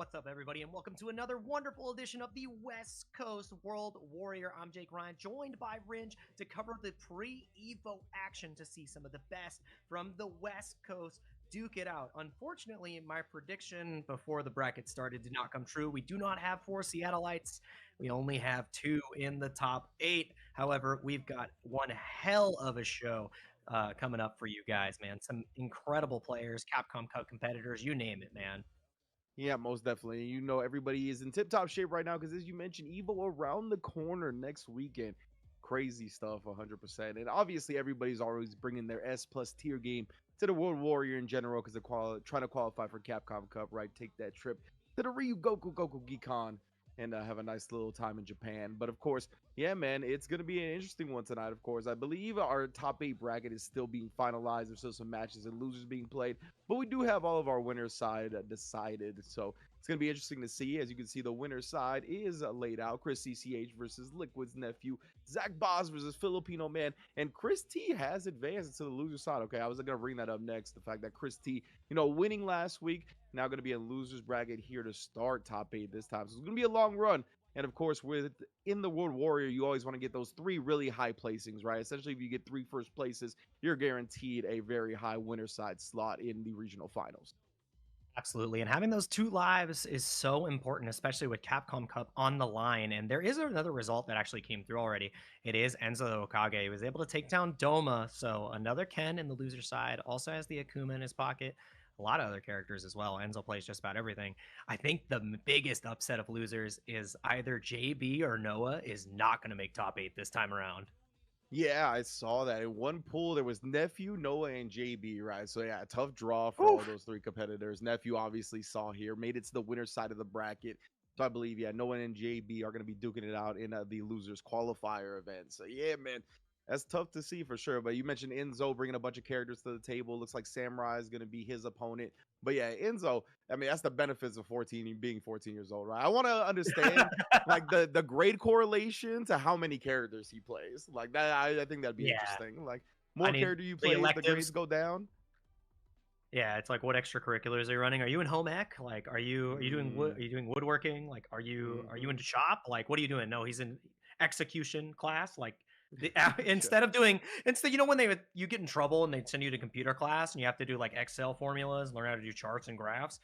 What's up, everybody, and welcome to another wonderful edition of the West Coast World Warrior. I'm Jake Ryan, joined by Ringe to cover the pre-Evo action to see some of the best from the West Coast duke it out. Unfortunately, my prediction before the bracket started did not come true. We do not have 4 Seattleites. We only have 2 in the top 8. However, we've got one hell of a show coming up for you guys, man. Some incredible players, Capcom Cup competitors, you name it, man. Yeah, most definitely. You know, everybody is in tip-top shape right now because, as you mentioned, Evo around the corner next weekend. Crazy stuff, 100%. And obviously, everybody's always bringing their S+ tier game to the World Warrior in general because they're trying to qualify for Capcom Cup, right? Take that trip to the Ryugoku Gikon and have a nice little time in Japan. But of course, yeah, man, it's going to be an interesting one tonight, of course. I believe our top 8 bracket is still being finalized. There's still some matches and losers being played, but we do have all of our winners' side decided. So it's going to be interesting to see. As you can see, the winner's side is laid out. Chris CCH versus Liquid's nephew. Zach Boz versus Filipino Man. And Chris T has advanced to the loser side. Okay, I was going to bring that up next. The fact that Chris T, winning last week, now going to be a loser's bracket here to start top 8 this time. So it's going to be a long run. And of course, in the World Warrior, you always want to get those 3 really high placings, right? Essentially, if you get 3 first places, you're guaranteed a very high winner side slot in the regional finals. Absolutely. And having those 2 lives is so important, especially with Capcom Cup on the line. And there is another result that actually came through already. It is Enzo Okage. He was able to take down Doma. So another Ken in the loser side, also has the Akuma in his pocket. A lot of other characters as well. Enzo plays just about everything. I think the biggest upset of losers is either JB or Noah is not going to make top 8 this time around. Yeah, I saw that. In one pool, there was Nephew, Noah, and JB, right? So, yeah, tough draw for all those 3 competitors. Nephew obviously saw here, made it to the winner's side of the bracket. So, I believe, yeah, Noah and JB are going to be duking it out in the losers qualifier event. So, yeah, man, that's tough to see for sure. But you mentioned Enzo bringing a bunch of characters to the table. Looks like Samurai is going to be his opponent. But yeah, Enzo, I mean, that's the benefits of being 14 years old, right? I want to understand like the grade correlation to how many characters he plays. Like that, I think that'd be Yeah. interesting. Like more character you play, the grades go down. Yeah, it's like, what extracurriculars are you running? Are you in home ec? Like, are you doing wood? Are you doing woodworking? Like, are you into shop? Like, what are you doing? No, he's in execution class. Like, instead when you get in trouble and they send you to computer class and you have to do like Excel formulas, learn how to do charts and graphs.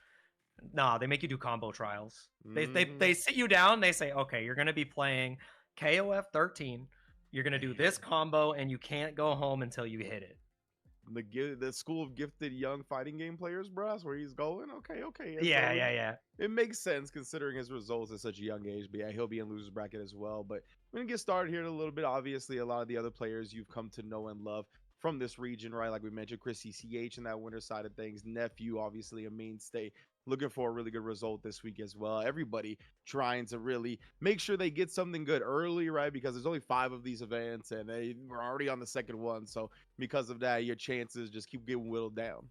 Nah, they make you do combo trials. They sit you down. They say, okay, you're gonna be playing KOF 13. You're gonna do this combo, and you can't go home until you hit it. The school of gifted young fighting game players, bro. That's where he's going. Okay. Yeah. It makes sense considering his results at such a young age. But yeah, he'll be in losers bracket as well. But we're gonna get started here in a little bit. Obviously, a lot of the other players you've come to know and love from this region, right? Like we mentioned, Chris CCH in that winner side of things. Nephew, obviously a mainstay. Looking for a really good result this week as well. Everybody trying to really make sure they get something good early, right? Because there's only 5 of these events and they were already on the second one. So because of that, your chances just keep getting whittled down.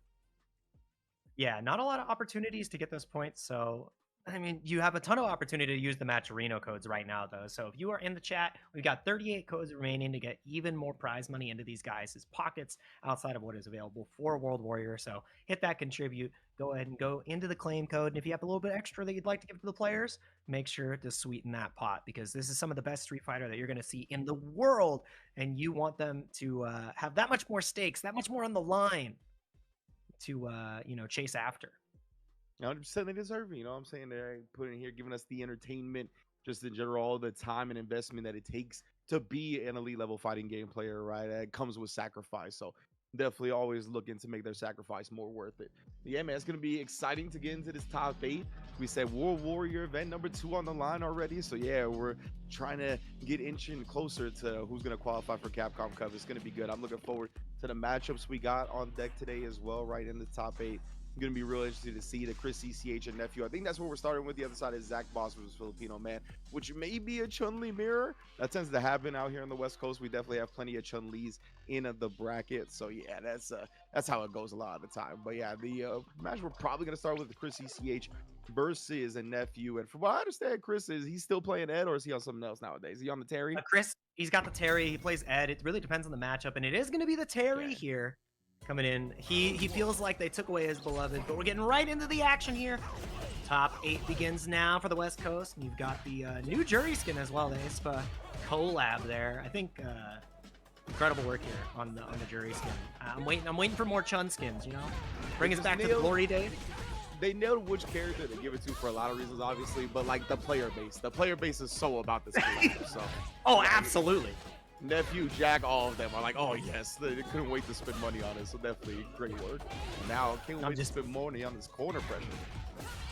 Yeah, not a lot of opportunities to get those points. So, I mean, you have a ton of opportunity to use the Matcherino codes right now, though. So if you are in the chat, we've got 38 codes remaining to get even more prize money into these guys' pockets outside of what is available for World Warrior. So hit that contribute. Go ahead and go into the claim code. And if you have a little bit extra that you'd like to give to the players, make sure to sweeten that pot, because this is some of the best Street Fighter that you're going to see in the world. And you want them to have that much more stakes, that much more on the line to, chase after. 100% they deserve it. You know what I'm saying? They're putting here, giving us the entertainment, just in general, all the time and investment that it takes to be an elite level fighting game player, right? It comes with sacrifice. So definitely always looking to make their sacrifice more worth it. But yeah, man, it's going to be exciting to get into this top 8. We said World Warrior event number 2 on the line already. So yeah, we're trying to get inching closer to who's going to qualify for Capcom Cup. It's going to be good. I'm looking forward to the matchups we got on deck today as well, right in the top 8. Going to be real interested to see the Chris CCH and Nephew. I think that's where we're starting with. The other side is Zach Boss versus Filipino Man, which may be a Chun-Li mirror. That tends to happen out here on the West Coast. We definitely have plenty of Chun-Li's in the bracket. So yeah, that's how it goes a lot of the time. But yeah, the match we're probably going to start with the Chris CCH versus a Nephew. And from what I understand, Chris, he's still playing Ed, or is he on something else nowadays? Is he on the Terry? Chris, he's got the Terry. He plays Ed. It really depends on the matchup, and it is going to be the Terry here. Coming in, he feels like they took away his beloved, but we're getting right into the action here. Top 8 begins now for the West Coast, and you've got the new jury skin as well, the ISPA collab there. I think incredible work here on the jury skin. I'm waiting for more Chun skins, you know? Bring us back to the glory days. They nailed which character to give it to for a lot of reasons, obviously, but like the player base is so about this collab, so. Oh, absolutely. Nephew, Jack, all of them are like, oh yes, they couldn't wait to spend money on it, so definitely great work. Now, can't wait to spend money on this corner pressure.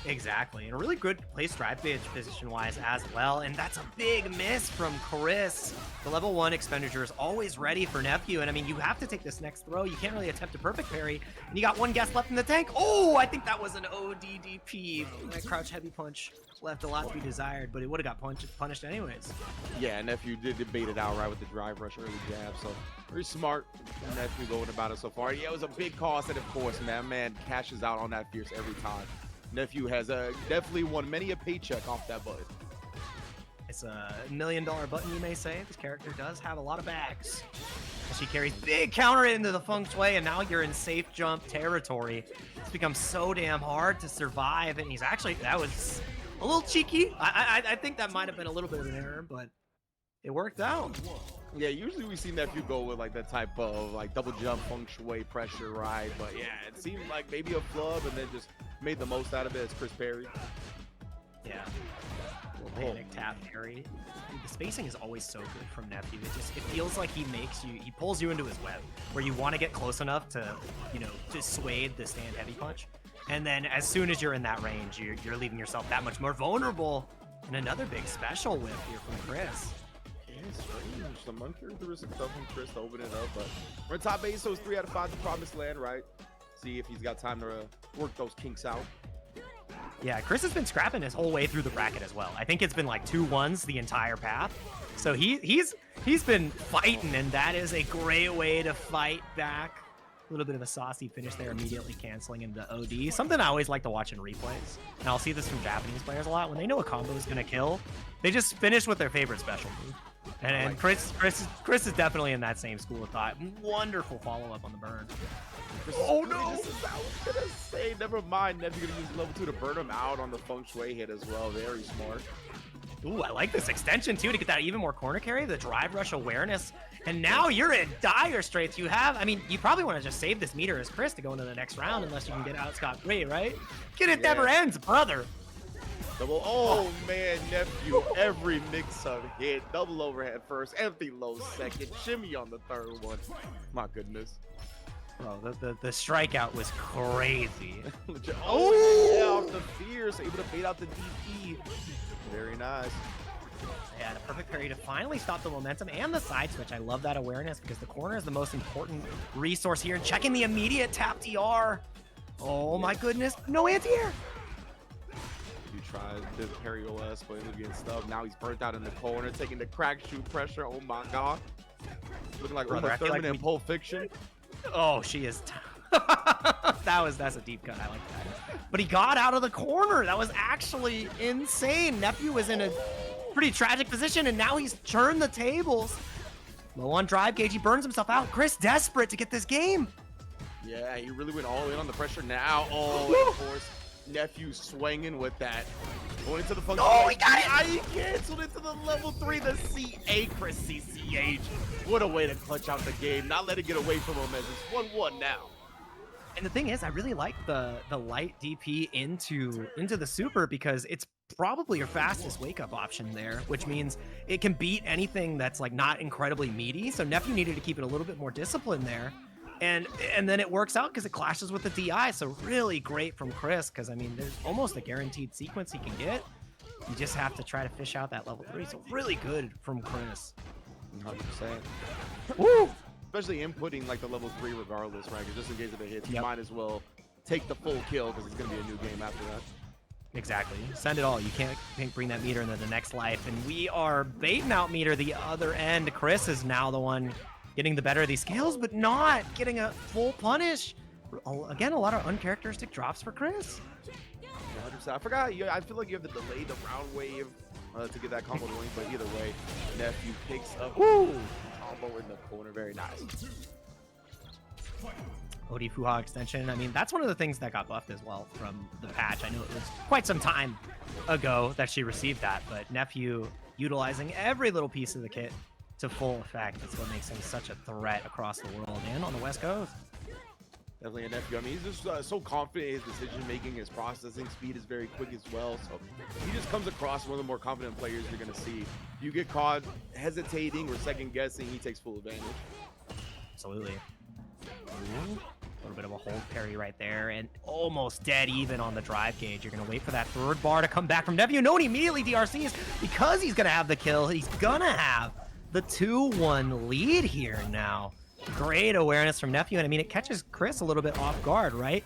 Exactly, and a really good place drive position-wise as well, and that's a big miss from Chris. The level 1 expenditure is always ready for Nephew, and I mean, you have to take this next throw. You can't really attempt a perfect parry, and you got one guess left in the tank. Oh, I think that was an ODDP. That crouch heavy punch left a lot to be desired, but it would have got punished anyways. Yeah, Nephew did debate it out right with the drive rush early jab, so very smart Nephew going about it so far. Yeah, it was a big cost, and of course, man cashes out on that fierce every time. Nephew has definitely won many a paycheck off that button. It's a $1 million button, you may say. This character does have a lot of bags. She carries big counter into the feng shui, and now you're in safe jump territory. It's become so damn hard to survive, and he's actually, that was a little cheeky. I think that might have been a little bit of an error, but it worked out. Yeah, usually we see Nephew go with like that type of like double jump feng shui pressure, right? But yeah, it seemed like maybe a flub and then just made the most out of it as Chris Perry. Yeah. Panic tap parry. Dude, the spacing is always so good from Nephew. It feels like he pulls you into his web where you want to get close enough to, you know, dissuade the stand heavy punch. And then as soon as you're in that range, you're leaving yourself that much more vulnerable. And another big special whip here from Chris. Strange. Some uncharacteristic stuff from Chris to open it up, but we're in top 8, so it's 3 out of 5 to promised land, right? See if he's got time to work those kinks out. Yeah, Chris has been scrapping his whole way through the bracket as well. I think it's been like 2-1s the entire path. So he's been fighting, and that is a great way to fight back. A little bit of a saucy finish there, immediately canceling into OD. Something I always like to watch in replays. And I'll see this from Japanese players a lot. When they know a combo is going to kill, they just finish with their favorite special move. And Chris is definitely in that same school of thought. Wonderful follow-up on the burn. Oh no! I was gonna say, never mind. Nephew's gonna use level 2 to burn him out on the feng shui hit as well. Very smart. Ooh, I like this extension too to get that even more corner carry, the drive rush awareness. And now you're in dire straits. You probably want to just save this meter as Chris to go into the next round unless you can get out scot-free, right? It never ends, brother. Double, oh man, Nephew, every mix-up hit, double overhead first, empty low second, shimmy on the third one. My goodness. Bro, the strikeout was crazy. Oh, yeah, off the fierce, able to bait out the DP. Very nice. Yeah, the perfect parry to finally stop the momentum and the side switch. I love that awareness because the corner is the most important resource here. And checking the immediate tap DR. Oh my goodness, no anti-air. He tried the parry OS, but he was getting stubbed. Now he's burnt out in the corner, taking the crack shoot pressure. Oh my god. Looking like Uma Thurman in Pulp Fiction. Oh, she is. That's a deep cut. I like that. But he got out of the corner. That was actually insane. Nephew was in a pretty tragic position, and now he's turned the tables. Low on drive gauge. He burns himself out. Chris desperate to get this game. Yeah, he really went all in on the pressure now. Oh, of course. Nephew swinging with that. Going into the function. Oh, he got it! He canceled into the level 3, the CA Chris CCH. What a way to clutch out the game. Not let it get away from him as it's 1-1 now. And the thing is, I really like the light DP into the super because it's probably your fastest wake-up option there, which means it can beat anything that's like not incredibly meaty. So Nephew needed to keep it a little bit more disciplined there. And then it works out because it clashes with the DI. So really great from Chris because, I mean, there's almost a guaranteed sequence he can get. You just have to try to fish out that level 3. So really good from Chris. 100%. Woo! Especially inputting like the level 3 regardless, right? Because just in case of a hit, you might as well take the full kill because it's going to be a new game after that. Exactly. Send it all. You can't bring that meter into the next life. And we are baiting out meter the other end. Chris is now the one getting the better of these scales, but not getting a full punish. Again, a lot of uncharacteristic drops for Chris. 100%. I forgot. I feel like you have to delay the round wave to get that combo going, but either way, Nephew picks up combo in the corner. Very nice. OD Fuha extension. I mean, that's one of the things that got buffed as well from the patch. I know it was quite some time ago that she received that, but Nephew utilizing every little piece of the kit to full effect. That's what makes him such a threat across the world and on the West Coast. Definitely a Nephew. I mean, he's just so confident in his decision making. His processing speed is very quick as well. So he just comes across one of the more confident players you're going to see. If you get caught hesitating or second guessing, he takes full advantage. Absolutely. Ooh, a little bit of a hold parry right there, and almost dead even on the drive gauge. You're going to wait for that third bar to come back from Nephew. No, and immediately DRCs because he's going to have the kill. He's going to have the 2-1 lead here now. Great awareness from Nephew, and I mean, it catches Chris a little bit off guard, right?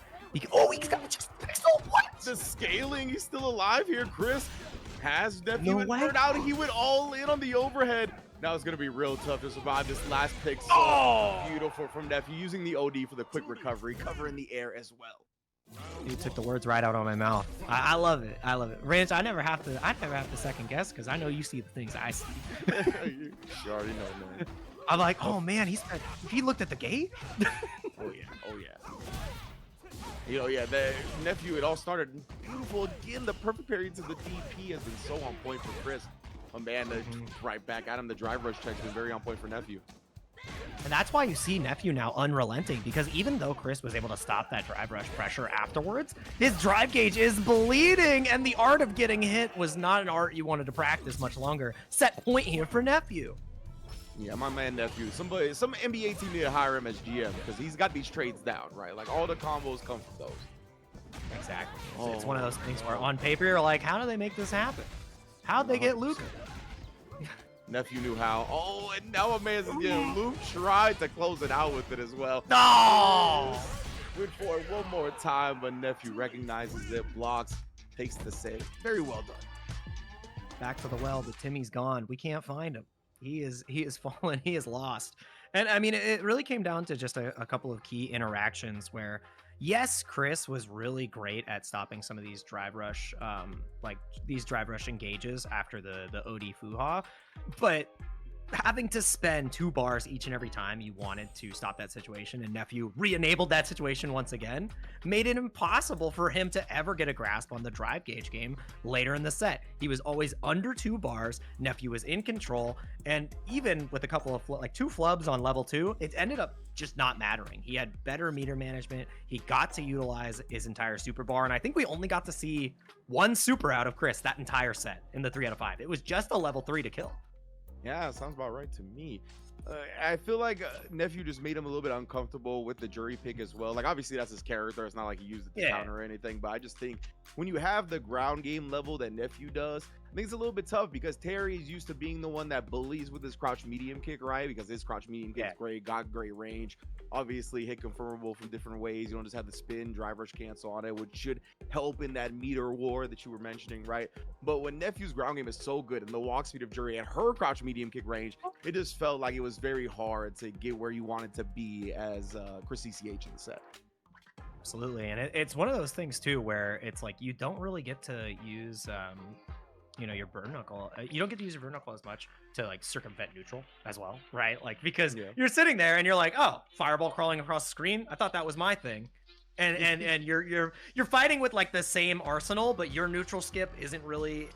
Oh, he's got just pixel. What? The scaling, he's still alive here. Chris has Nephew No and way. burned out. He went all in on the overhead. Now it's going to be real tough to survive this last pick. So beautiful from Nephew, using the OD for the quick recovery, covering the air as well. You took the words right out of my mouth. I love it. I love it. Ranch, I never have to second guess because I know you see the things I see. You already know, man. I'm like, oh man, he looked at the gate. Oh yeah. You know, yeah, the Nephew, it all started beautiful. Again, the perfect parry to the DP has been so on point for Chris. Oh man, right back at him. The drive rush check's been very on point for Nephew. And that's why you see Nephew now unrelenting, because even though Chris was able to stop that drive rush pressure afterwards, his drive gauge is bleeding, and the art of getting hit was not an art you wanted to practice much longer. Set point here for Nephew. Yeah, my man Nephew. Some NBA team need to hire him as GM because he's got these trades down, right? Like all the combos come from those. Exactly. It's one of those things where on paper you're like, how do they make this happen? How'd they get Luke? Nephew knew how. Oh, and now my man's getting Luke tried to close it out with it as well. No! Went for it one more time, but Nephew recognizes it, blocks, takes the save. Very well done. Back to the well, but Timmy's gone. We can't find him. He is fallen. He is lost. And I mean, it really came down to just a couple of key interactions where, yes, Chris was really great at stopping some of these drive rush, engages after the OD Fuha, but having to spend 2 bars each and every time you wanted to stop that situation, and Nephew re-enabled that situation once again, made it impossible for him to ever get a grasp on the drive gauge game later in the set. He was always under 2 bars, Nephew was in control, and even with a couple of 2 flubs on level 2, it ended up just not mattering. He had better meter management, he got to utilize his entire super bar, and I think we only got to see 1 super out of Chris that entire set in the 3 out of 5. It was just a level 3 to kill. Yeah, sounds about right to me. I feel like Nephew just made him a little bit uncomfortable with the jury pick as well. Like, obviously, that's his character. It's not like he used it to counter or anything. But I just think when you have the ground game level that Nephew does, I think it's a little bit tough because Terry is used to being the one that bullies with his crouch medium kick, right? Because his crouch medium kick is great, got great range. Obviously, hit confirmable from different ways. You don't just have the spin, drive rush cancel on it, which should help in that meter war that you were mentioning, right? But when Nephew's ground game is so good and the walk speed of Jury and her crouch medium kick range, it just felt like it was very hard to get where you wanted to be as Chris CCH in the set. Absolutely. And it's one of those things too where it's like you don't really get to use your burn knuckle. You don't get to use your burn knuckle as much to like circumvent neutral as well, right? Like because you're sitting there and you're like, oh, fireball crawling across the screen, I thought that was my thing. And you're fighting with like the same arsenal, but your neutral skip isn't really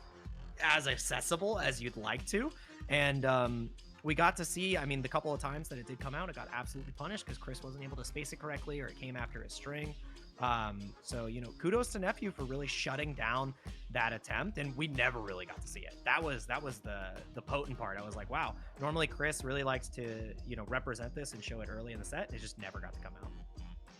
as accessible as you'd like to. And we got to see, I mean, the couple of times that it did come out, it got absolutely punished because Chris wasn't able to space it correctly, or it came after his string. So, kudos to Nephew for really shutting down that attempt, and we never really got to see it. That was the potent part. I was like, wow, normally Chris really likes to, represent this and show it early in the set. It just never got to come out.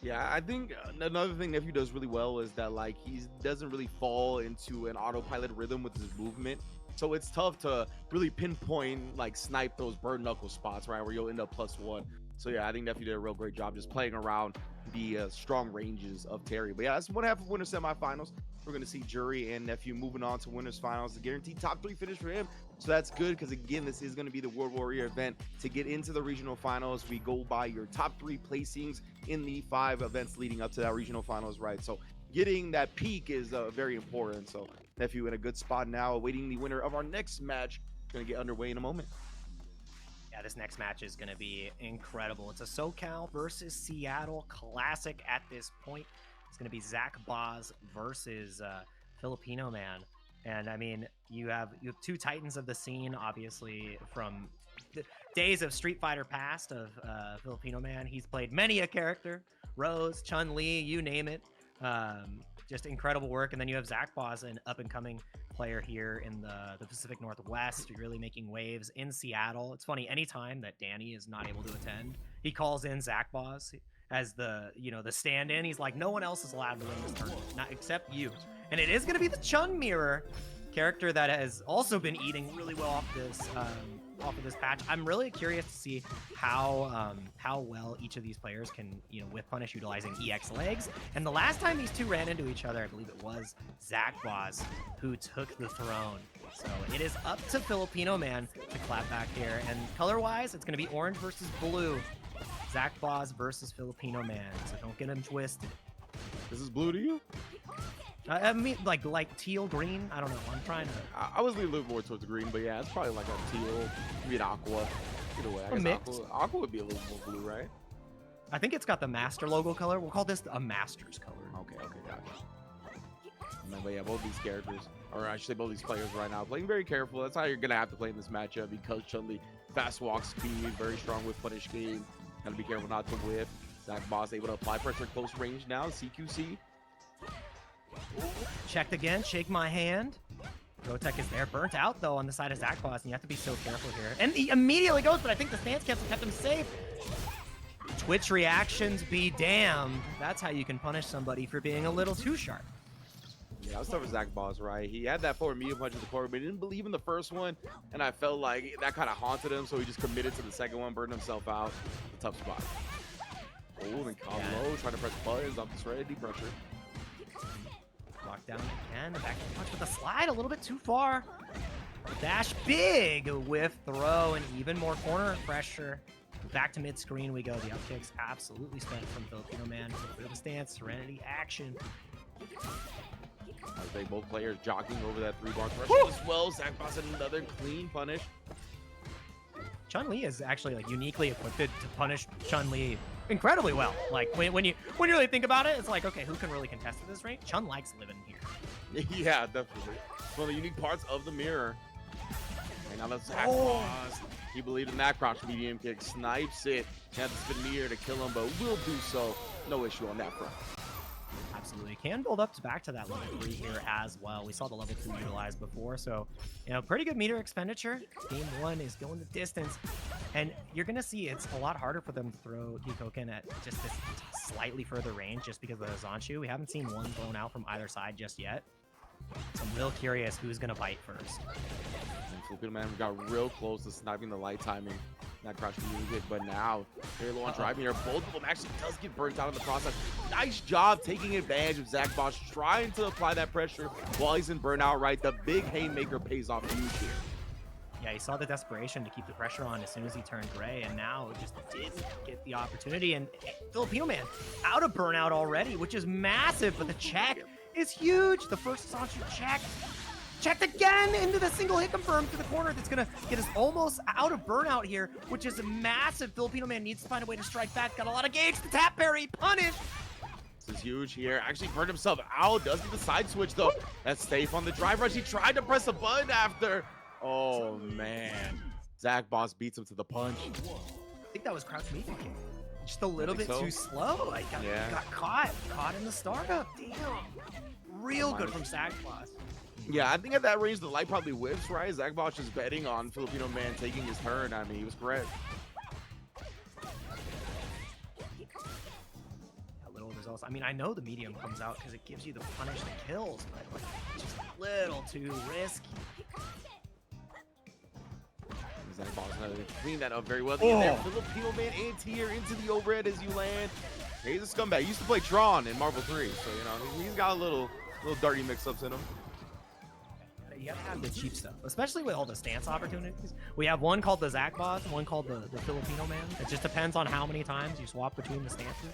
Yeah, I think another thing Nephew does really well is that like he doesn't really fall into an autopilot rhythm with his movement. So it's tough to really pinpoint, like snipe those bird knuckle spots, right, where you'll end up +1. So yeah, I think Nephew did a real great job just playing around the strong ranges of Terry. But yeah, that's one half of winner semifinals. We're going to see Jury and Nephew moving on to winners finals, the guaranteed top 3 finish for him. So that's good because, again, this is going to be the World Warrior event. To get into the regional finals, we go by your top 3 placings in the 5 events leading up to that regional finals, right? So getting that peak is very important. So Nephew in a good spot now, awaiting the winner of our next match. Going to get underway in a moment. Yeah, this next match is going to be incredible. It's a SoCal versus Seattle classic at this point. It's going to be Zach Boz versus Filipino Man. And I mean, you have two titans of the scene, obviously, from the days of Street Fighter past of Filipino Man. He's played many a character, Rose, Chun-Li, you name it. Just incredible work. And then you have Zach Boz, an up-and-coming player here in the Pacific Northwest, really making waves in Seattle. It's funny, anytime that Danny is not able to attend, he calls in Zach Boz as the stand-in. He's like, no one else is allowed to win this tournament, not except you. And it is going to be the Chun Mirror character that has also been eating really well off of this patch. I'm really curious to see how well each of these players can, whiff punish utilizing EX legs. And the last time these two ran into each other, I believe it was Zach Boz who took the throne. So it is up to Filipino Man to clap back here. And color-wise, it's going to be orange versus blue. Zach Boz versus Filipino Man. So don't get him twisted. This is blue to you? I mean, like teal, green. I don't know. I'm trying to. I was leaning a little more towards the green, but yeah, it's probably like a teal, maybe an aqua. Either way, I guess aqua would be a little more blue, right? I think it's got the master logo color. We'll call this a master's color. Okay, gotcha. But yeah, both these characters, or I should say both these players right now, playing very careful. That's how you're gonna have to play in this matchup because Chun-Li, fast walk speed, very strong with punish game. Gotta be careful not to whip. Zach Boz able to apply pressure at close range now. CQC. Checked again, shake my hand. Rotech is there, burnt out though on the side of Zach Boz, and you have to be so careful here. And he immediately goes, but I think the stance cancel kept him safe. Twitch reactions be damned. That's how you can punish somebody for being a little too sharp. Yeah, I was tough for Zach Boz, right? He had that forward medium punch at the core, but he didn't believe in the first one, and I felt like that kind of haunted him, so he just committed to the second one, burned himself out. A tough spot. Oh, and Low trying to press buttons off this ready pressure. Locked down again, back to the punch with the slide, a little bit too far. Dash big whiff throw and even more corner pressure. Back to mid screen we go. The up kicks absolutely spent from Filipino Man. A bit of a stance, Serenity action. As they both players jogging over that 3-bar threshold as well. Zach Boz another clean punish. Chun-Li is actually like uniquely equipped to punish Chun-Li incredibly well. Like when you really think about it, it's like, okay, who can really contest at this rate? Chun likes living here. Yeah, definitely. One of the unique parts of the mirror. And now that's Zach Boz. He believed in that crouch medium kick, snipes it. Had to spin mirror to kill him, but will do so. No issue on that front. Absolutely. Can build up back to that level 3 here as well. We saw the level 2 utilized before, so, pretty good meter expenditure. Game 1 is going the distance, and you're going to see it's a lot harder for them to throw Hikoken at just this slightly further range just because of the Zanshu. We haven't seen one thrown out from either side just yet, so I'm real curious who's going to bite first. And Filipino Man got real close to sniping the light timing. That crouch music, but now very low on driving here. Both of them actually does get burnt out in the process. Nice job taking advantage of Zach Boz trying to apply that pressure while he's in burnout, right? The big haymaker pays off huge here. Yeah, he saw the desperation to keep the pressure on as soon as he turned gray, and now just didn't get the opportunity. And Filipino Man out of burnout already, which is massive, but the check is huge. The first Sancho check. Checked again into the single hit confirm to the corner. That's going to get us almost out of burnout here, which is massive. Filipino Man needs to find a way to strike back. Got a lot of gauge. The tap parry. Punish. This is huge here. Actually burned himself out. Does get the side switch, though. That's safe on the drive rush. He tried to press a button after. Oh, man. Zach Boz beats him to the punch. I think that was crouch medium kick. Just a little bit too slow. Like, got caught in the startup. Damn. Real good from Zach Boz. Yeah, I think at that range, the light probably whips, right? Zach Boz is betting on Filipino Man taking his turn. I mean, he was correct. A little results. I mean, I know the medium comes out because it gives you the punish that kills, but like, just a little too risky. Zach Boz clean that up very well. There, Filipino Man anti-air into the overhead as you land. He's a scumbag. He used to play Tron in Marvel 3, so, he's got a little dirty mix-ups in him. You gotta have the cheap stuff, especially with all the stance opportunities. We have one called the Zach Boz, one called the Filipino Man. It just depends on how many times you swap between the stances.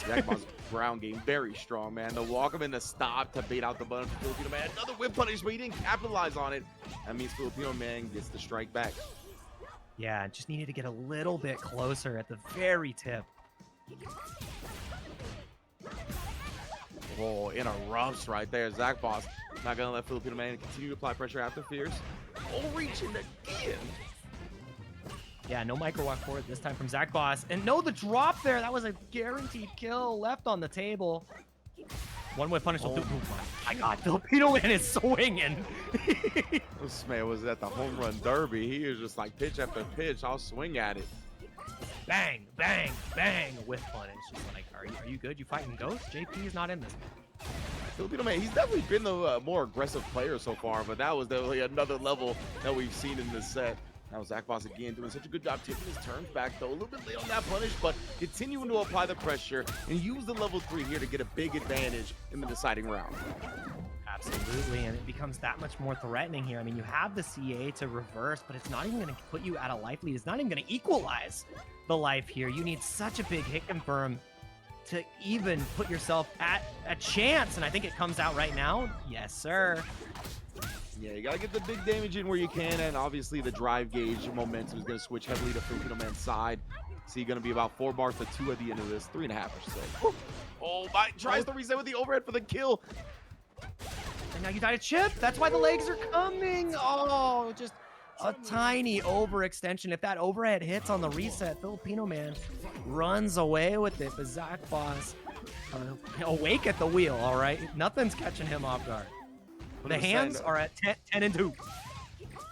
Zach Boz ground game very strong, man. The walk him in the stop to bait out the button for Filipino Man. Another whip punish, but he didn't capitalize on it. That means Filipino Man gets the strike back. Yeah, just needed to get a little bit closer at the very tip. Oh, interrupts right there. Zach Boss not going to let Filipino Man continue to apply pressure after Fierce. Oh, reaching again. Yeah, no micro walk forward this time from Zach Boss. And no, the drop there. That was a guaranteed kill left on the table. One way punish. Oh my God, Filipino Man is swinging. This man was at the home run derby. He was just like pitch after pitch. I'll swing at it. Bang, bang, bang. With punish. Just like, are you good? You fighting ghosts? JP is not in this. Filipino Man, he's definitely been the more aggressive player so far, but that was definitely another level that we've seen in this set. Now Zach Boss again doing such a good job taking his turns back though. A little bit late on that punish, but continuing to apply the pressure and use the level 3 here to get a big advantage in the deciding round. Absolutely, and it becomes that much more threatening here. I mean, you have the CA to reverse, but it's not even going to put you at a life lead. It's not even going to equalize the life here. You need such a big hit confirm to even put yourself at a chance, and I think it comes out right now. Yes, sir. Yeah, you gotta get the big damage in where you can, and obviously the drive gauge momentum is gonna switch heavily to Filipino Man's side. See, gonna be about 4 bars to 2 at the end of this, 3.5 or so. Oh my! Tries to reset with the overhead for the kill. And now you died a chip. That's why the legs are coming. Oh, just a tiny overextension. If that overhead hits on the reset, Filipino Man runs away with it. But Zach Boss awake at the wheel. All right, nothing's catching him off guard. The hands are at 10 and 2.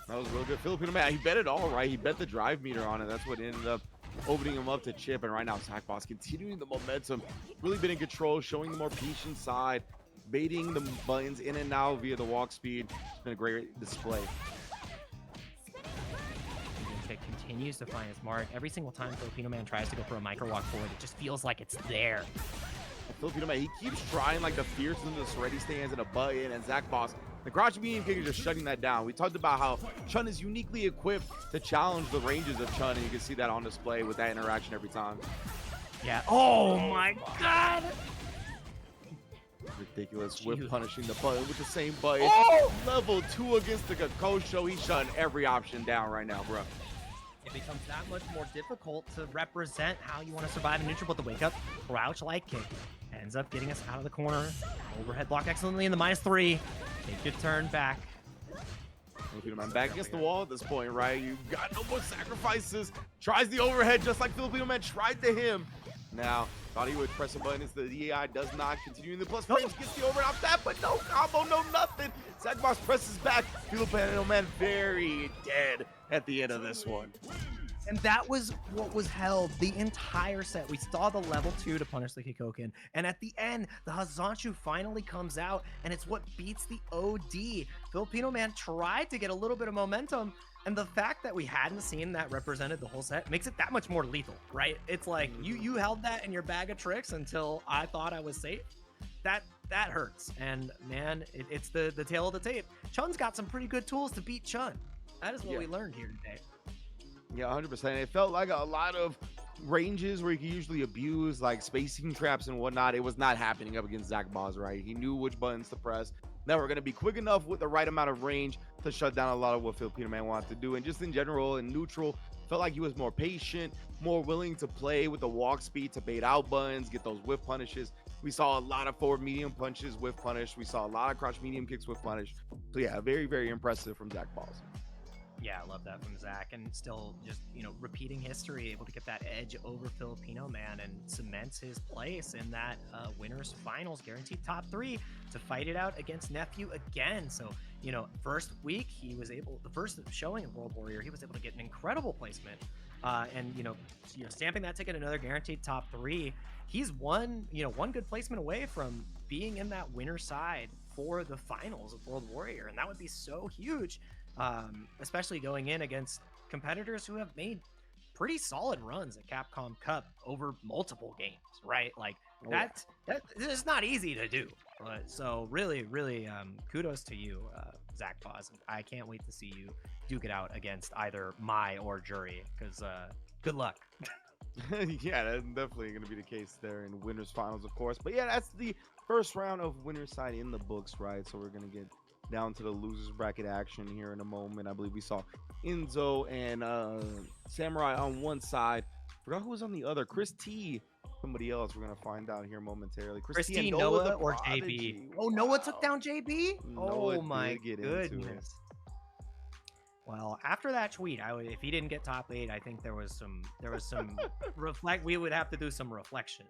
That was real good. Filipino Man, he bet it all right. He bet the drive meter on it. That's what ended up opening him up to chip. And right now, Zach Boss continuing the momentum. Really been in control, showing the more patient side, baiting the buttons in and out via the walk speed. It's been a great display. It continues to find its mark. Every single time Filipino Man tries to go for a micro walk forward, it just feels like it's there. Filipino Man, he keeps trying like the fierce into the ready stands and a button, and Zach Boss, the crouch medium kick is just shutting that down. We talked about how Chun is uniquely equipped to challenge the ranges of Chun, and you can see that on display with that interaction every time. Yeah. Oh my God. Ridiculous whip punishing the button with the same button. Oh! Level 2 against the Gakosho. He's shutting every option down right now, bro. It becomes that much more difficult to represent how you want to survive in neutral, but the wake up crouch light kick ends up getting us out of the corner. Overhead block excellently in the -3. Take your turn back. Filipino Man back against the wall at this point, right? You got no more sacrifices. Tries the overhead just like Filipino Man tried to him. Now, thought he would press a button as the DAI does not. Continuing the plus frames, gets the overhead off that, but no combo, no nothing. Zach Boss presses back. Filipino Man very dead at the end of this one. And that was what was held the entire set. We saw the level 2 to punish the Kikoken. And at the end, the Hazanshu finally comes out, and it's what beats the OD. Filipino Man tried to get a little bit of momentum, and the fact that we hadn't seen that represented the whole set makes it that much more lethal, right? It's like, you held that in your bag of tricks until I thought I was safe. That hurts. And man, it's the tail of the tape. Chun's got some pretty good tools to beat Chun. That is what we learned here today. Yeah, 100%. It felt like a lot of ranges where he could usually abuse, like spacing traps and whatnot. It was not happening up against Zach Boss, right? He knew which buttons to press that were going to be quick enough with the right amount of range to shut down a lot of what Filipino Man wanted to do. And just in general, in neutral, felt like he was more patient, more willing to play with the walk speed to bait out buttons, get those whiff punishes. We saw a lot of forward medium punches with punish. We saw a lot of crouch medium kicks with punish. So yeah, very, very impressive from Zach Boss. Yeah, I love that from Zach, and still just, repeating history, able to get that edge over Filipino Man and cements his place in that winners finals, guaranteed top 3 to fight it out against Nephew again. So, first week the first showing of World Warrior, he was able to get an incredible placement, and stamping that ticket another guaranteed top 3. He's one good placement away from being in that winner side for the finals of World Warrior, and that would be so huge. Especially going in against competitors who have made pretty solid runs at Capcom Cup over multiple games, right? Like that is not easy to do. So really, kudos to you, Zach Boss. I can't wait to see you duke it out against either Mai or Jury, because good luck. Yeah, that's definitely going to be the case there in winners finals, of course. But yeah, that's the first round of winners side in the books, right? So we're going to get down to the losers bracket action here in a moment. I believe we saw Enzo and Samurai on one side. Forgot who was on the other. Chris T, somebody else. We're gonna find out here momentarily. Chris T and Christine, Noah the Noah, or JB? Prodigy. Oh, Noah took down JB? Noah Oh my did get into it. goodness. Well, after that tweet, if he didn't get top 8, I think there was some we would have to do some reflection.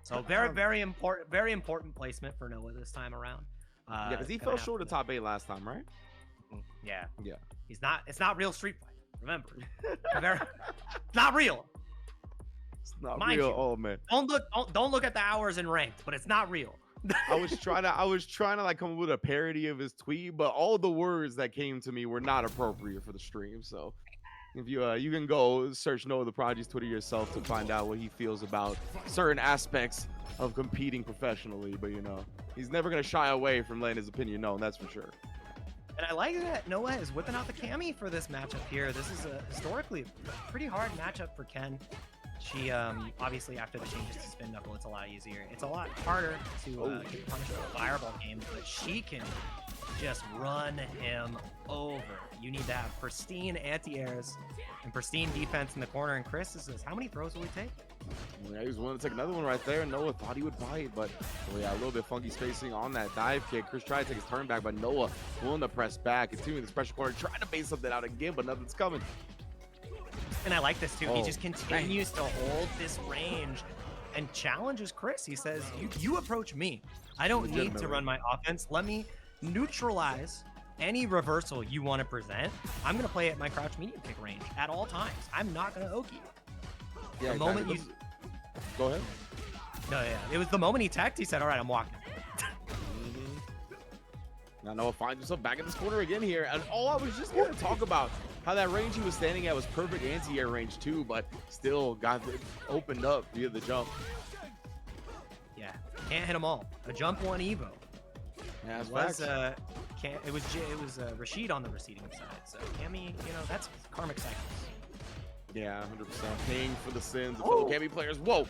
So very important placement for Noah this time around. Yeah, because he fell short of top 8 last time, right? Yeah. Yeah. It's not real Street Fighter. Remember. It's not real. It's not Mind real. you, Oh man. Don't look at the hours in ranked, but it's not real. I was trying to like come up with a parody of his tweet, but all the words that came to me were not appropriate for the stream. So if you can go search Noah the Prodigy's Twitter yourself to find out what he feels about certain aspects of competing professionally. But he's never gonna shy away from letting his opinion known. That's for sure. And I like that Noah is whipping out the Cammy for this matchup here. This is a historically pretty hard matchup for Ken. She obviously after the changes to spin knuckle, it's a lot easier. It's a lot harder to get punished with a fireball game, but she can just run him over. You need to have pristine anti-airs and pristine defense in the corner. And Chris says, how many throws will we take? Yeah, he was willing to take another one right there. Noah thought he would bite, but a little bit funky spacing on that dive kick. Chris tried to take his turn back, but Noah willing to press back, continuing this pressure corner, trying to base something out again, but nothing's coming. And I like this too. He just continues to hold this range and challenges Chris. He says, you approach me. I don't need to run my offense. Let me neutralize any reversal you want to present. I'm going to play at my crouch medium kick range at all times. I'm not going to okie you. Yeah, the moment you... Go ahead. No, yeah. It was the moment he teched, he said, all right, I'm walking. Now Noah finds himself back in this corner again here. And I was just going to talk about how that range he was standing at was perfect anti-air range too, but still got opened up via the jump. Yeah, can't hit them all. A jump one Evo. Yeah, it was Rashid on the receding side. So Cammy, that's karmic cycles. Yeah, 100% paying for the sins of fellow Cammy players. Whoa!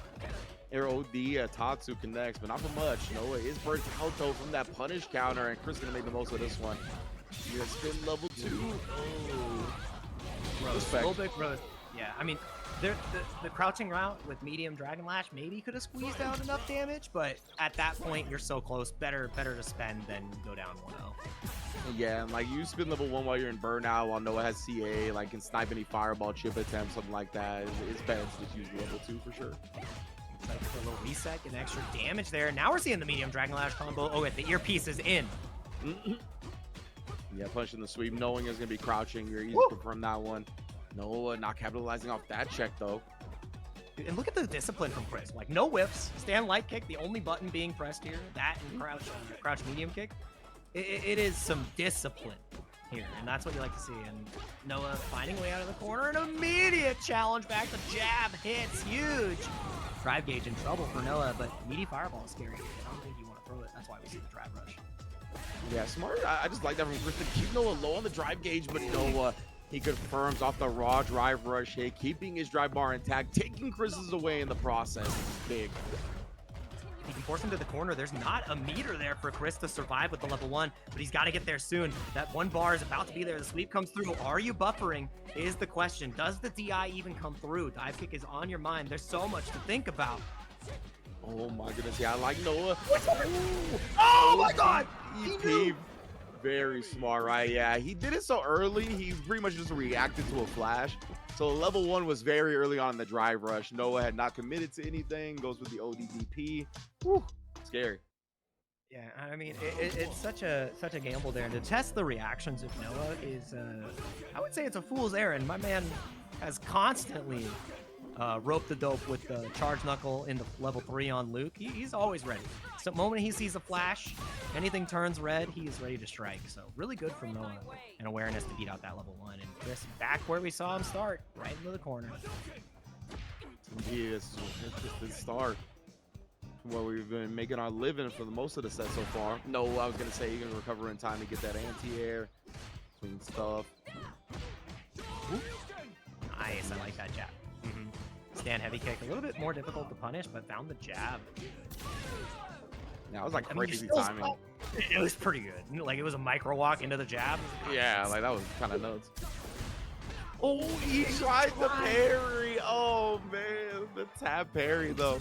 Air OD, Tatsu connects, but not for much. Noah is burnt out though from that punish counter, and Chris gonna make the most of this one. Yeah, spin level 2. Gross. Yeah, I mean, the crouching route with medium Dragon Lash maybe could have squeezed out enough damage, but at that point you're so close. Better to spend than go down 1-0. Yeah, and like you spin level 1 while you're in burnout, while Noah has CA, like can snipe any fireball chip attempt, something like that. It's better to just use level 2 for sure. Like a little reset, get extra damage there. Now we're seeing the medium Dragon Lash combo. Oh, wait, the earpiece is in. Yeah, punching the sweep, knowing it's gonna be crouching. You're easy to confirm that one. Noah not capitalizing off that check though. And look at the discipline from Chris. Like no whiffs, stand light kick, the only button being pressed here. That and crouch medium kick. It is some discipline here, and that's what you like to see. And Noah finding a way out of the corner, an immediate challenge back. The jab hits huge. Drive gauge in trouble for Noah, but meaty fireball is scary. I don't think you want to throw it. That's why we see the drive rush. Yeah, smart. I just like that from Chris to keep Noah low on the drive gauge, but Noah, he confirms off the raw drive rush hit, keeping his drive bar intact, taking Chris's away in the process. Big. If he can force him to the corner, there's not a meter there for Chris to survive with the level 1, but he's got to get there soon. That one bar is about to be there. The sweep comes through. Are you buffering is the question. Does the DI even come through? Dive kick is on your mind. There's so much to think about. Oh my goodness, yeah, I like Noah. Oh my god! EP, very smart, right? Yeah, he did it so early, he pretty much just reacted to a flash. So level 1 was very early on in the drive rush. Noah had not committed to anything, goes with the ODDP. Whew, scary. Yeah, I mean, it's such a gamble there. And to test the reactions of Noah is, I would say it's a fool's errand. My man has constantly roped the dope with the charge knuckle in the level 3 on Luke. He's always ready. So the moment he sees a flash, anything turns red, he is ready to strike. So really good from Noah and awareness to beat out that level 1. And Chris back where we saw him start, right into the corner. Indeed, it's just the start. Where we've been making our living for the most of the set so far. No, I was gonna say you can recover in time to get that anti-air between stuff. Ooh. Nice, I like that jab. Stand heavy kick, a little bit more difficult to punish, but found the jab. Yeah, I was like crazy timing. It was pretty good. Like, it was a micro walk into the jab. Yeah, like that was kind of nuts. Oh, he tried the parry. Oh man, the tap parry though.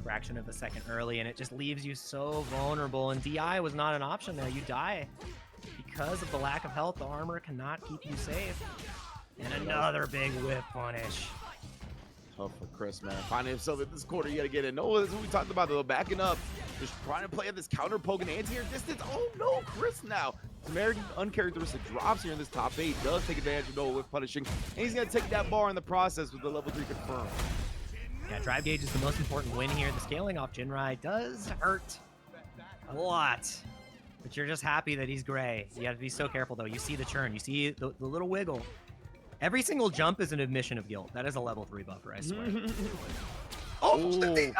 Fraction of a second early, and it just leaves you so vulnerable. And DI was not an option there. You die because of the lack of health. The armor cannot keep you safe. And another big whip punish. Tough for Chris, man. Finding himself in this corner, you gotta get it. No, this is what we talked about, though. Backing up, just trying to play at this counter poke and anti-air distance. Oh no, Chris now. Some uncharacteristic drops here in this top 8. Does take advantage of Noah with punishing. And he's gonna take that bar in the process with the level 3 confirmed. Yeah, drive gauge is the most important win here. The scaling off Jinrai does hurt a lot. But you're just happy that he's gray. You have to be so careful, though. You see the churn. You see the little wiggle. Every single jump is an admission of guilt. That is a level 3 buffer, I swear. Oh,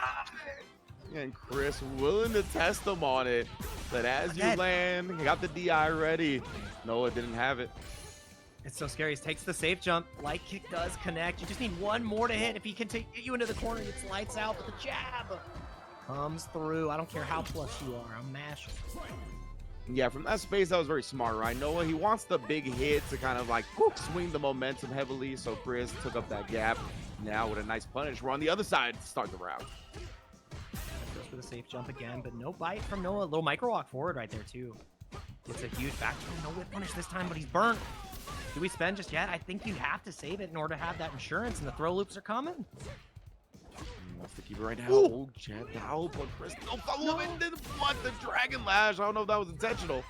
and Chris willing to test him on it. But as you land, you got the DI ready. Noah didn't have it. It's so scary. He takes the safe jump. Light kick does connect. You just need one more to hit. If he can get you into the corner, it's lights out. But the jab comes through. I don't care how plus you are. I'm mashing. Yeah, from that space, that was very smart, right? Noah, he wants the big hit to kind of like swing the momentum heavily. So Chris took up that gap. Now with a nice punish, we're on the other side to start the round. Goes for the safe jump again, but no bite from Noah. A little micro walk forward right there, too. It's a huge factor. No whip punish this time, but he's burnt. Do we spend just yet? I think you have to save it in order to have that insurance, and the throw loops are coming. Wants to keep it right now. Oh, jab out, but Chris no follow up into the Dragon Lash. I don't know if that was intentional.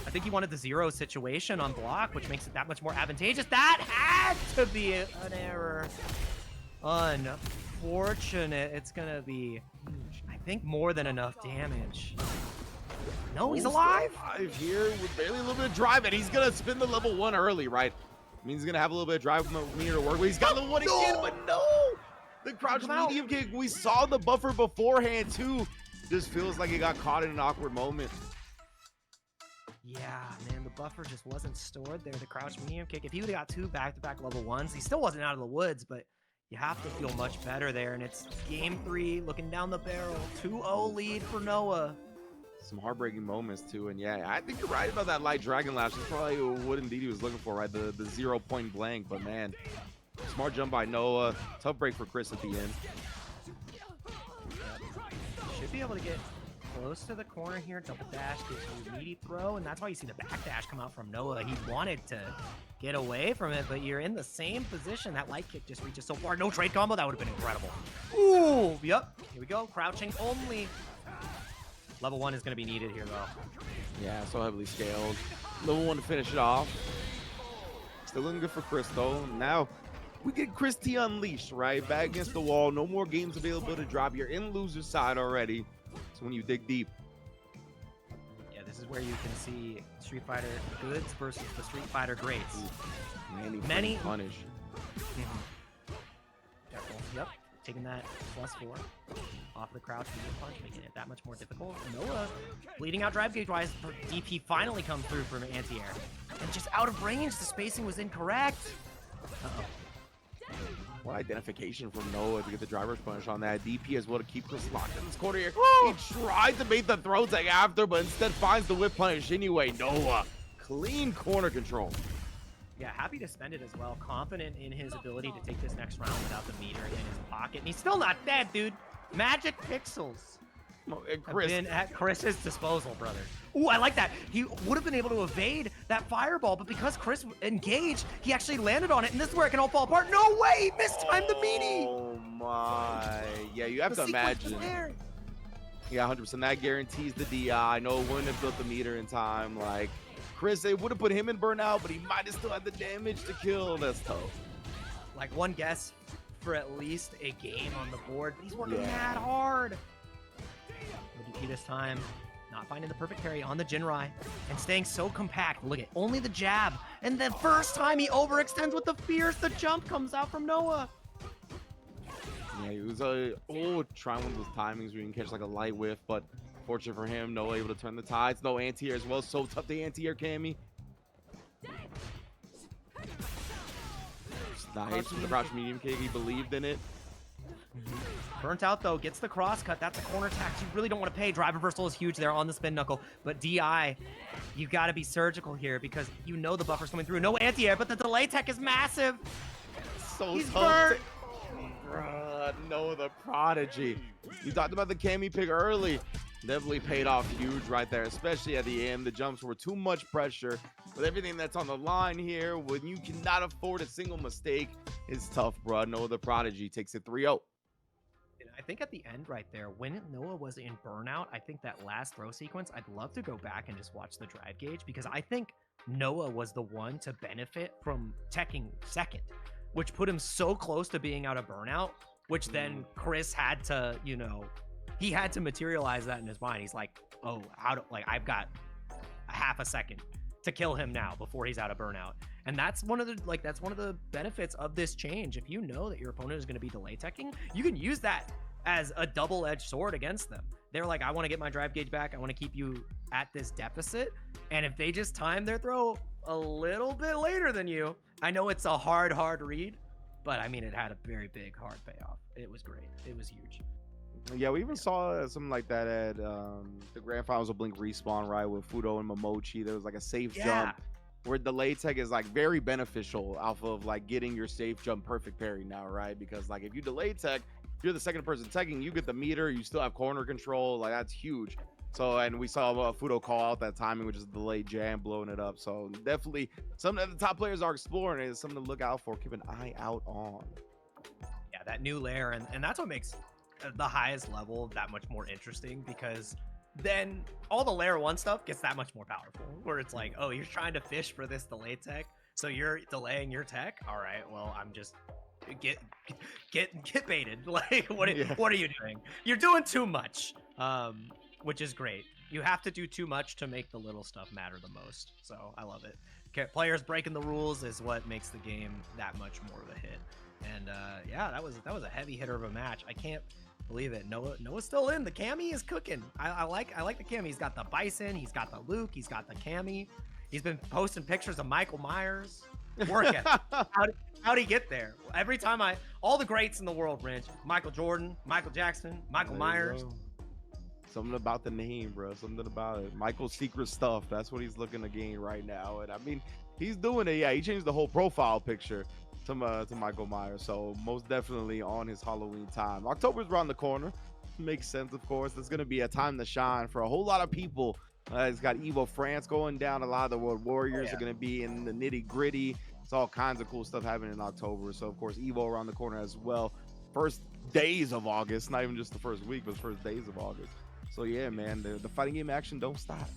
I think he wanted the 0 situation on block, which makes it that much more advantageous. That had to be an error. Unfortunate. It's going to be, I think, more than enough damage. No, he's alive. Alive here with barely a little bit of drive, and he's going to spin the level 1 early, right? I mean, he's going to have a little bit of drive from the meter to work with. He's got the 1 again, but no! The crouch medium kick, we saw the buffer beforehand, too. Just feels like he got caught in an awkward moment. Yeah, man, the buffer just wasn't stored there. The crouch medium kick. If he would have got 2 back-to-back level 1s, he still wasn't out of the woods, but you have to feel much better there. And it's game 3, looking down the barrel. 2-0 lead for Noah. Some heartbreaking moments, too. And yeah, I think you're right about that light Dragon Lash. That's probably what indeed he was looking for, right? The 0 point blank. But man, smart jump by Noah. Tough break for Chris at the end. Should be able to get close to the corner here. Double dash gives you a meaty throw, and that's why you see the back dash come out from Noah. He wanted to get away from it, but you're in the same position. That light kick just reaches so far. No trade combo. That would have been incredible. Ooh, yep. Here we go. Crouching only. Level 1 is going to be needed here, though. Yeah, so heavily scaled. Level 1 to finish it off. Still looking good for Chris, though. Now, we get Chris T unleashed, right? Back against the wall. No more games available to drop. You're in loser side already. So when you dig deep. Yeah, this is where you can see Street Fighter goods versus the Street Fighter greats. Many punish. Careful. Yep. Taking that +4 off the crouch medium punch, making it that much more difficult. Noah bleeding out drive gauge wise. DP finally comes through from anti-air. And just out of range, the spacing was incorrect. Uh-oh. What identification from Noah to get the driver's punish on that. DP as well to keep Chris locked in this corner here. He tried to make the throw tag after, but instead finds the whip punish anyway. Noah, clean corner control. Yeah, happy to spend it as well. Confident in his ability to take this next round without the meter in his pocket. And he's still not dead, dude. Magic pixels have been at Chris's disposal, brother. Ooh, I like that. He would have been able to evade that fireball, but because Chris engaged, he actually landed on it, and this is where it can all fall apart. No way! Mistimed the meaty! Oh, my. Yeah, you have to imagine. Yeah, 100%. That guarantees the DI. I know it wouldn't have built the meter in time. Like, Chris, it would have put him in burnout, but he might have still had the damage to kill. That's tough. Like, one guess for at least a game on the board. He's working mad hard. DP this time, not finding the perfect parry on the Jinrai and staying so compact. Look at only the jab, and the first time he overextends with the fierce, the jump comes out from Noah. Yeah, he was trying one of those timings where you can catch like a light whiff, but fortunate for him, Noah able to turn the tides. No anti-air as well. So tough the anti-air, Cammy. Nice with the crouch medium kick. He believed in it. Burnt out though, gets the cross cut. That's a corner tax you really don't want to pay. Drive reversal is huge there on the spin knuckle, but DI, you got to be surgical here because you know the buffer's coming through. No anti-air, but the delay tech is massive. So He's tough. burnt. Bruh, no, the prodigy. You talked about the Cammy pick early. Definitely paid off huge right there, especially at the end. The jumps were too much pressure. With everything that's on the line here, when you cannot afford a single mistake, it's tough, bro. Noah the prodigy takes it 3-0. I think at the end right there, when Noah was in burnout, I think that last throw sequence, I'd love to go back and just watch the drive gauge because I think Noah was the one to benefit from teching second, which put him so close to being out of burnout, which then Chris had to, you know, he had to materialize that in his mind. He's like, oh, I've got a half a second to kill him now before he's out of burnout. And that's one of the benefits of this change. If you know that your opponent is going to be delay teching, you can use that as a double-edged sword against them. They're like, I want to get my drive gauge back. I want to keep you at this deficit. And if they just time their throw a little bit later than you, I know it's a hard read, but I mean, it had a very big, hard payoff. It was great. It was huge. Yeah, we even saw something like that at the grand finals of Blink Respawn, right, with Fudo and Momochi. There was like a safe jump where delay tech is like very beneficial off of like getting your safe jump perfect parry now, right? Because like if you delay tech, you're the second person teching, you get the meter, you still have corner control, like that's huge. So, and we saw Fudo call out that timing, which is delayed jam, blowing it up. So definitely something that the top players are exploring, and it's something to look out for, keep an eye out on. Yeah, that new layer, and that's what makes the highest level that much more interesting, because then all the layer 1 stuff gets that much more powerful, where it's like, oh, you're trying to fish for this delay tech, so you're delaying your tech. All right, well, I'm just get baited. Like, what are you doing? You're doing too much, which is great. You have to do too much to make the little stuff matter the most. So I love it. Players breaking the rules is what makes the game that much more of a hit. And yeah, that was a heavy hitter of a match. I can't believe it. Noah's still in. The Cammy is cooking. I like the Cammy. He's got the Bison. He's got the Luke. He's got the Cammy. He's been posting pictures of Michael Myers. Working. How'd he get there? Every time all the greats in the world, Rich. Michael Jordan, Michael Jackson, Michael Myers. Something about the name, bro. Something about it. Michael's secret stuff. That's what he's looking to gain right now. And I mean, he's doing it. Yeah, he changed the whole profile picture to Michael Myers. So most definitely on his Halloween time. October's around the corner. Makes sense, of course. There's gonna be a time to shine for a whole lot of people. It's got Evo France going down. A lot of the World Warriors are gonna be in the nitty gritty. It's all kinds of cool stuff happening in October. So of course, Evo around the corner as well. First days of August, not even just the first week, but first days of August. So yeah, man, the fighting game action don't stop.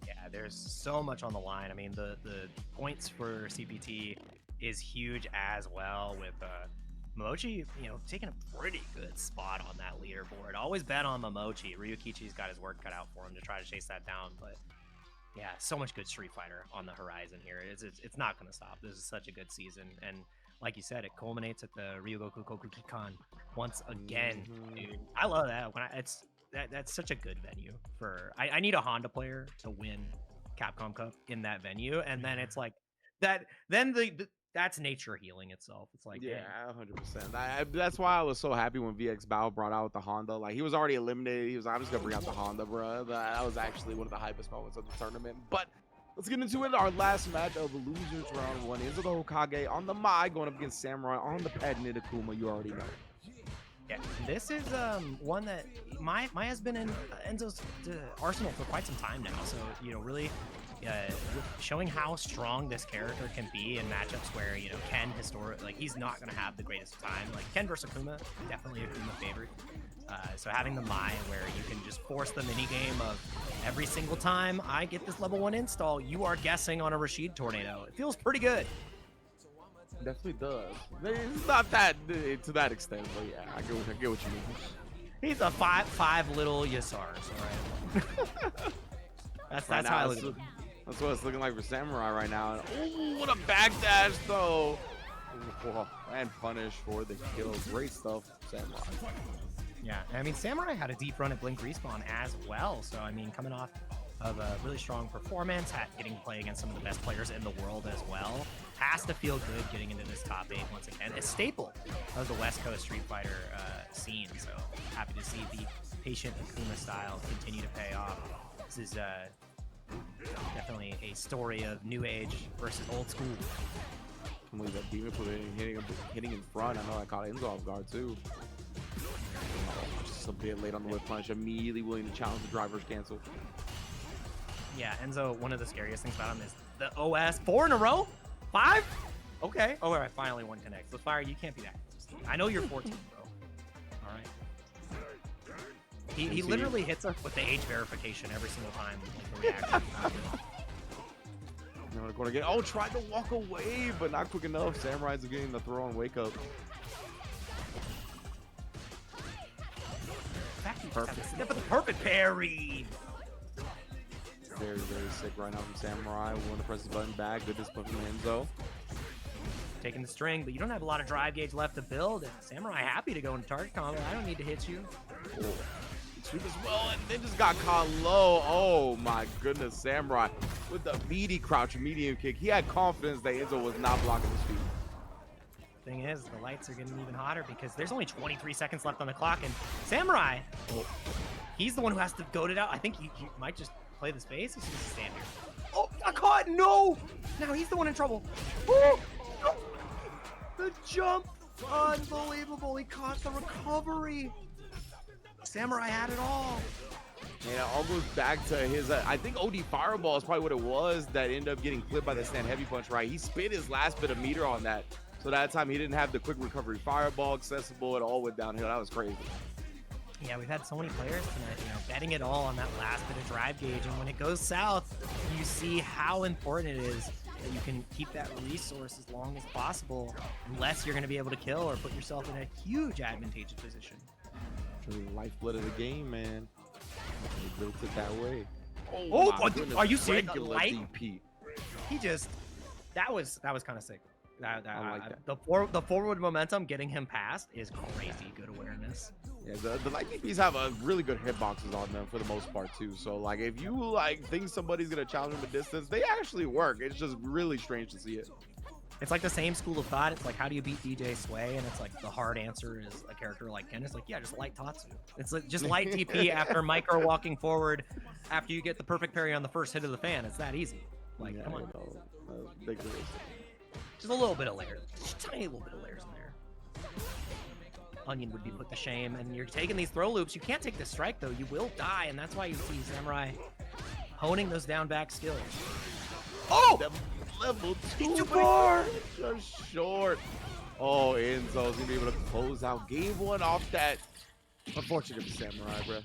Yeah, there's so much on the line. I mean, the points for CPT is huge as well, with Momochi, taking a pretty good spot on that leaderboard. Always bet on Momochi. Ryukichi's got his work cut out for him to try to chase that down, but yeah, so much good Street Fighter on the horizon here. It's not going to stop. This is such a good season, and like you said, it culminates at the Ryugoku Kokukikan once again. Dude, I love that. That's such a good venue for. I need a Honda player to win Capcom Cup in that venue, and then it's like that. Then that's nature healing itself. It's like, yeah, 100%. That's why I was so happy when VX Bao brought out the Honda. Like, he was already eliminated. He was, I'm just gonna bring out the Honda, bro. That was actually one of the hypest moments of the tournament. But let's get into it. Our last match of losers round 1 is the Hokage on the Mai going up against Samurai on the Pad Nitakuma. You already know. Yeah, this is one that Maya's been in Enzo's arsenal for quite some time now. So, really showing how strong this character can be in matchups where, Ken he's not going to have the greatest time. Like, Ken versus Akuma, definitely Akuma favorite. So having the Mai where you can just force the minigame of every single time I get this level 1 install, you are guessing on a Rashid tornado. It feels pretty good. Definitely does. It's not that to that extent, but yeah, I get what you mean. He's a 5'5" little Yasars, all right. that's how I look at it. That's what it's looking like for Samurai right now. Oh, what a backdash though! And punish for the kill. Great stuff, Samurai. Yeah, I mean, Samurai had a deep run at Blink Respawn as well. So I mean, coming off of a really strong performance, getting to play against some of the best players in the world as well. Has to feel good getting into this top 8 once again. A staple of the West Coast Street Fighter scene, so happy to see the patient Akuma style continue to pay off. This is definitely a story of new age versus old school. I believe that demon put it hitting in front. I know I caught Enzo off guard too. Just a bit late on the whip punch, immediately willing to challenge the driver's cancel. Yeah, Enzo, one of the scariest things about him is the OS. 4 in a row? 5? Okay. Oh, all right, finally one connects. With Fire, you can't be that consistent. I know you're 14, bro. All right. He literally hits us with the age verification every single time. Like, the reaction. No, going again. Oh, tried to walk away, but not quick enough. Samurai's getting the throw on wake up. Perfect. For the perfect parry. Very, very sick right now from Samurai. Willing to press his button back. Good discipline from Enzo. Taking the string, but you don't have a lot of drive gauge left to build. And Samurai happy to go into target combo. I don't need to hit you. Oh. Sweep as well, and then just got caught low. Oh my goodness, Samurai with the meaty crouch medium kick. He had confidence that Enzo was not blocking his feet. Thing is, the lights are getting even hotter because there's only 23 seconds left on the clock, and Samurai, he's the one who has to goad it out. I think he might just play the space. He's just stand here. Oh, got caught! No! Now he's the one in trouble. Oh, no. The jump, unbelievable. He caught the recovery. Samurai had it all. And it all goes back to his, I think OD Fireball is probably what it was that ended up getting clipped by the stand heavy punch, right? He spit his last bit of meter on that. So that time he didn't have the quick recovery Fireball accessible. It all went downhill. That was crazy. Yeah, we've had so many players tonight, betting it all on that last bit of drive gauge. And when it goes south, you see how important it is that you can keep that resource as long as possible, unless you're going to be able to kill or put yourself in a huge advantageous position. The lifeblood of the game, man. They built it that way. Oh, are you serious? DP. He just that was kind of sick. I like that. The forward momentum getting him past is crazy good awareness. Yeah, the light DPs have a really good hitboxes on them for the most part too. So like if you think somebody's gonna challenge them at distance, they actually work. It's just really strange to see it. It's like the same school of thought. It's like, how do you beat DJ Sway? And it's like the hard answer is a character like Ken. It's like, yeah, just light Tatsu. It's like just light TP after micro walking forward after you get the perfect parry on the first hit of the fan. It's that easy. Like, yeah, come on. Ridiculous. Just a little bit of layers. Just a tiny little bit of layers in there. Onion would be put to shame. And you're taking these throw loops. You can't take the strike, though. You will die. And that's why you see Samurai honing those down back skills. Oh! Level 2, too far. Just short. Oh, Enzo's gonna be able to close out game 1 off that. Unfortunate for Samurai, bro.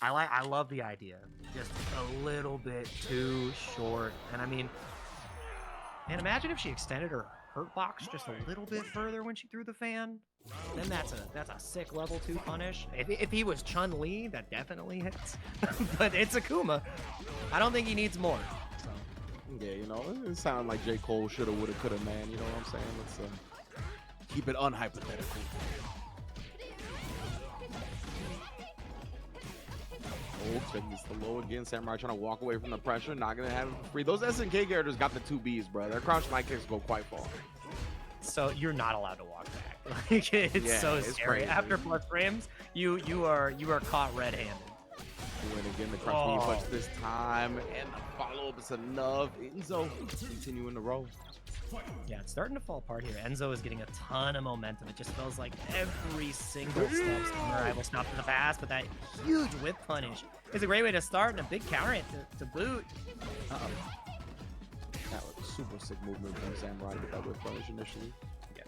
I love the idea. Just a little bit too short. And I mean, man, imagine if she extended her hurt box just a little bit further when she threw the fan. Then that's a sick level 2 punish. If he was Chun-Li, that definitely hits. But it's Akuma. I don't think he needs more. So. Yeah, it sounded like J. Cole shoulda, woulda, coulda, man. You know what I'm saying? Let's keep it unhypothetical. Oh, checking this the low again. Samurai trying to walk away from the pressure. Not gonna have him for free. Those SNK characters got the 2 Bs, bro. Their crouch light kicks go quite far. So you're not allowed to walk back. Like, it's so scary. Crazy. After plus frames, you are caught red-handed. Win again the crouch knee punch this time, and the follow-up is enough. Enzo continuing to roll. Yeah, it's starting to fall apart here. Enzo is getting a ton of momentum. It just feels like every single step Samurai will stop to the pass, but that huge whip punish is a great way to start and a big counter hit to boot. Uh-oh. That was super sick movement from Samurai with that whip punish initially. Yeah.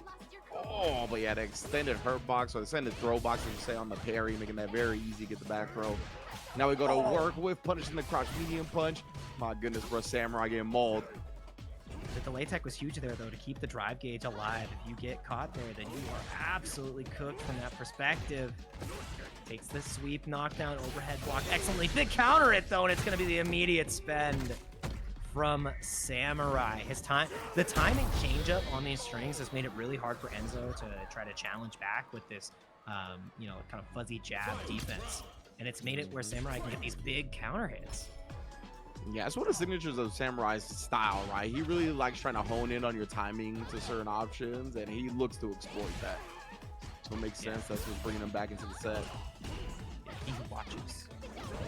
Oh, but yeah, the extended hurt box or the extended throw box, as you say, on the parry, making that very easy to get the back throw. Now we go to work with punishing the crouch medium punch. My goodness, bro, Samurai getting mauled. The delay tech was huge there, though, to keep the drive gauge alive. If you get caught there, then you are absolutely cooked from that perspective. Takes the sweep, knockdown, overhead block. Excellently. Big counter it, though, and it's going to be the immediate spend from Samurai. The timing change-up on these strings has made it really hard for Enzo to try to challenge back with this, kind of fuzzy jab defense. And it's made it where Samurai can get these big counter hits. Yeah, it's one of the signatures of Samurai's style, right? He really likes trying to hone in on your timing to certain options, and he looks to exploit that. So it makes sense. That's what's bringing him back into the set. He watches.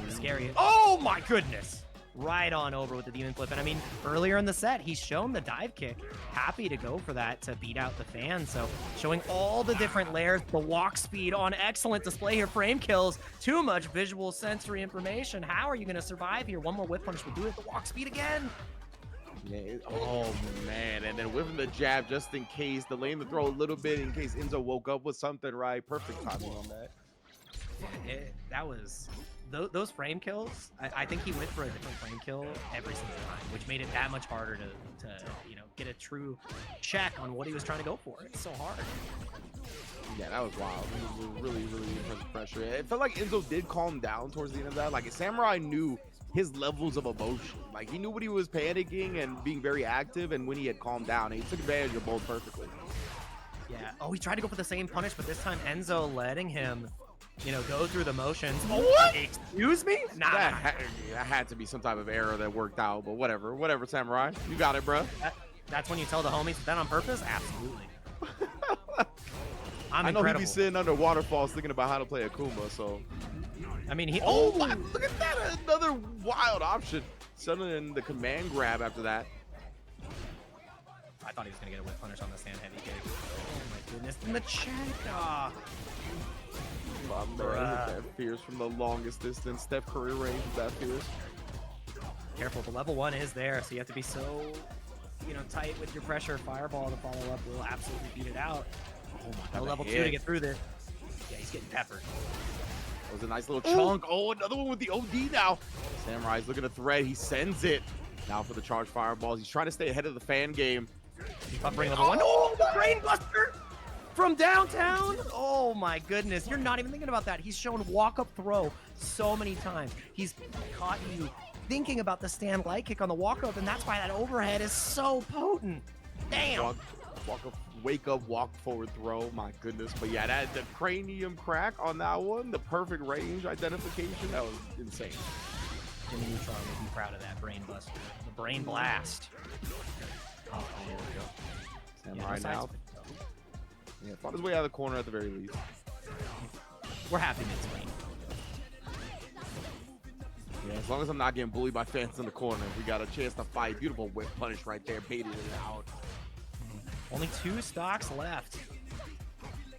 Scary. Oh my goodness! Right on over with the demon flip. And I mean, earlier in the set, he's shown the dive kick. Happy to go for that to beat out the fan. So showing all the different layers, the walk speed on excellent display here. Frame kills. Too much visual sensory information. How are you going to survive here? One more whip punish will do it. The walk speed again. Yeah, oh man, and then whipping the jab just in case, delaying the throw a little bit in case Enzo woke up with something, right? Perfect timing on that. That was those frame kills. I think he went for a different frame kill every single time, which made it that much harder to get a true check on what he was trying to go for. It's so hard. Yeah, that was wild. It was really, really impressive pressure. It felt like Enzo did calm down towards the end of that. Like Samurai knew his levels of emotion. Like he knew when he was panicking and being very active, and when he had calmed down. He took advantage of both perfectly. Yeah. Oh, he tried to go for the same punish, but this time Enzo letting him, go through the motions. What? Excuse me? Nah. That had to be some type of error that worked out, but whatever, Samurai. You got it, bro. That's when you tell the homies that on purpose? Absolutely. I know he'd be sitting under waterfalls thinking about how to play Akuma, so. I mean, look at that. Another wild option. Suddenly the command grab after that. I thought he was going to get a whip punish on the stand heavy kick. Oh my goodness. And the check. Ah. My man hit that fierce from the longest distance. Steph Curry range with that fierce. Careful, the level 1 is there, so you have to be so, tight with your pressure. Fireball to follow up will absolutely beat it out. Oh my god. No level 2 to get through this. Yeah, he's getting peppered. That was a nice little chunk. Oh, another one with the OD now. Samurai's looking to thread. He sends it. Now for the charge fireballs. He's trying to stay ahead of the fan game. Buffering level 1. Oh, the brain buster from downtown. Oh my goodness. You're not even thinking about that. He's shown walk-up throw so many times. He's caught you thinking about the stand light kick on the walk-up, and that's why that overhead is so potent. Damn. Walk up, wake up, walk forward throw. My goodness. But yeah, the cranium crack on that one, the perfect range identification, that was insane. Jimmy Neutron would be proud of that brain buster. The brain blast. Oh, there we go. Samurai now. Yeah, fought his way out of the corner at the very least. We're happy mid-screen. Yeah, as long as I'm not getting bullied by fans in the corner, we got a chance to fight. Beautiful whip punish right there, baited it out. Only 2 stocks left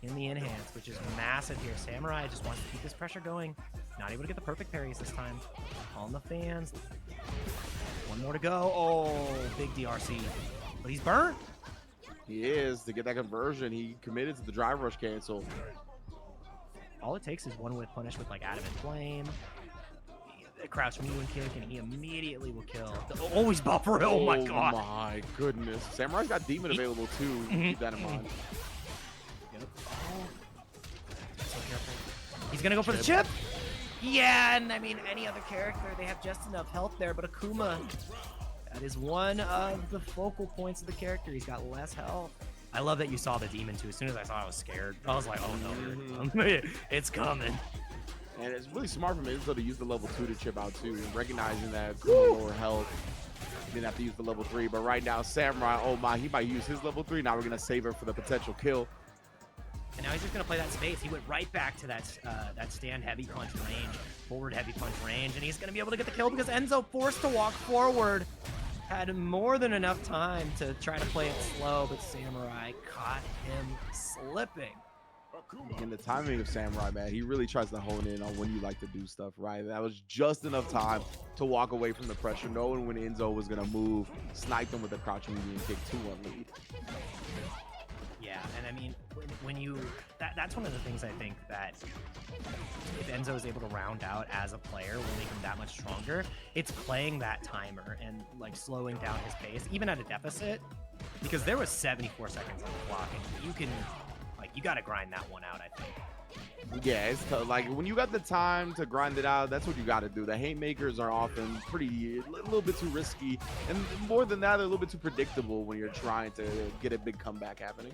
in the enhance, which is massive here. Samurai just wants to keep this pressure going. Not able to get the perfect parries this time. On the fans. One more to go. Oh, big DRC. But he's burnt. He is. To get that conversion, he committed to the drive rush cancel. All it takes is one whip punish with like Adamant Flame. A crouch Mewing kick, and he immediately will kill. Oh, he's buffer. Oh my god. Oh my goodness. Samurai's got Demon available too. Keep that in mind. Yep. Oh. So careful. He's gonna go for the chip. Yeah, and I mean, any other character, they have just enough health there, but Akuma, that is one of the focal points of the character. He's got less health. I love that you saw the demon too. As soon as I saw it, I was scared. I was like, oh no, it's coming. And it's really smart from Enzo to use the level 2 to chip out too, and recognizing that lower health. He didn't have to use the level 3, but right now, Samurai, oh my, he might use his level 3. Now we're gonna save it for the potential kill. And now he's just gonna play that space. He went right back to that stand heavy punch range, forward heavy punch range, and he's gonna be able to get the kill because Enzo, forced to walk forward, had more than enough time to try to play it slow, but Samurai caught him slipping. And the timing of Samurai, man, he really tries to hone in on when you like to do stuff, right? That was just enough time to walk away from the pressure, knowing when Enzo was gonna move, sniped him with a crouching medium kick, 2-1 lead. Yeah, and I mean, when you, that's one of the things I think that if Enzo is able to round out as a player will make him that much stronger. It's playing that timer and like slowing down his pace, even at a deficit, because there was 74 seconds on the clock, and you can, like, you got to grind that one out, I think. Yeah, it's tough. Like when you got the time to grind it out, that's what you got to do. The haymakers are often a little bit too risky, and more than that, they're a little bit too predictable when you're trying to get a big comeback happening.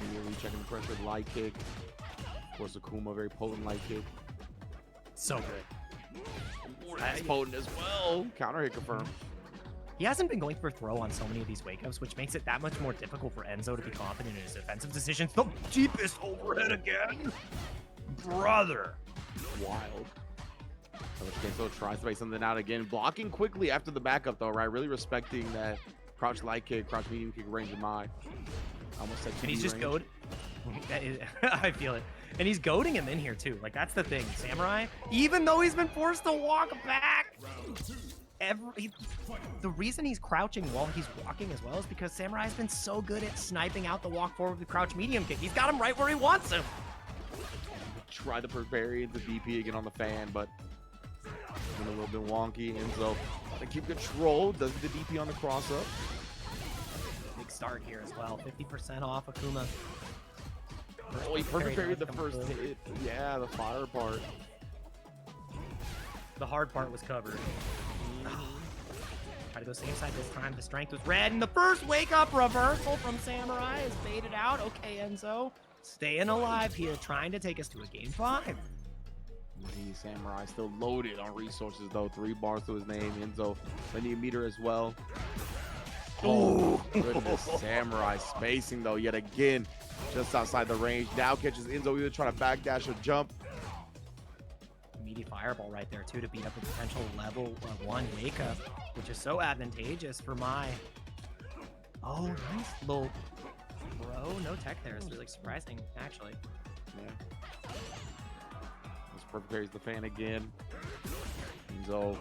Immediately checking the pressure, light kick. Of course, Akuma, very potent light kick. So good. That's potent as well. Counter hit confirmed. He hasn't been going for throw on so many of these wake-ups, which makes it that much more difficult for Enzo to be confident in his defensive decisions. The deepest overhead again. Brother. Wild. Kenzo tries to make something out again. Blocking quickly after the backup, though, right? Really respecting that crouch light kick, crouch medium kick range of mine. Almost said And he's just goad. I feel it. And he's goading him in here, too. Like, that's the thing. Samurai, even though he's been forced to walk back, the reason he's crouching while he's walking as well is because Samurai's been so good at sniping out the walk forward with the crouch medium kick. He's got him right where he wants him. Try to bury into DP again on the fan, but a little bit wonky. Enzo to keep control. Does the DP on the cross up. Big start here as well. 50% off Akuma. Oh, he perfect parried the first hit. Yeah, the fire part. The hard part was covered. Try to go same side this time. The strength was red, and the first wake-up reversal from Samurai is baited out. Okay, Enzo, staying alive here, trying to take us to a game 5. Samurai still loaded on resources, though. 3 bars to his name. Enzo, plenty of meter as well. Oh, goodness. Samurai spacing, though, yet again, just outside the range. Now catches Enzo either trying to backdash or jump. Meaty fireball right there, too, to beat up a potential level 1 wake-up, which is so advantageous for my... Oh, nice little bro. No tech there. It's really surprising, actually. Yeah. This perfect parries the fan again. Enzo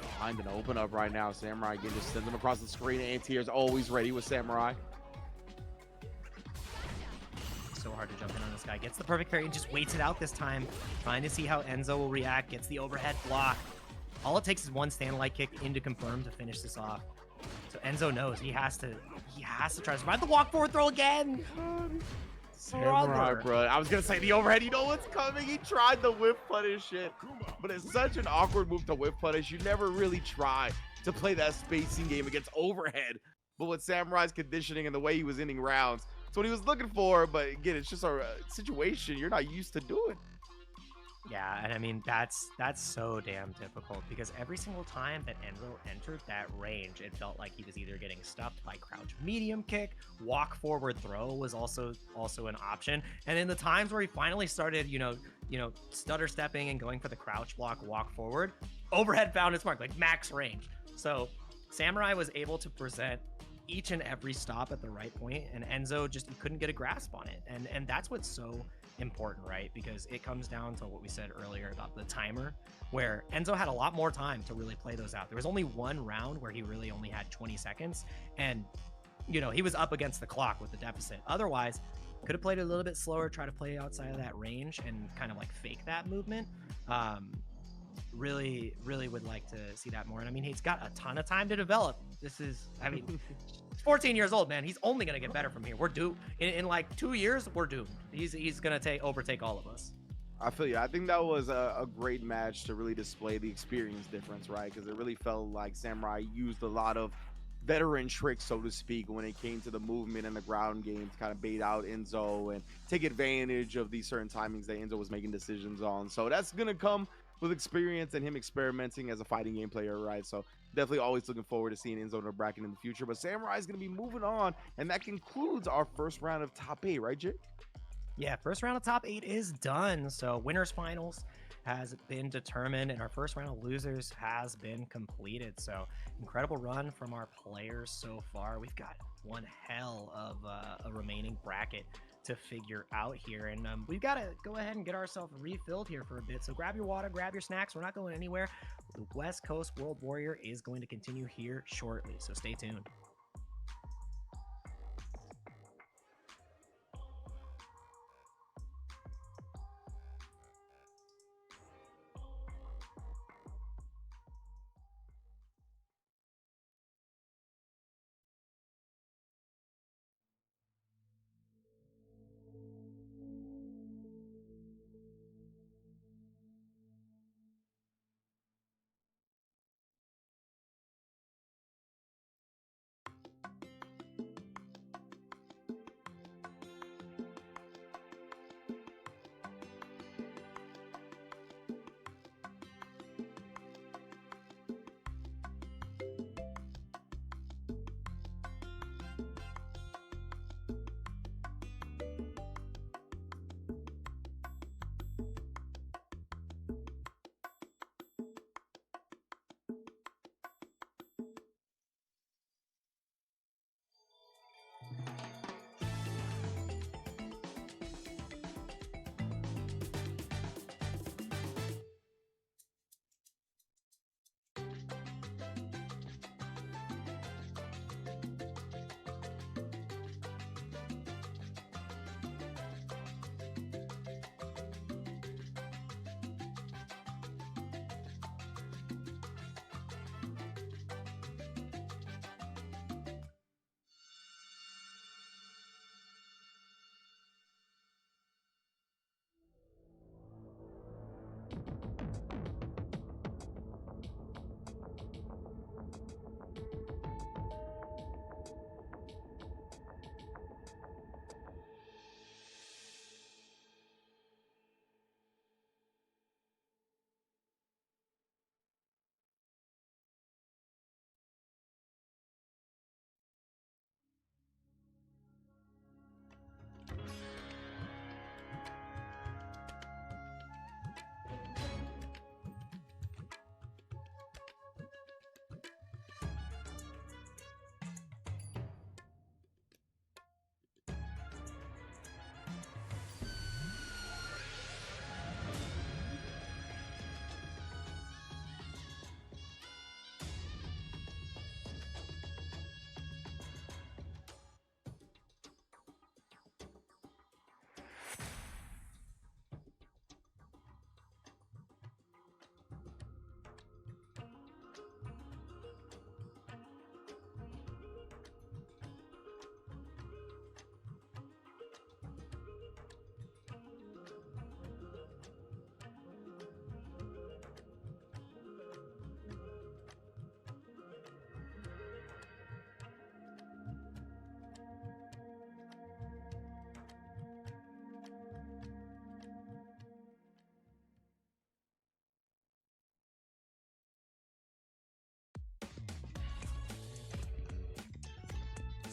behind an open up right now. Samurai again just sends him across the screen. Anti-air's always ready with Samurai. So hard to jump in on this guy. Gets the perfect parry and just waits it out this time. Trying to see how Enzo will react. Gets the overhead block. All it takes is one stand light kick into confirm to finish this off. So Enzo knows he has to try to survive the walk forward throw again. Samurai, bro. I was gonna say the overhead. You know what's coming? He tried the whip punish shit, but it's such an awkward move to whip punish. You never really try to play that spacing game against overhead. But with Samurai's conditioning and the way he was ending rounds, that's what he was looking for. But again, it's just a situation you're not used to doing. Yeah, and I mean, that's so damn difficult because every single time that Enzo entered that range, it felt like he was either getting stuffed by crouch medium kick, walk forward throw was also an option. And in the times where he finally started, you know, stutter stepping and going for the crouch block, walk forward, overhead found its mark, like max range. So Samurai was able to present each and every stop at the right point, and Enzo just couldn't get a grasp on it. And that's what's so important, right? Because it comes down to what we said earlier about the timer, where Enzo had a lot more time to really play those out. There was only one round where he really only had 20 seconds, and he was up against the clock with the deficit. Otherwise, could have played a little bit slower, try to play outside of that range and kind of like fake that movement. Really would like to see that more. And I mean, he's got a ton of time to develop. This is, I mean, he's 14 years old, man. He's only going to get better from here. We're doomed. In like 2 years, we're doomed. He's going to overtake all of us. I feel you. I think that was a great match to really display the experience difference, right? Because it really felt like Samurai used a lot of veteran tricks, so to speak, when it came to the movement and the ground game to kind of bait out Enzo and take advantage of these certain timings that Enzo was making decisions on. So that's going to come with experience and him experimenting as a fighting game player, right? So definitely always looking forward to seeing Enzo in a bracket in the future. But Samurai is going to be moving on, and that concludes our first round of top 8, right, Jake? Yeah, first round of top 8 is done. So winners finals has been determined, and our first round of losers has been completed. So incredible run from our players so far. We've got one hell of a remaining bracket to figure out here, and we've got to go ahead and get ourselves refilled here for a bit. So grab your water, grab your snacks. We're not going anywhere. The West Coast World Warrior is going to continue here shortly, so stay tuned.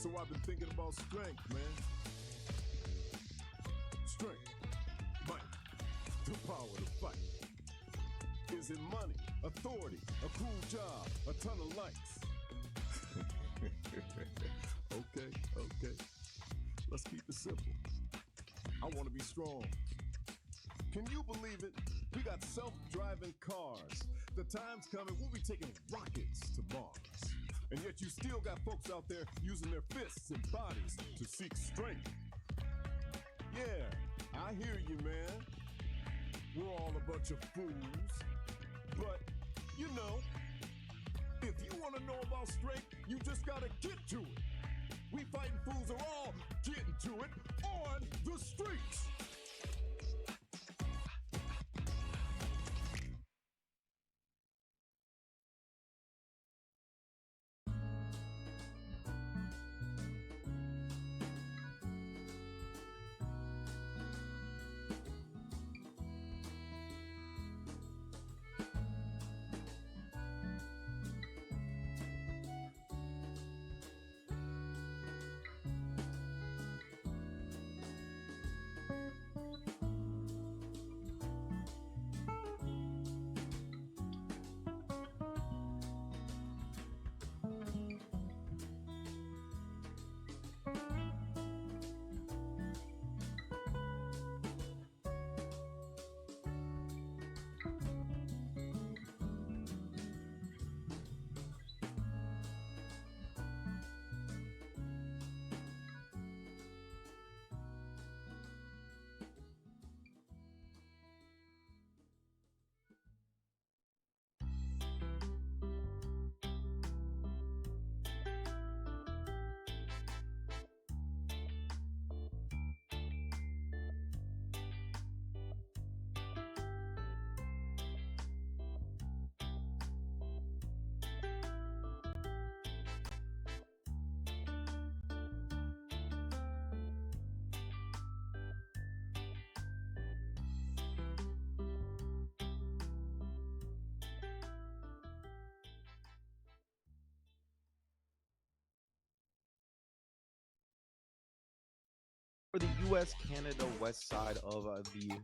So I've been thinking about strength, man. Strength, might, the power to fight. Is it money, authority, a cool job, a ton of likes? Okay. Let's keep it simple. I want to be strong. Can you believe it? We got self-driving cars. The time's coming, we'll be taking rockets to Mars. And yet you still got folks out there using their fists and bodies to seek strength. Yeah, I hear you, man. We're all a bunch of fools. But, you know, if you want to know about strength, you just gotta get to it. We fighting fools are all getting to it on the streets. For the U.S., Canada, west side of the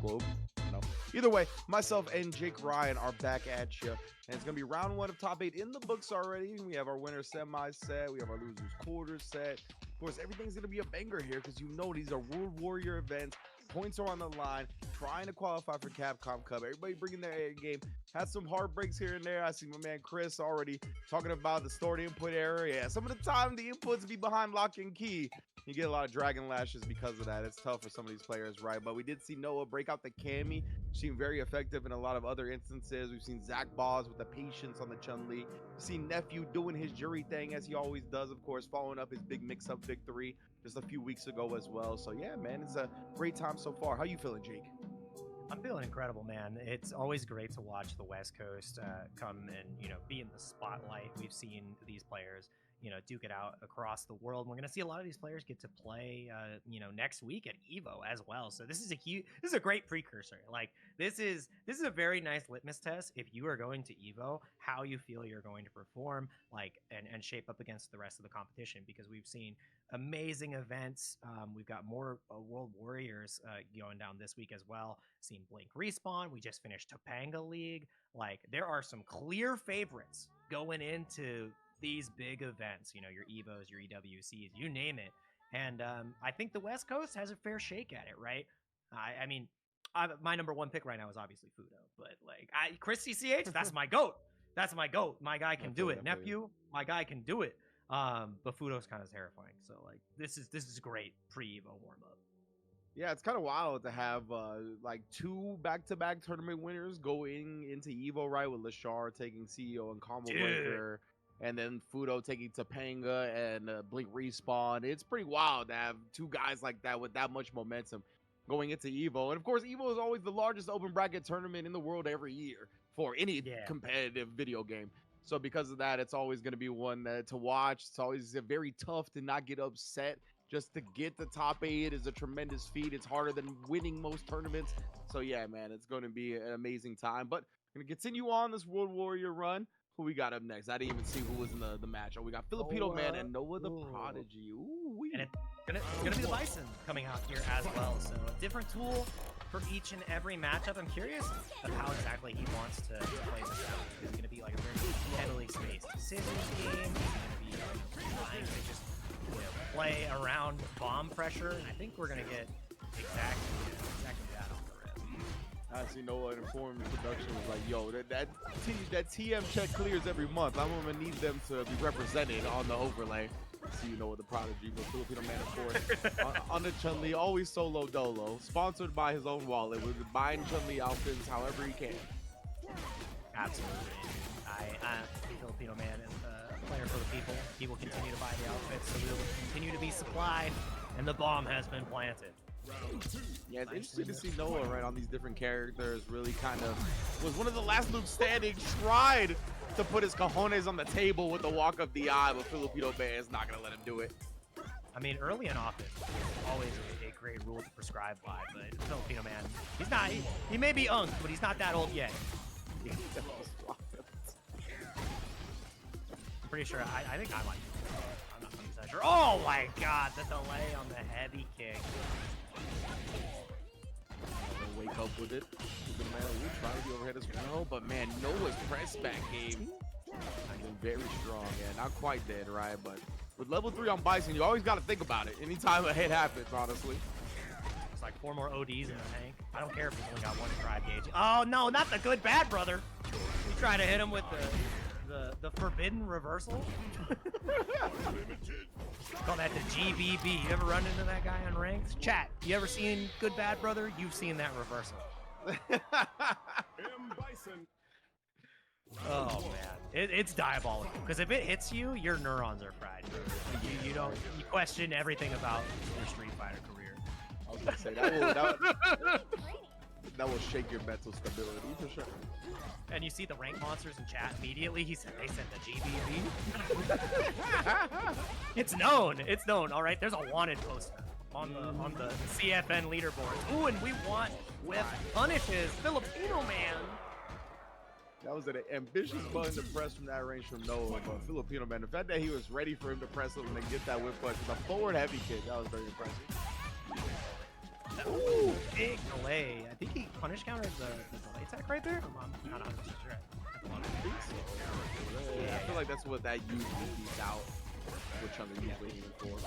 globe. No. Either way, myself and Jake Ryan are back at you, and it's gonna be round one of top 8 in the books already. We have our winner semi set, we have our losers quarter set. Of course, everything's gonna be a banger here because you know these are World Warrior events. Points are on the line, trying to qualify for Capcom Cup. Everybody bringing their A game. Had some heartbreaks here and there. I see my man Chris already talking about the stored input error. Yeah, some of the time the inputs be behind lock and key. You get a lot of dragon lashes because of that. It's tough for some of these players, right? But we did see Noah break out the Cammy. Seemed very effective in a lot of other instances. We've seen Zach Boz with the patience on the Chun-Li. We've seen Nephew doing his jury thing as he always does, of course, following up his big mix-up victory just a few weeks ago as well. So yeah, man, it's a great time so far. How you feeling, Jake? I'm feeling incredible, man. It's always great to watch the West Coast come and be in the spotlight. We've seen these players duke it out across the world. We're going to see a lot of these players get to play next week at Evo as well. So this is a great precursor. Like this is a very nice litmus test if you are going to Evo, how you feel you're going to perform, like and shape up against the rest of the competition, because we've seen amazing events. We've got more World Warriors going down this week as well. Seen Blink Respawn. We just finished Topanga League. Like there are some clear favorites going into these big events, your Evos, your EWCs, you name it. And I think the West Coast has a fair shake at it, right? I mean, my number one pick right now is obviously Fudo, but like Chris CCH, that's my goat. That's my goat. My guy can do it. Nephew, my guy can do it. But Fudo's kind of terrifying. So like this is great pre-Evo warm up. Yeah, it's kind of wild to have like 2 back-to-back tournament winners going into Evo, right? With Lashar taking CEO and Combo Breaker, and then Fudo taking Topanga and Blink Respawn. It's pretty wild to have 2 guys like that with that much momentum going into Evo. And of course, Evo is always the largest open bracket tournament in the world every year for any competitive video game. So because of that, it's always going to be one to watch. It's always very tough to not get upset. Just to get the top 8 is a tremendous feat. It's harder than winning most tournaments. So yeah, man, it's going to be an amazing time. But I'm going to continue on this World Warrior run. Who we got up next? I didn't even see who was in the match. Oh, we got Filipino Man and Noah the Prodigy. Ooh, And it's gonna be the Bison coming out here as well. So a different tool for each and every matchup. I'm curious of how exactly he wants to play this out. Is it gonna be like a very heavily spaced scissors game? Is it gonna be trying to just play around bomb pressure? And I think we're gonna get exactly that on the rip. I see Noah informed production was like, yo, that TM check clears every month. I'm gonna need them to be represented on the overlay. See, you know what the Prodigy, but Filipino Man, of course, on the Chun-Li, always solo dolo, sponsored by his own wallet, with buying Chun-Li outfits however he can. Absolutely. Filipino Man is a player for the people. He will continue to buy the outfits, so we will continue to be supplied, and the bomb has been planted. Yeah, it's interesting to see Noah right on these different characters. Really kind of was one of the last Luke standing, tried to put his cojones on the table with the walk of the eye, but Filipino Man is not gonna let him do it. I mean, early in office is always a great rule to prescribe by, but Filipino Man, he's not. He may be unk, but he's not that old yet. I'm pretty sure. I think I like it. I'm not 100% sure. Oh my God, the delay on the heavy kick. Wake up with it. The man will try to be overhead as well, but man, Noah's press back game has been very strong. Yeah, not quite dead, right? But with level 3 on Bison, you always got to think about it. Anytime a hit happens, honestly. It's like 4 more ODs in the tank. I don't care if he's only got 1 drive gauge. Oh no, not the good bad brother. You try to hit him with the forbidden reversal. Call that the GBB. You ever run into that guy on ranks? Chat, you ever seen Good Bad Brother? You've seen that reversal. Oh man, it's diabolical. Because if it hits you, your neurons are fried. You don't. You question everything about your Street Fighter career. I was gonna say that will shake your mental stability for sure. And you see the rank monsters in chat immediately. They said the GBB. It's known. It's known. All right. There's a wanted poster on the CFN leaderboard. Ooh, and we want with punishes Filipino Man. That was an ambitious button to press from that range from Noah, but Filipino Man, the fact that he was ready for him to press it and then get that whip punch with a forward heavy kick, that was very impressive. Ooh, big delay. I think he punish countered the delay attack right there. I'm not 100% sure. I think so. Yeah, I feel like that's what that usually beats out, which I'm usually aiming for.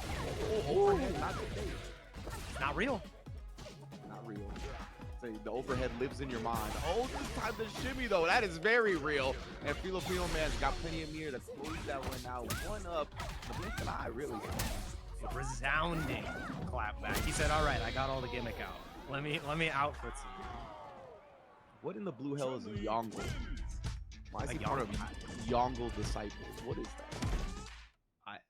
Overhead, not today. Not real. Not real. Say the overhead lives in your mind. Oh, this time the shimmy though, that is very real. And Filipino Man's got plenty of mirror to close that one out. 1 up. The blink of an eye, really. Resounding clap back. He said, "All right, I got all the gimmick out. Let me outfit you." What in the blue hell is a Yongle? Why is he part of Yongle Disciples? What is that?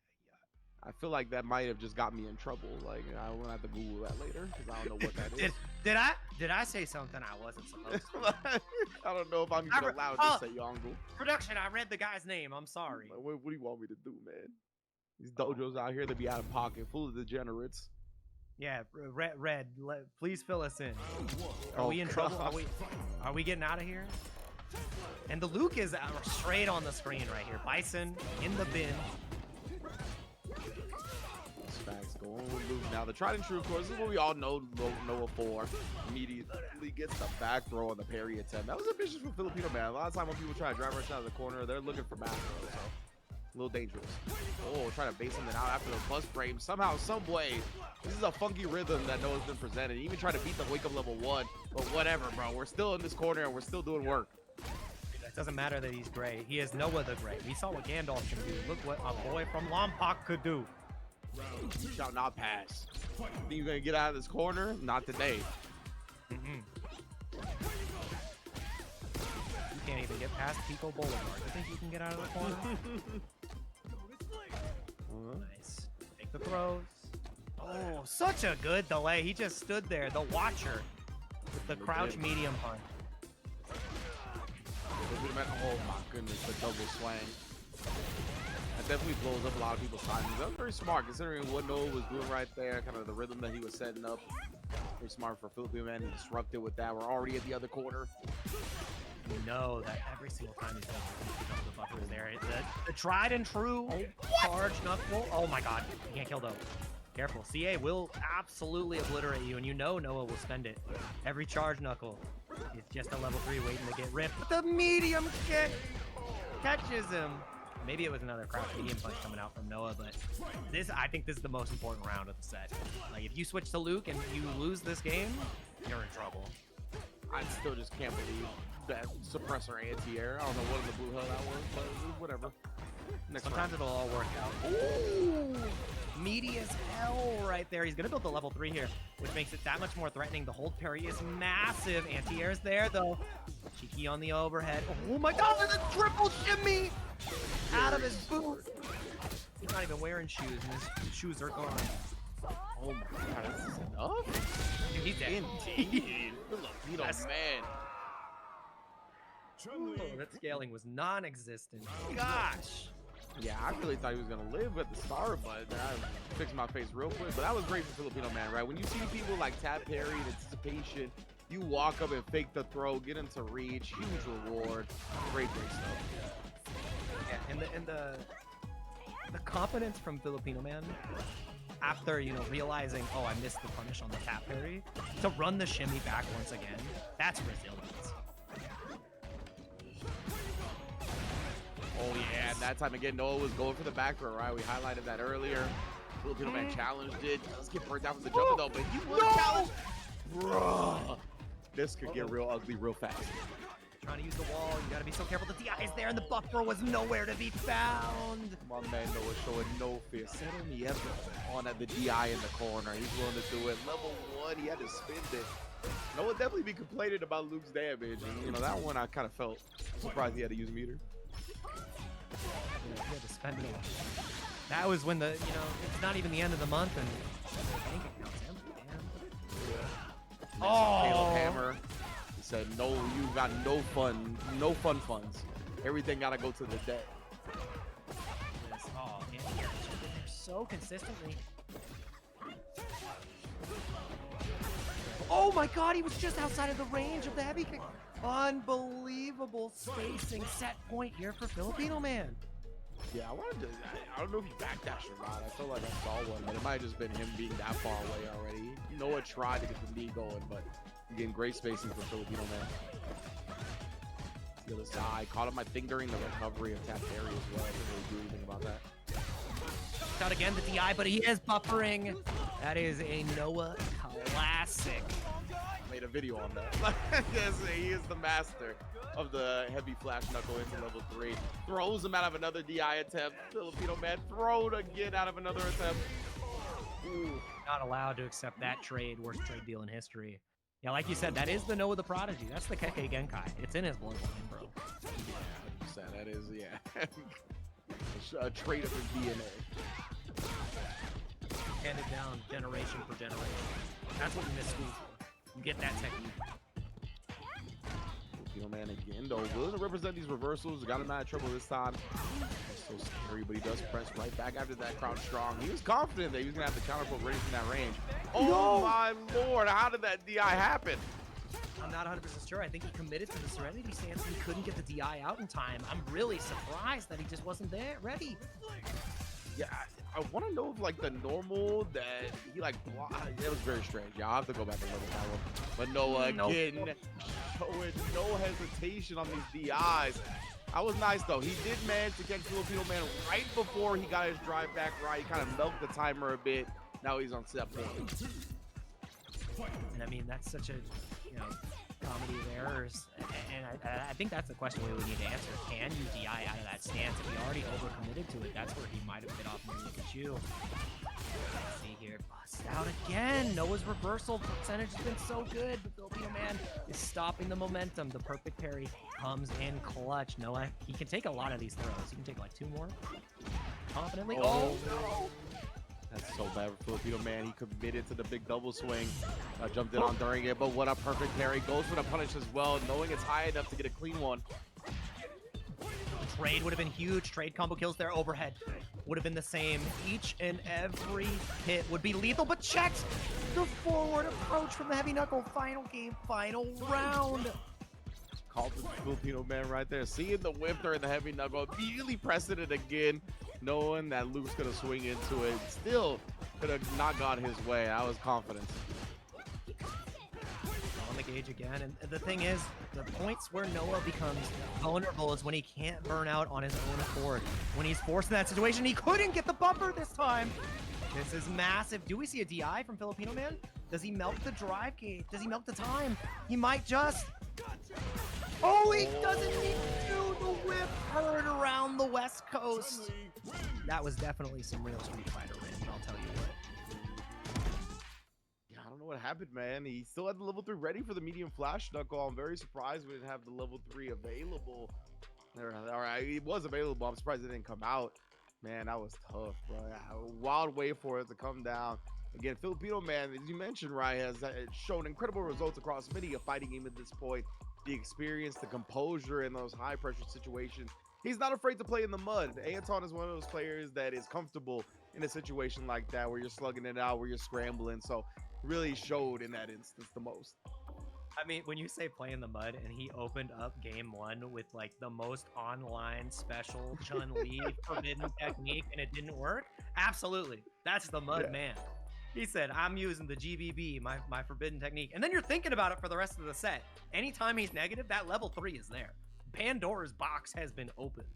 I feel like that might have just got me in trouble. Like I'm gonna have to Google that later because I don't know what that is. Did I say something I wasn't supposed to? I don't know if I'm even allowed to say Yongle. Production, I read the guy's name. I'm sorry. What do you want me to do, man? These dojos out here, they be out of pocket, full of degenerates. Yeah, Red, please fill us in. Are we in trouble? Are we getting out of here? And the Luke is straight on the screen right here. Bison in the bin. Facts going with Luke. Now the tried and true, of course, this is what we all know Noah for. Immediately gets the back throw on the parry attempt. That was ambitious for Filipino Man. A lot of time when people try to drive rush out of the corner, they're looking for back throws. So a little dangerous. Oh, trying to base something out after the bust frame. Somehow, some way, this is a funky rhythm that Noah's been presented. He even tried to beat the wake up level 1, but whatever, bro. We're still in this corner and we're still doing work. It doesn't matter that he's gray. He is Noah the Gray. We saw what Gandalf can do. Look what a boy from Lompoc could do. You shall not pass. Think you're gonna get out of this corner? Not today. You can't even get past Pico Boulevard. I think you can get out of the corner. Nice. Take the throws. Oh, such a good delay. He just stood there, the watcher, with the crouch medium hunt. Oh my goodness, the double swing. That definitely blows up a lot of people's timings. That was very smart considering what Noah was doing right there, kind of the rhythm that he was setting up. Very smart for Filipino Man. He disrupted with that. We're already at the other corner. You know that every single time he's going the buffer is there. The tried and true charge knuckle. Oh my god, you can't kill though. Careful, CA will absolutely obliterate you, and you know Noah will spend it. Every charge knuckle is just a level 3 waiting to get ripped. But the medium kick catches him. Maybe it was another crouch medium punch coming out from Noah, but I think this is the most important round of the set. Like, if you switch to Luke and you lose this game, you're in trouble. I still just can't believe that suppressor anti-air. I don't know what in the blue hell that was, but whatever. Sometimes it'll all work out. Ooh! Meaty as hell right there. He's going to build the level 3 here, which makes it that much more threatening. The hold parry is massive. Anti-air is there, though. Cheeky on the overhead. Oh my god, there's a triple shimmy out of his boot. He's not even wearing shoes, and his shoes are gone. Oh my god, this is enough? Dude, he's dead. Indeed. Filipino man. Oh, that scaling was non-existent. Gosh. Yeah, I really thought he was gonna live at the start, but I fixed my face real quick. But that was great for Filipino man, right? When you see people like tap parry and anticipation, you walk up and fake the throw, get into reach, huge reward, great stuff. Yeah, and the confidence from Filipino man after realizing, oh, I missed the punish on the tap parry, to run the shimmy back once again. That's resilience. Oh yeah, and that time again, Noah was going for the back row, right? We highlighted that earlier. Filipino man challenged it. Does get burnt out from the jumper though, but he was challenged. Bruh. This could get real ugly real fast. Trying to use the wall, you gotta be so careful. The DI is there and the buffer was nowhere to be found. My man Noah showing no fear. Set on the effort on at the DI in the corner. He's willing to do it. Level 1, he had to spend it. Noah definitely be complaining about Luke's damage. And that one I kind of felt surprised he had to use meter. He had to spend it all. That was when it's not even the end of the month and the bank account's empty, man. Oh! Caleb Hammer. He said, no, you got no fun funds. Everything gotta go to the debt. Oh, yeah, they're so consistently. Oh my god, he was just outside of the range of the heavy kick. Unbelievable spacing set point here for Filipino man. Yeah, I don't know if he backdashed or not. I feel like I saw one, but it might have just been him being that far away already. Noah tried to get the knee going, but getting great spacing from Filipino man. The other side, caught him, I think, during the recovery of tap parry as well. I didn't really do anything about that. Got again the DI, but he is buffering. That is a Noah classic. Made a video on that. Yes, he is the master of the heavy flash knuckle into level 3. Throws him out of another DI attempt. Filipino man thrown again out of another attempt. Ooh. Not allowed to accept that trade. Worst trade deal in history. Yeah, like you said, that is the Noah the Prodigy. That's the Keke Genkai. It's in his bloodline, bro. Yeah, 100%. That is, yeah. A trait of his DNA. Handed down generation for generation. That's what you miss school for. You get that technique. Filipino man again, though, willing to represent these reversals. Got him out of trouble this time. So scary, but he does press right back after that crowd strong. He was confident that he was gonna have the counter poke ready from that range. Oh my lord, how did that DI happen? I'm not 100% sure. I think he committed to the Serenity stance and he couldn't get the DI out in time. I'm really surprised that he just wasn't there ready. Yeah, I want to know if like the normal that he like it was very strange. Yeah, I'll have to go back and look at that one. But Noah again showing no hesitation on these DIs. That was nice though. He did manage to catch Filipino man right before he got his drive back right. He kind of milked the timer a bit. Now he's on step 1. And I mean, that's such a comedy of errors. And I think that's the question we would need to answer. Can you DI out of that stance? If he already overcommitted to it, that's where he might have bit off more than he could chew. Let's see here. Bust out again. Noah's reversal percentage has been so good, but Filipino man is stopping the momentum. The perfect parry comes in clutch. Noah, he can take a lot of these throws. He can take like 2 more. Confidently. Oh no! That's so bad for Filipino man. He committed to the big double swing. Jumped in on during it, but what a perfect parry. Goes for the punish as well, knowing it's high enough to get a clean one. The trade would have been huge. Trade combo kills there. Overhead would have been the same. Each and every hit would be lethal, but checks the forward approach from the heavy knuckle. Final game, final round. called the Filipino man right there. Seeing the whip during the heavy knuckle, immediately pressing it again, knowing that Luke's gonna swing into it. Still could have not gone his way. I was confident. On the gauge again, and the thing is, the points where Noah becomes vulnerable is when he can't burn out on his own accord. When he's forced in that situation, he couldn't get the bumper this time. This is massive. Do we see a DI from Filipino Man? Does he melt the drive gauge? Does he melt the time? He might just. Oh, he doesn't need to do the whip heard around the West Coast. That was definitely some real Street Fighter win, I'll tell you what. Yeah, I don't know what happened, man. He still had the level 3 ready for the medium flash knuckle. I'm very surprised we didn't have the level 3 available. All right, it was available. I'm surprised it didn't come out. Man, that was tough, bro. A wild way for it to come down. Again, Filipino Man, as you mentioned, right, has shown incredible results across many a fighting game at this point. The experience, the composure in those high-pressure situations. He's not afraid to play in the mud. Anton is one of those players that is comfortable in a situation like that, where you're slugging it out, where you're scrambling. So really showed in that instance the most. I mean, when you say play in the mud, and he opened up game 1 with like the most online special Chun-Li forbidden technique and it didn't work, absolutely. That's the mud man. He said, I'm using the GBB, my forbidden technique. And then you're thinking about it for the rest of the set. Anytime he's negative, that level 3 is there. Pandora's box has been opened.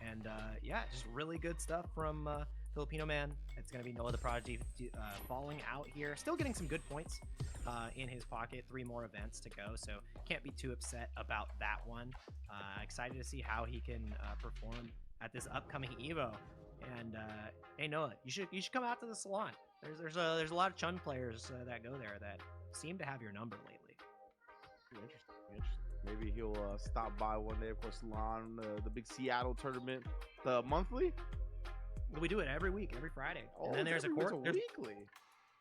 And yeah, just really good stuff from Filipino Man. It's going to be Noah the Prodigy falling out here. Still getting some good points in his pocket. 3 more events to go, so can't be too upset about that one. Excited to see how he can perform at this upcoming Evo. And hey Noah, you should come out to the salon. There's a lot of Chun players that go there that seem to have your number lately. Interesting. Maybe he'll stop by one day for salon, the big Seattle tournament, the monthly. We do it every week, every Friday. Oh, and then there's a weekly.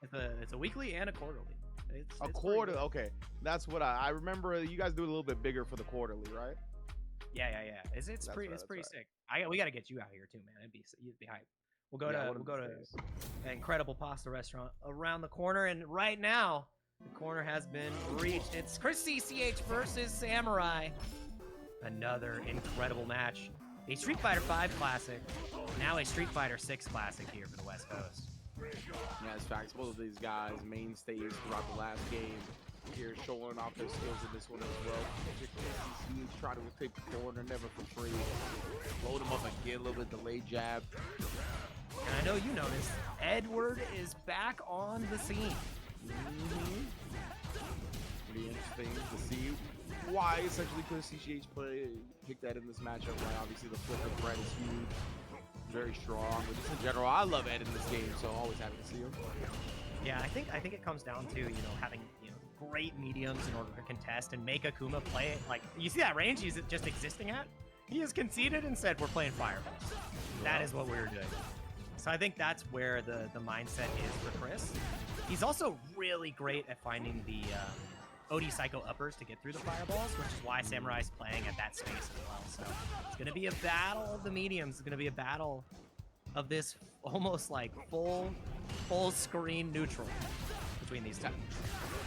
It's a weekly and a quarterly. It's quarter. Okay, that's what I remember. You guys do it a little bit bigger for the quarterly, right? Yeah. It's pretty sick. We got to get you out here too, man. You'd be hype. We'll go to an incredible pasta restaurant around the corner, and right now the corner has been reached. It's Chris CCH versus Samurai. Another incredible match. A Street Fighter V Classic, now a Street Fighter 6 Classic here for the West Coast. Yeah, it's facts. Both of these guys mainstays throughout the last game. Here showing off their skills in this one as well. He's trying to take the corner, never for free. Load him up again, a little bit delayed jab. And I know you noticed, Edward is back on the scene. Pretty interesting to see why essentially could CCH pick that in this matchup. Right, obviously the flipper threat is huge, very strong. But just in general, I love Ed in this game, so always happy to see him. Yeah, I think it comes down to having great mediums in order to contest and make Akuma play it. Like, you see that range he's just existing at? He has conceded and said, we're playing fireballs. That is what we're doing. So I think that's where the mindset is for Chris. He's also really great at finding the OD Psycho uppers to get through the fireballs, which is why Samurai's playing at that space as well. So it's going to be a battle of the mediums. It's going to be a battle of this almost like full screen neutral between these two.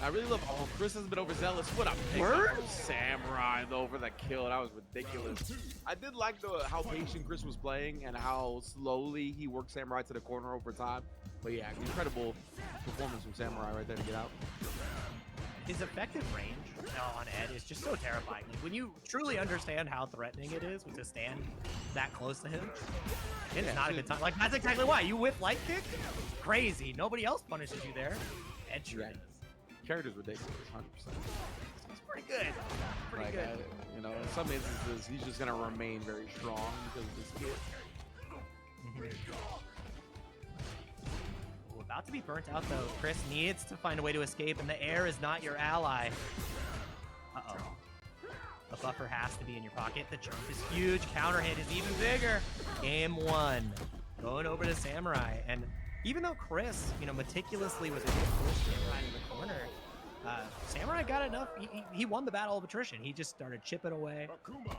I really love Chris has been overzealous. What a pick Samurai though for the kill. That was ridiculous. I did like how patient Chris was playing and how slowly he worked Samurai to the corner over time. But yeah, incredible performance from Samurai right there to get out. His effective range on Ed is just so terrifying. Like, when you truly understand how threatening it is to stand that close to him, it's not a good time. Like, that's exactly why. You whip light kick? Crazy. Nobody else punishes you there. Ed sure does. Character's ridiculous, 100%. It's pretty good. Pretty good. In some instances, he's just going to remain very strong because of this kid. About to be burnt out though. Chris needs to find a way to escape, and the air is not your ally. Uh-oh. A buffer has to be in your pocket. The jump is huge. Counter hit is even bigger. Game 1. Going over to Samurai. And even though Chris, meticulously was able to push Samurai into the corner, Samurai got enough. He won the battle of attrition. He just started chipping away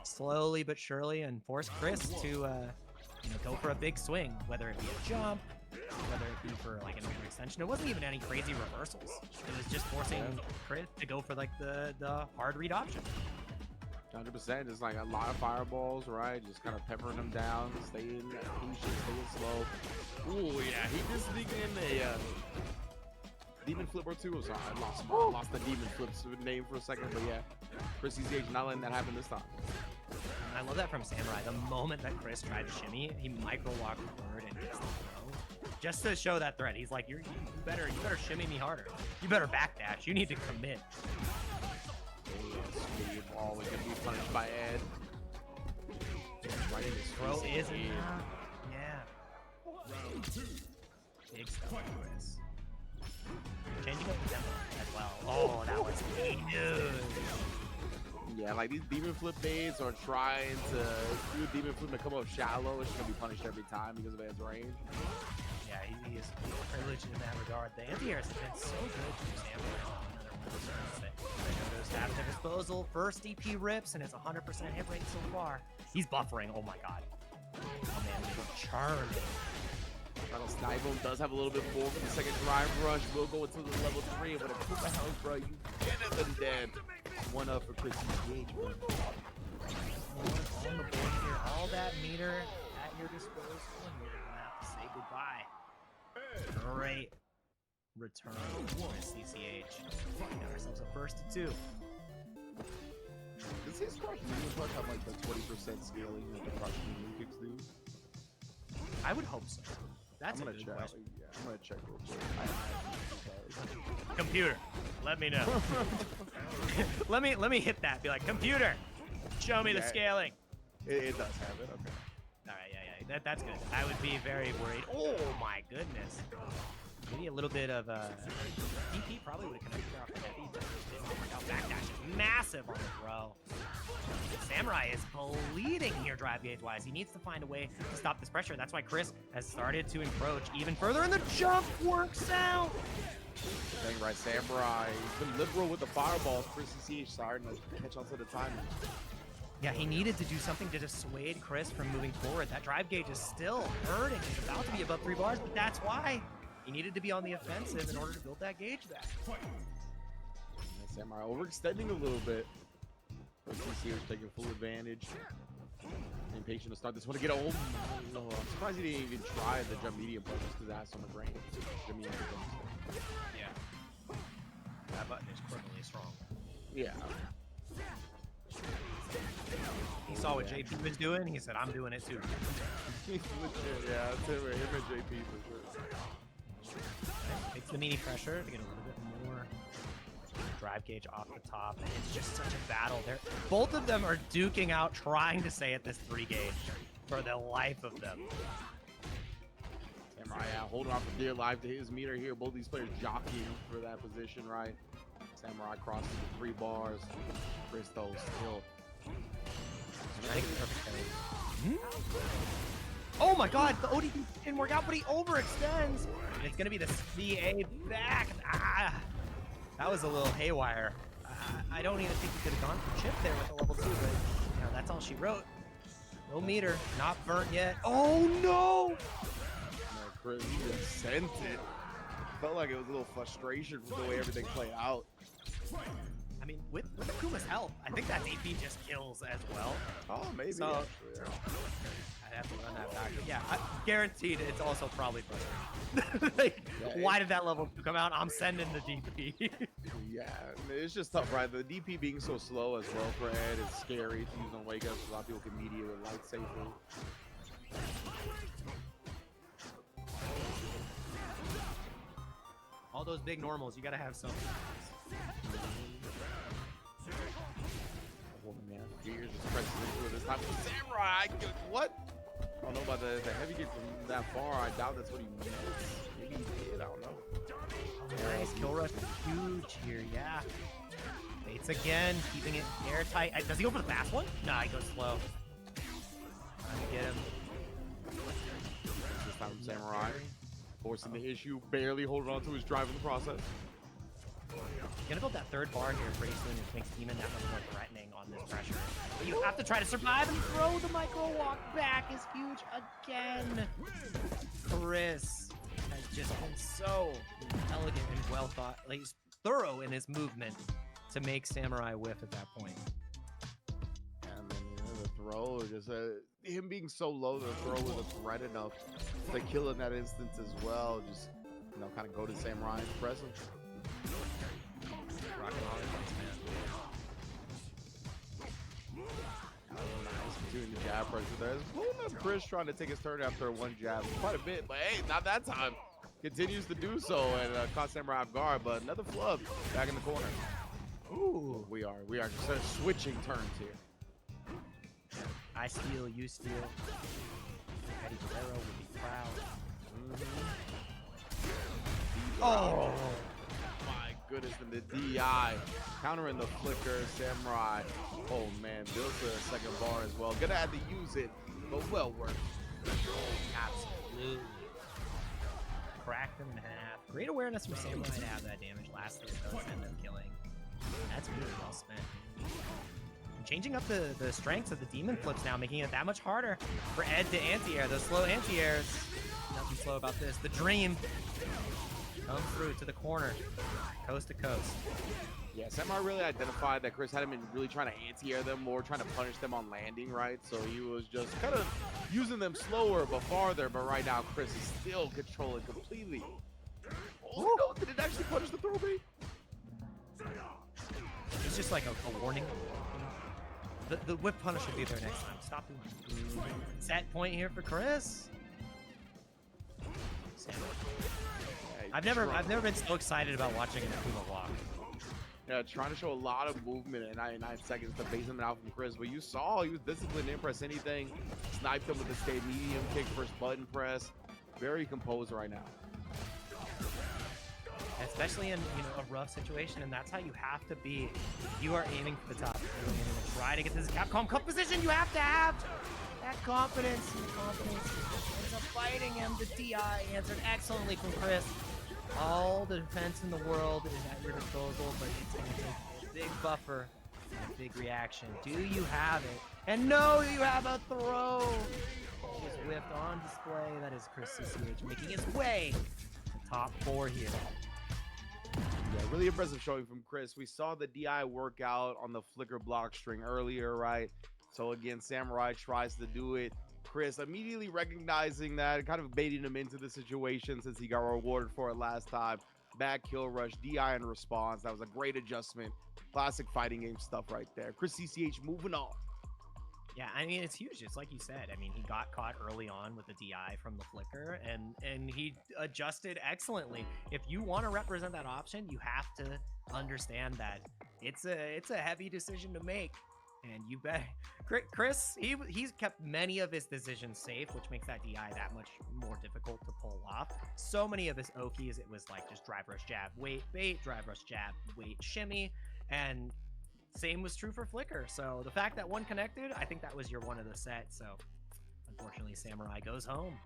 slowly but surely and forced Chris to go for a big swing, whether it be a jump, whether it be for like an overextension. It wasn't even any crazy reversals. It was just forcing Chris to go for like the hard read option. 100%. Just like a lot of fireballs, right? Just kind of peppering them down, staying patient, staying slow. Ooh, yeah, he just sneaking in a demon flip or two. I'm sorry, I lost the demon flip's name for a second, but yeah, Chris CCH not letting that happen this time. I love that from Samurai. The moment that Chris tried to shimmy, he micro walked forward and gets the throw. Just to show that threat. He's like, you better shimmy me harder. You better backdash. You need to commit. Speed ball is gonna be punished by Ed. Right in his Throw face. is enough. Yeah. Big stuff, Chris. Changing up the tempo as well. Oh, that was good. Yeah, like these demon flip fades or trying to do a demon flip and come up shallow, it's gonna be punished every time because of Ed's range. Yeah, he is privileged in that regard. The anti-airs have been so good to Samurai. Another one of those things that Rinoko's have at their disposal. First DP rips, and it's 100% hit rate so far. He's buffering. Oh my god. Oh man, he's charming. Sniper does have a little bit more for the second drive rush. We'll go into the level 3, but a Kuma house, bro, you get it than dead. One up for Chris CCH, bro. On the board here, all that meter at your disposal, and you're gonna have to say goodbye. Great return for CCH. We got ourselves a first to 2. Does his crush medium punch have like the 20% scaling that the crush medium kicks do? I would hope so. That's I'm a gonna good check. question. Yeah, I'm gonna check real quick. Computer, let me know. let me hit that. Be like, computer, show me the Yeah. scaling. It does have it. Okay. All right, yeah. That's good. I would be very worried. Oh my goodness. Maybe a little bit of DP probably would have connected off the heavy, but it didn't work out. Backdash is massive on the throw. Samurai is bleeding here drive gauge wise. He needs to find a way to stop this pressure. That's why Chris has started to encroach even further, and the jump works out. Dang right, Samurai. He's been liberal with the fireballs. Chris CCH starting to catch on to the timing. Yeah, he needed to do something to dissuade Chris from moving forward. That drive gauge is still hurting. He's about to be above 3 bars, but that's why he needed to be on the offensive in order to build that gauge back. And Samurai overextending a little bit. But CCH taking full advantage. Impatient to start this one to get a no, I'm surprised he didn't even try the jump medium punch because it has so much range. Yeah. That button is criminally strong. Yeah. He saw what JP was doing. He said, I'm doing it too. Yeah, that's him and JP for sure. Takes the mini pressure to get a little bit more drive gauge off the top. And it's just such a battle. Both of them are duking out, trying to stay at this 3 gauge for the life of them. Samurai holding on for dear life to his meter here. Both these players jockeying for that position, right? Samurai crosses the 3 bars. Bristow still. Trying to get the perfect parry. Oh my god, the ODP didn't work out, but he overextends. And it's gonna be the CA back. That was a little haywire. I don't even think he could have gone for chip there with the level 2, but you know, that's all she wrote. No meter, not burnt yet. Oh no! Chris just sent it. Felt like it was a little frustration from the way everything played out. I mean, with Akuma's help, I think that AP just kills as well. Oh, maybe. So, actually, yeah. I'd have to run that back. But yeah, guaranteed it's also probably frustrating. Like, why did that level 2 come out? I'm sending the DP. Yeah, it's just tough, right? The DP being so slow as well for Ed is scary to use on wake ups. A lot of people can media with light safely. All those big normals, you gotta have some. Oh man, Gears just presses into it this time. Samurai, what? I don't know about the heavy get from that far. I doubt that's what he meant. Maybe he did, I don't know. Nice kill rush, huge here, yeah. Baits again, keeping it airtight. Does he go for the fast one? Nah, he goes slow. Trying to get him. This time Samurai forcing the issue, barely holding on to his drive in the process. He's gonna build that 3rd bar here pretty soon, which makes Demon that much more threatening on this pressure. But you have to try to survive and throw the micro walk back is huge again. Chris has just been so elegant and well thought, like he's thorough in his movement to make Samurai whiff at that point. throw. Just him being so low, the throw was a threat enough to kill in that instance as well. Just, you know, kind of go to Samurai and press him. Rocking hard, man. Nice, doing the jab pressure there. Pulling up Chris trying to take his turn after one jab. Quite a bit, but hey, not that time. Continues to do so and caught Samurai off guard, but another flub back in the corner. Ooh. We are just switching turns here. I steal, you steal. Eddie Guerrero would be proud. Oh my goodness, and the DI countering the flicker. Samurai, oh man, built a second bar as well. Gonna have to use it, but well worth it. Absolutely. Cracked them in half. Great awareness from Samurai to have that damage last hit though, and then killing. That's really well spent. And changing up the strengths of the demon flips now, making it that much harder for Ed to anti-air. Those slow anti-airs. Nothing slow about this. The dream comes through to the corner, coast to coast. Yeah, Samurai really identified that Chris hadn't been really trying to anti-air them, more trying to punish them on landing, right? So he was just kind of using them slower but farther, but right now Chris is still controlling completely. Oh no, did it actually punish the throw bait? It's just like a warning. The whip punish will be there next time. Stop doing it. Set point here for Chris. I've never been so excited about watching an Akuma walk. Yeah, trying to show a lot of movement in 9 seconds to base him out from Chris, but you saw he was disciplined, didn't press anything. Sniped him with the stay medium kick, first button press. Very composed right now. Especially in a rough situation, and that's how you have to be. You are aiming for the top. You're aiming to try to get this Capcom Cup position. You have to have that confidence. And the confidence ends up fighting him. The DI answered excellently from Chris. All the defense in the world is at your disposal, but it's going to take a big buffer and a big reaction. Do you have it? And no, you have a throw. Just whipped on display. That is Chris CCH making his way to the top 4 here. Yeah, really impressive showing from Chris. We saw the DI work out on the flicker block string earlier, right? So again, Samurai tries to do it. Chris immediately recognizing that, kind of baiting him into the situation since he got rewarded for it last time. Back kill rush, DI in response. That was a great adjustment. Classic fighting game stuff right there. Chris CCH moving on. Yeah, I mean, it's huge. It's like you said. I mean, he got caught early on with the DI from the flicker, and he adjusted excellently. If you want to represent that option, you have to understand that it's a heavy decision to make. And you bet Chris, he's kept many of his decisions safe, which makes that DI that much more difficult to pull off. So many of his Okies, it was like just drive rush jab, wait, bait, drive rush jab, wait, shimmy, and same was true for Flicker. So the fact that one connected, I think that was your one of the set. So unfortunately, Samurai goes home.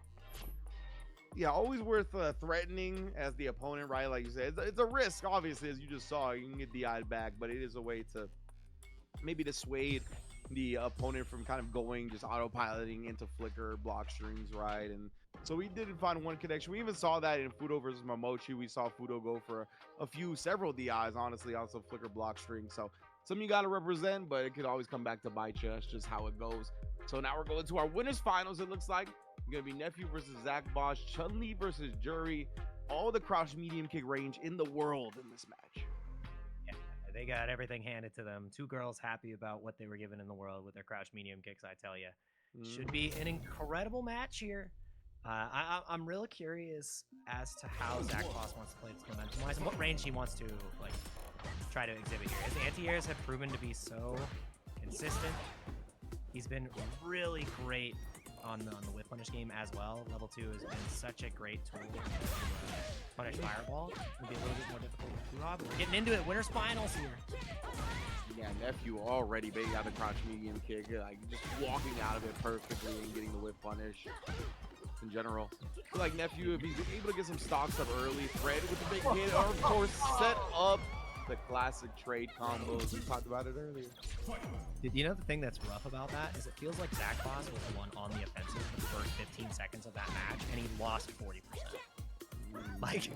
Yeah, always worth threatening as the opponent, right? Like you said, it's a risk, obviously, as you just saw. You can get DI'd back, but it is a way to maybe dissuade the opponent from kind of going just autopiloting into flicker block strings, right? And so we did find one connection. We even saw that in Fudo versus Momochi. We saw Fudo go for several DIs, honestly, on some flicker block strings. So something you got to represent, but it could always come back to bite you. That's just how it goes. So now we're going to our winners finals. It looks like it's going to be Nephew versus Zach Bosch, Chun-Li versus Jury, all the crouch medium kick range in the world in this match. They got everything handed to them. Two girls happy about what they were given in the world with their crouch medium kicks, I tell you. Should be an incredible match here. I'm really curious as to how Zach Boss wants to play this momentum-wise and what range he wants to like try to exhibit here. His anti-airs have proven to be so consistent. He's been really great on the whip punish game as well. Level 2 has been such a great tool to punish Fireball. It'll be a little bit more difficult with Fuha, but we're getting into it. Winners finals here. Yeah, Nephew already baiting out the crouch medium kick, like just walking out of it perfectly and getting the whip punish. In general, I feel like Nephew, if he's able to get some stocks up early, thread with the big hit, or of course set up the classic trade combos. We talked about it earlier. You know the thing that's rough about that is it feels like Zach Boss was the one on the offensive for the first 15 seconds of that match, and he lost 40%. Like,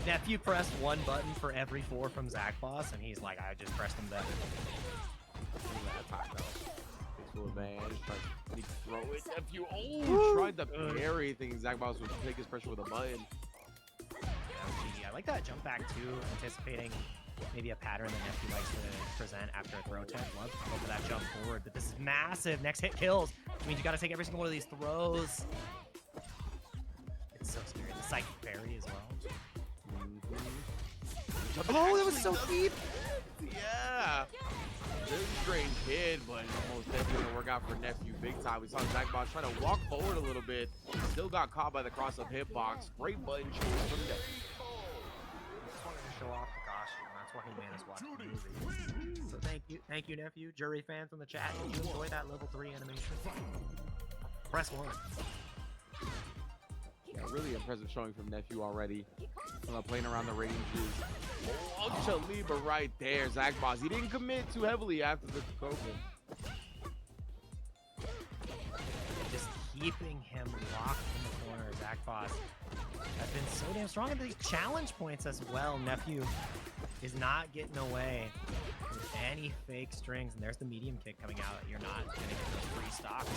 Nephew pressed one button for every 4 from Zach Boss, and he's like, I just pressed him better. man. Just tries to throw it. Nephew, oh, tried the parry. Thinking Zach Boss would take his pressure with a button. I like that jump back too, anticipating maybe a pattern that Nephew likes to present after a throw attempt. Love to go for that jump forward, but this is massive. Next hit kills. Which means you got to take every single one of these throws. It's so scary. The psychic parry as well. Oh, that was so deep. Yeah. Very strange hit, but almost definitely gonna work out for Nephew big time. We saw Zach Boss trying to walk forward a little bit. Still got caught by the cross-up hitbox. Great button choice from Nephew. Just wanted to show off the costume. That's why he made us watch the movie. So thank you, Nephew. Jury fans in the chat, did you enjoy that level 3 animation? Press 1. Yeah, really impressive showing from Nephew already. Playing around the ranges. Oh, Chaliba right there. Zach Boss, he didn't commit too heavily after the Coco. Just keeping him locked in the corner. Zach Boss has been so damn strong in these challenge points as well. Nephew is not getting away with any fake strings. And there's the medium kick coming out. You're not going to get those free stocks.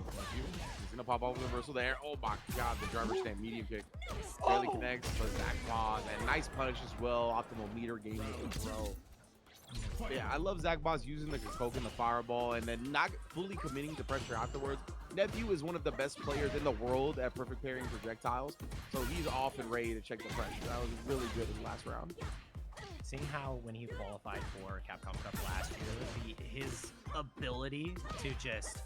He's gonna pop over the reversal there. Oh my god, the driver stand medium kick barely connects, but Zach Boss, and nice punish as well. Optimal meter game with the throw. Yeah, I love Zach Boss using the Coke and the fireball and then not fully committing to pressure afterwards. Nephew is one of the best players in the world at perfect parrying projectiles, so he's off and ready to check the pressure. That was really good in the last round. Seeing how when he qualified for Capcom Cup last year, his ability to just,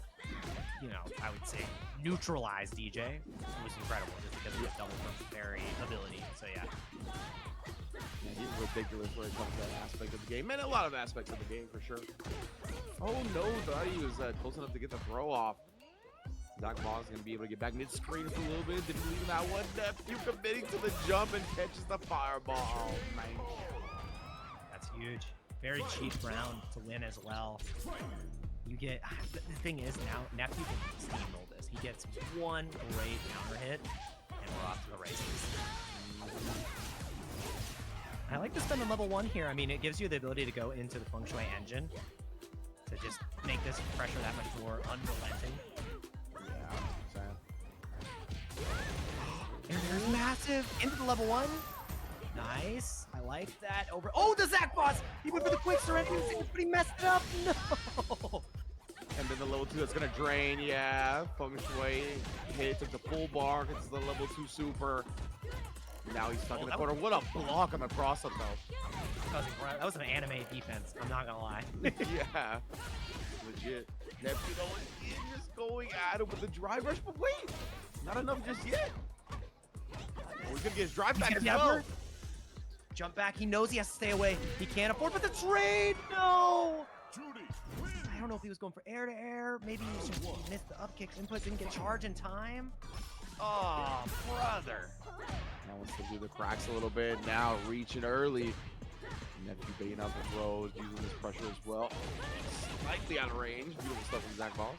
you know, I would say neutralize DJ was incredible just because of the double jump parry ability. So yeah. He's ridiculous when it comes to that aspect of the game, and a lot of aspects of the game for sure. Oh no, thought he was close enough to get the throw off. Zach Boss is going to be able to get back mid-screen for a little bit. Didn't leave that one. Nephew committing to the jump and catches the fireball. Oh, man. That's huge. Very cheap round to win as well. You get, the thing is now, Nephew can steamroll this. He gets one great counter hit, and we're off to the races. I like to spend on level 1 here. I mean, it gives you the ability to go into the Feng Shui engine to just make this pressure that much more unrelenting. And there's massive into the level 1. Nice. I like that. Over. Oh, the Zach Boss! He went for the quick surrender, but he messed it up. No. And then the level 2 that's gonna drain. Yeah. Feng Shui hit, took the full bar. Gets the level 2 super. Now he's stuck in the corner. What a block on the cross up though. That was an anime defense. I'm not gonna lie. Yeah. Legit. Nephew is just going at it with the drive rush, but wait, not enough just yet. We're gonna get his drive back as well. Jump back. He knows he has to stay away. He can't afford, but the trade. No. I don't know if he was going for air to air. Maybe he just missed the up kicks. Input didn't get charged in time. Oh, brother. Now wants to do the cracks a little bit. Now reaching early. Nephew baiting out the throws, using this pressure as well. Slightly out of range. Beautiful stuff from Zach Boss.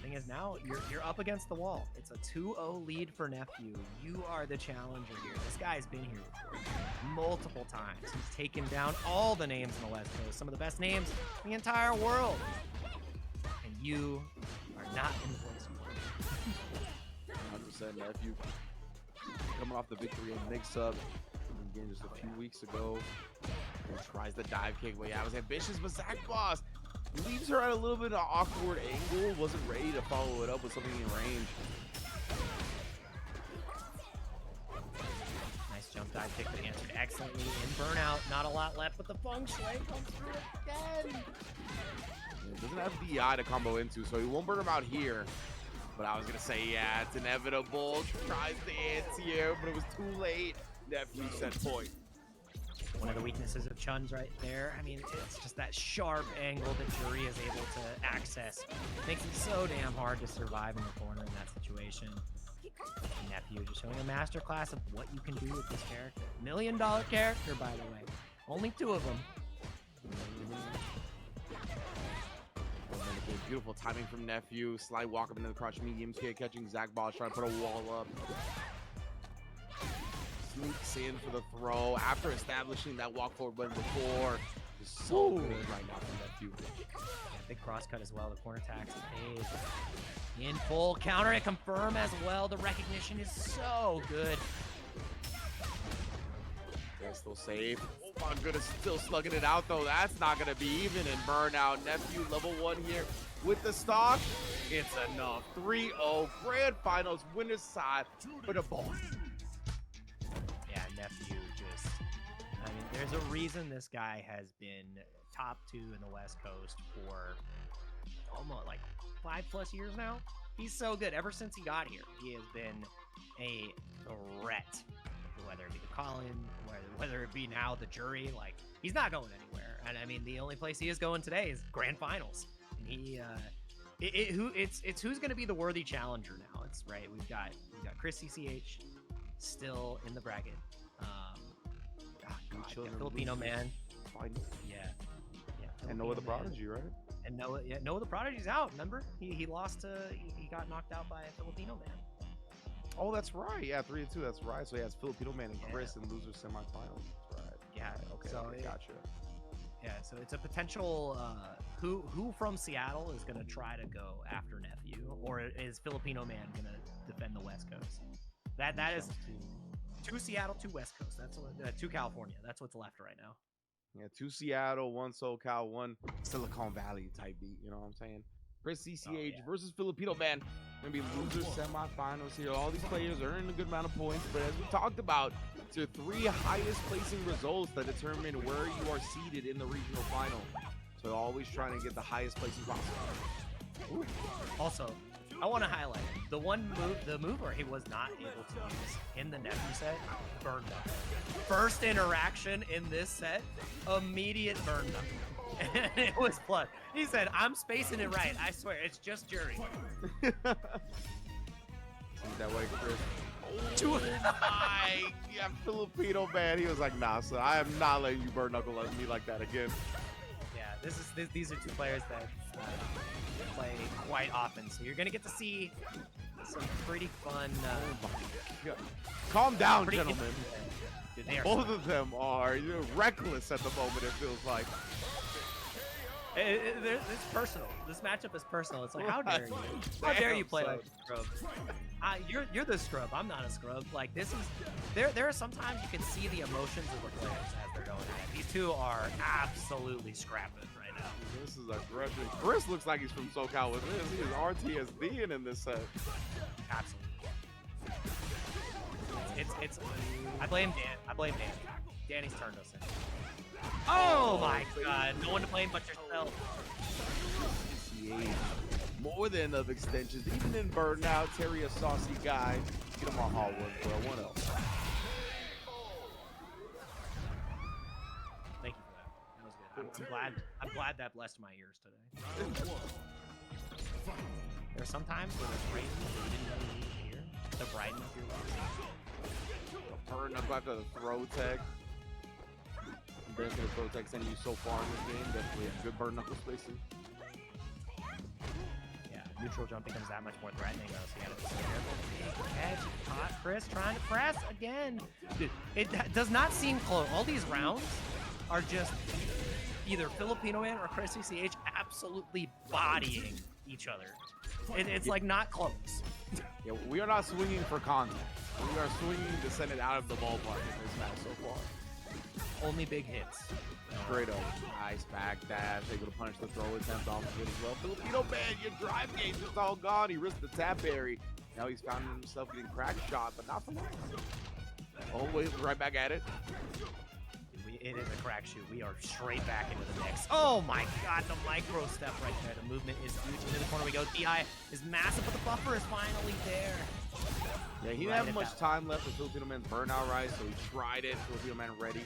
Thing is, now you're up against the wall. It's a 2-0 lead for Nephew. You are the challenger here. This guy's been here multiple times. He's taken down all the names in the West Coast, some of the best names in the entire world. And you are not in the place you want. 100% Nephew coming off the victory in mix-up again just a few weeks ago. He tries the dive kick. Well, yeah, it was ambitious, but Zach Boss leaves her at a little bit of an awkward angle. Wasn't ready to follow it up with something in range. Nice jump dive kick that answered excellently in burnout. Not a lot left, but the Feng Shui comes through again. It doesn't have DI to combo into, so he won't burn him out here. But I was gonna say, yeah, it's inevitable. Tries the anti-air, but it was too late. Nephew set point. One of the weaknesses of Chun's right there. I mean, it's just that sharp angle that Jury is able to access. Makes it so damn hard to survive in the corner in that situation. Nephew just showing a masterclass of what you can do with this character. $1 million character, by the way. Only 2 of them. Beautiful timing from Nephew. Slide walk up into the crotch medium kick, catching Zach Boss, trying to put a wall up. Sneaks in for the throw after establishing that walk forward button before. Just so Ooh. good right now from Nephew. Big cross cut as well. The corner tax is in full. Counter and confirm as well. The recognition is so good. Yeah, still safe. Oh my goodness, still slugging it out though. That's not gonna be even in burnout. Nephew level 1 here with the stock. It's enough. 3-0 grand finals winner's side for the boss. Yeah, Nephew just, I mean, there's a reason this guy has been top 2 in the West Coast for almost like 5+ years now. He's so good. Ever since he got here, he has been a threat. Whether it be the call-in, whether it be now the jury, like, he's not going anywhere. And I mean, the only place he is going today is grand finals. And he, it's who's going to be the worthy challenger now. It's right. We've got Chris CCH still in the bracket. Filipino man. Yeah. And Noah the Filipino man. Prodigy, right? And Noah the Prodigy's out. Remember, he lost to he got knocked out by a Filipino man. Oh, that's right. Yeah, 3-2. That's right. So he has Filipino man and Chris in loser semifinals. That's right. Yeah. Okay. So Okay, gotcha. Yeah, so it's a potential who from Seattle is going to try to go after Nephew, or is Filipino man going to defend the West Coast? That is 2 Seattle, 2 West Coast. That's 2 California. That's what's left right now. Yeah, 2 Seattle, 1 SoCal, 1 Silicon Valley type beat. You know what I'm saying? Chris CCH versus Filipino man. Gonna be loser semifinals here. All these players are earning a good amount of points, but as we talked about, it's your 3 highest placing results that determine where you are seated in the regional final. So always trying to get the highest placing possible. Ooh. Also, I want to highlight the move where he was not able to use in the Nephew set, burned up. First interaction in this set, immediate burn up. And it was blood. He said, "I'm spacing it right. I swear, it's just jury." Seems that way, Chris. Oh my, yeah, Filipino man. He was like, "Nah, son, I am not letting you burn knuckle at me like that again." Yeah, these are 2 players that play quite often, so you're gonna get to see some pretty fun. Calm down, gentlemen. Dude, they are Both of them are reckless at the moment. It feels like. It's personal. This matchup is personal. It's like, how dare you? How dare you play like a scrub? You're the scrub. I'm not a scrub. Like, this is there are sometimes you can see the emotions of the players as they're going at it. These 2 are absolutely scrapping right now. This is aggression. Chris looks like he's from SoCal with this. He is RTSD in this set. Absolutely. It's I blame Dan. Danny's turned us in. Oh my God! No one to blame but yourself. More than enough extensions. Even in burnout, Terry a saucy guy. Get him on Hallwood for a 1-0. Thank you for that. That was good. I'm glad that blessed my ears today. There's sometimes when it's crazy you didn't know you needed to hear to brighten up your life. Burn up after the throw tech. Ben's gonna throw tech sending you so far in this game. Definitely a good burn knuckle spacing. Yeah, neutral jump becomes that much more threatening though, so you gotta be so careful. Big catch, hot Chris trying to press again. Dude, it does not seem close. All these rounds are just either Filipino man or Chris CCH absolutely bodying each other. It's like not close. Yeah, we are not swinging for contact. We are swinging to send it out of the ballpark in this match so far. Only big hits. Straight up. Nice back dash. Able to punish the throw attempt off of it as well. Filipino man, your drive game is all gone. He risked the tap berry. Now he's found himself getting crack shot, but not for long. Oh, wait, right back at it. It is a crack shoot. We are straight back into the mix. Oh my God, the micro step right there. The movement is huge. Into the corner we go. DI is massive, but the buffer is finally there. Yeah, he didn't have much time left with Filipino man's burnout rise, so he tried it. Filipino man ready.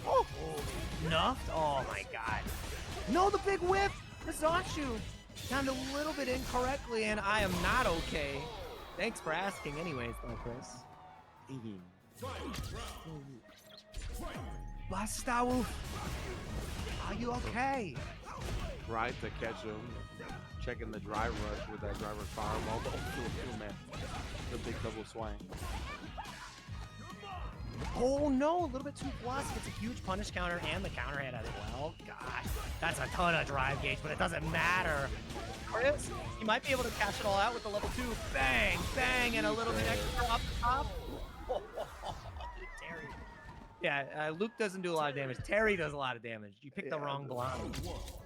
Oh, nuffed. Oh my God. No, the big whip. The Zanshu sounded a little bit incorrectly, and I am not okay. Thanks for asking anyways, though, Chris. Bastawu, are you okay? Tried to catch him. Checking the drive rush with that driver fireball. Oh, man. The big double swing. Oh no, a little bit too plus. It's a huge punish counter and the counter hit as well. Gosh, that's a ton of drive gauge, but it doesn't matter. Chris, he might be able to cash it all out with the level 2. Bang, bang, and a little bit extra up the top. Terry. Yeah, Luke doesn't do a lot of damage. Terry does a lot of damage. You picked the wrong blind.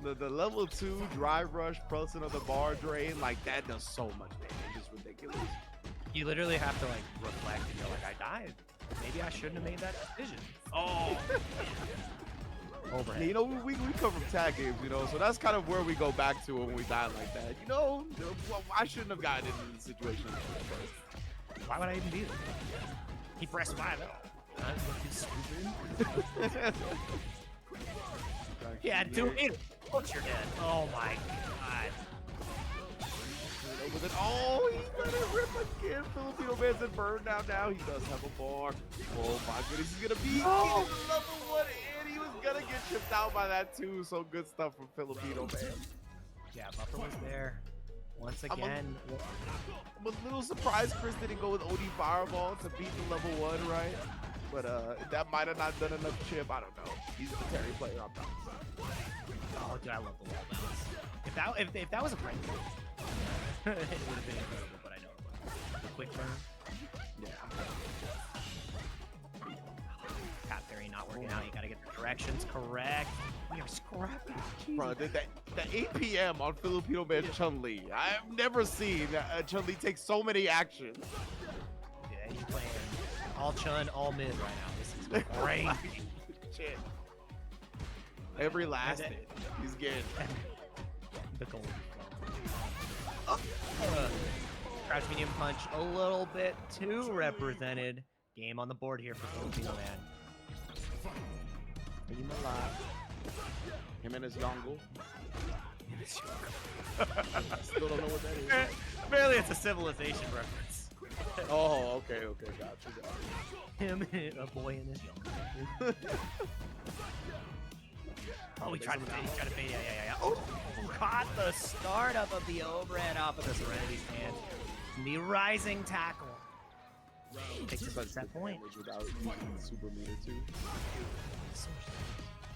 The level 2 drive rush plus another bar drain, like that does so much damage. It's ridiculous. You literally have to like reflect and go like, I died. Maybe I shouldn't have made that decision. Oh. Overhead. Yeah, you know, we come from tag games, you know, so that's kind of where we go back to when we die like that. You know, I shouldn't have gotten into the situation. Why would I even be there? He pressed 5. I'm looking stupid. Yeah, 2 meters. Look, you're dead. Oh my god. But then, oh, he's gonna rip again. Filipino man's in burn down now. He does have a bar. Oh my goodness, he's gonna be level 1 and he was gonna get chipped out by that too. So good stuff from Filipino man. Yeah, Buffer was there. Once again. I'm a little surprised Chris didn't go with OD Fireball to beat the level 1, right? But that might have not done enough chip. I don't know. He's a Terry player. I'm not. Oh, dude, I love the wall bounce. If that was a friend, it would have been incredible, but I know it wasn't. The quick turn. Yeah. Tap parry not working out. You gotta get the directions correct. We are scrapping. Bro, the APM on Filipino man Chun-Li. I've never seen Chun-Li take so many actions. Yeah, he's playing all Chun, all mid right now. This is great. Shit. Every last hit, he's getting the gold. Crouch medium punch, a little bit too represented. Game on the board here for Filipino man. Him and his Yongle. Still don't know what that is. Apparently it's a civilization reference. Oh, okay, gotcha. Him and a boy in his Yongle. Oh, he tried to bait, yeah. Oh, caught the startup of the overhead off of the Serenity's hand. The rising tackle. Takes us to that point. Without using super meter too. So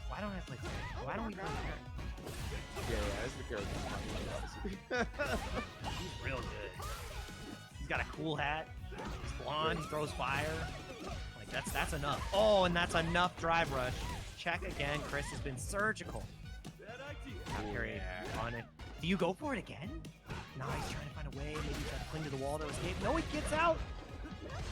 why don't I play Terry? Why don't we play Terry? Yeah, that's the character. He's real good. He's got a cool hat. He's blonde. He throws fire. Like that's enough. Oh, and that's enough drive rush. Check again. Chris has been surgical. Parry on it. Do you go for it again? No, he's trying to find a way. Maybe he's trying to cling to the wall to escape. No, he gets out.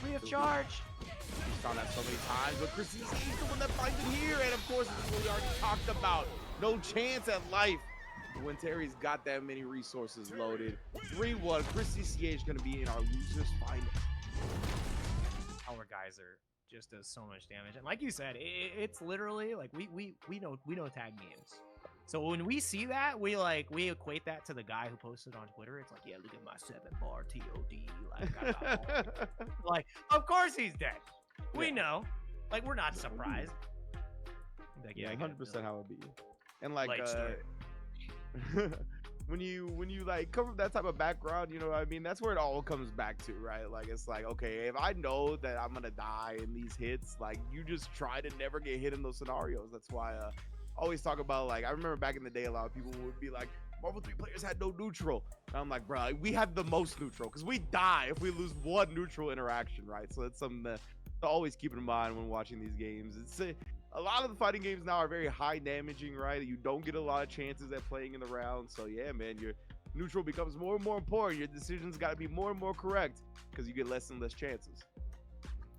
Free of charge. We saw that so many times, but Chris is the one that finds it here. And of course, this is what we already talked about. No chance at life when Terry's got that many resources loaded. 3-1. Chris CCH is going to be in our losers final. Our geyser just does so much damage, and like you said, it's literally like we know tag games. So when we see that, we equate that to the guy who posted on Twitter. It's like, yeah, look at my 7-bar TOD. Like, of course he's dead. We know. Like, we're not surprised. Like, Yeah, 100% how it be. And like when you like come from that type of background, you know what I mean? That's where it all comes back to, right? Like, it's like, okay, if I know that I'm gonna die in these hits, like, you just try to never get hit in those scenarios. That's why I always talk about, like, I remember back in the day, a lot of people would be like, Marvel 3 players had no neutral. And I'm like, bro, we have the most neutral because we die if we lose one neutral interaction, right? So that's something to always keep in mind when watching these games. It's a lot of the fighting games now are very high damaging, right? You don't get a lot of chances at playing in the round. So yeah, man, your neutral becomes more and more important. Your decisions got to be more and more correct because you get less and less chances.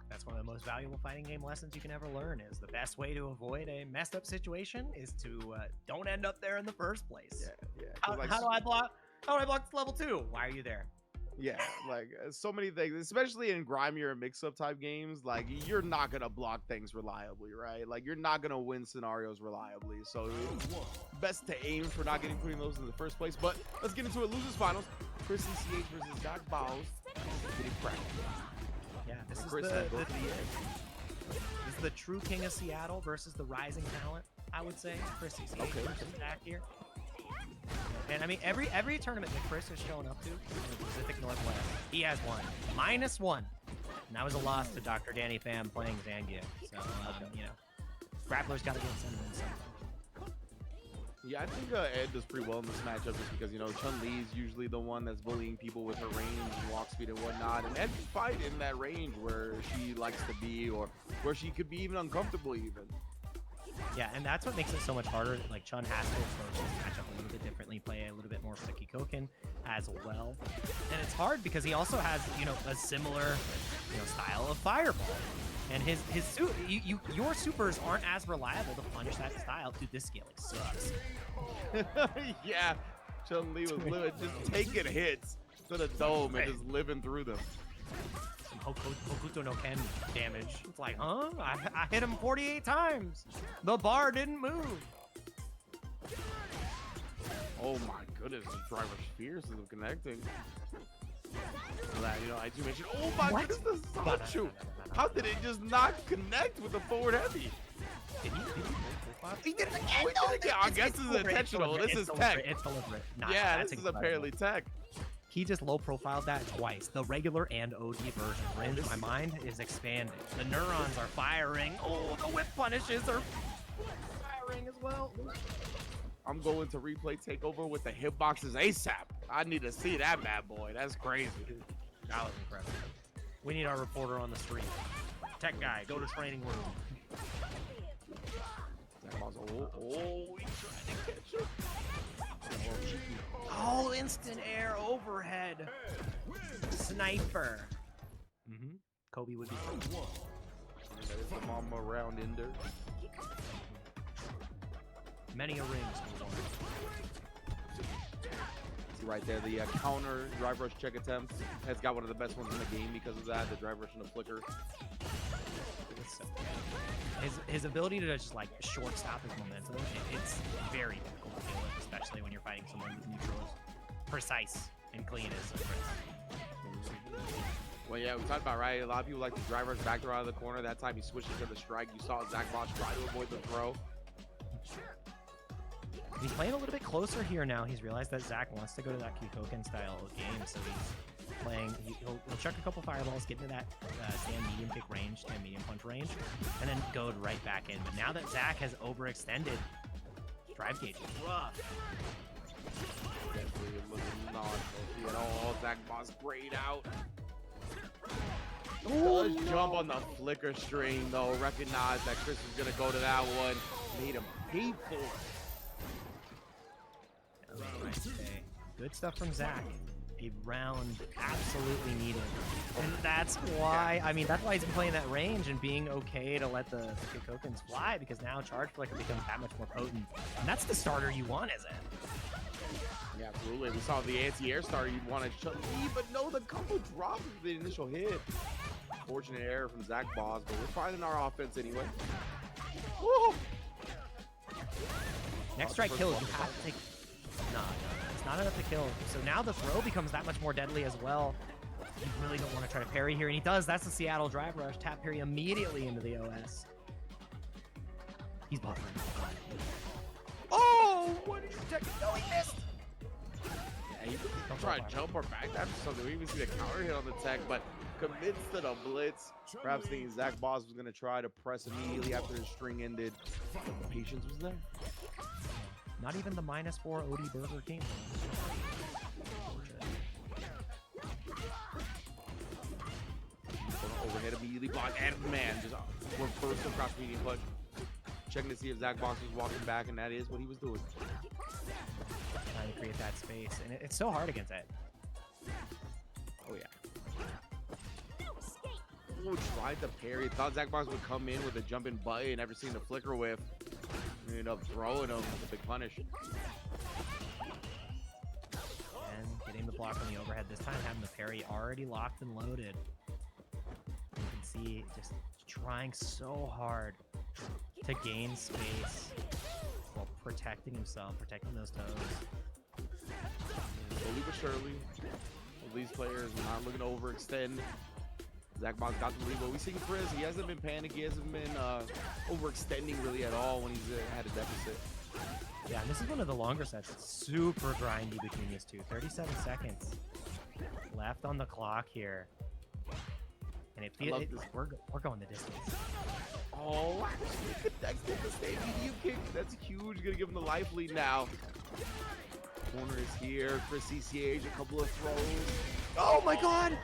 That's one of the most valuable fighting game lessons you can ever learn. Is the best way to avoid a messed up situation is to don't end up there in the first place. Yeah. How do I block? How do I block level 2? Why are you there? Yeah, like so many things, especially in grimier and mix-up type games. Like, you're not gonna block things reliably, right? Like, you're not gonna win scenarios reliably. So it's best to aim for not getting put in those in the first place. But let's get into it. Losers finals. Chris CCH versus Doc Bowles. Getting cracked. Yeah, this is Chris this is the true king of Seattle versus the rising talent, I would say. Chris CCH versus Dak here. And I mean, every tournament that Chris has shown up to in the Pacific Northwest, he has won. -1. And that was a loss to Dr. Danny Pham playing Zangief. So, you know, Grappler's got to get something. Yeah, I think Ed does pretty well in this matchup just because, you know, Chun-Li is usually the one that's bullying people with her range and walk speed and whatnot. And Ed can fight in that range where she likes to be or where she could be even uncomfortable even. Yeah, and that's what makes it so much harder. Like, Chun has to approach this matchup a little bit differently, play a little bit more for the Kikoken as well. And it's hard because he also has, you know, a similar, you know, style of fireball. And your supers aren't as reliable to punish that style. Dude, this scaling sucks. Yeah, Chun-Li was just taking hits to the dome and just living through them. Some Hokuto no Ken damage. It's like, huh? I hit him 48 times. The bar didn't move. Oh my goodness, the driver's fierce is connecting. So that, you know, I do mention, oh my goodness, the Sanchu. No. How did it just not connect with the forward heavy? He did it again. Oh, he did it again. I guess this is intentional. This is tech. It's deliberate. Yeah, this is apparently tech. He just low profiled that twice. The regular and OD version. Ringe, my mind is expanding. The neurons are firing. Oh, the whip punishes are firing as well. I'm going to replay takeover with the hitboxes ASAP. I need to see that bad boy. That's crazy. That was incredible. We need our reporter on the street. Tech guy, go to training room. Oh, he's trying to catch him. Oh, instant air overhead. Sniper. Kobe would be cool. That is the mama round ender. Many a rings. See right there, the counter drive rush check attempts has got one of the best ones in the game because of that. The drive rush and the flicker. His ability to just like shortstop his momentum, it's very difficult to deal with, especially when you're fighting someone with neutrals. Precise and clean as a Well, yeah, we talked about, right? A lot of people like the drive rush back throw out of the corner. That time he switched to the strike. You saw Zach Bosch try to avoid the throw. He's playing a little bit closer here now. He's realized that Zach wants to go to that Kikoken style game, so he's playing. He'll chuck a couple fireballs, get into that stand medium kick range, stand medium punch range, and then go right back in. But now that Zach has overextended, drive gauge is rough. Definitely looking not healthy at all. Zach Bosch grayed out. Does jump on the flicker string though. Recognize that Chris is gonna go to that one. Made him pay for it. Good stuff from Zach. A round absolutely needed. And that's why, I mean, that's why he's been playing that range and being okay to let the Kikokens fly, because now Charge Flicker becomes that much more potent. And that's the starter you want, isn't it? Yeah, absolutely. We saw the anti-air starter you'd want to Chun-Li, but no, the combo dropped with the initial hit. Fortunate error from Zach Boss, but we're finding our offense anyway. Woo! Next strike kills, you have to take... No, it's not enough to kill. So now the throw becomes that much more deadly as well. You really don't want to try to parry here, and he does. That's the Seattle drive rush. Tap parry immediately into the OS. He's buffering. Oh, what is he checking? No, he missed. Yeah, he try to jump or back. That's something. We even see the counter hit on the tech, but commits to the blitz. Perhaps thinking Zach Boss was going to try to press immediately after his string ended. But the patience was there. Not even the -4 OD Burger King. Overhead immediately block, and man, just reverse across medium punch. Checking to see if Zach Boss was walking back, and that is what he was doing. Trying to create that space, and it's so hard against Ed. Oh yeah. Oh, tried to parry. Thought Zach Boss would come in with a jumping button. Never seen the flicker whiff. Ended up throwing him with a big punish. And getting the block on the overhead. This time having the parry already locked and loaded. You can see just trying so hard to gain space while protecting himself, protecting those toes. Slowly but surely, these players are not looking to overextend. Zach Boss got the lead, but we see Chris. He hasn't been panicky. He hasn't been overextending really at all when he's had a deficit. Yeah, and this is one of the longer sets. It's super grindy between these two. 37 seconds left on the clock here. And love this. we're going the distance. Oh, actually connected the same medium kick. That's huge. Gonna give him the life lead now. Corner is here. Chris CCH, a couple of throws. Oh my god!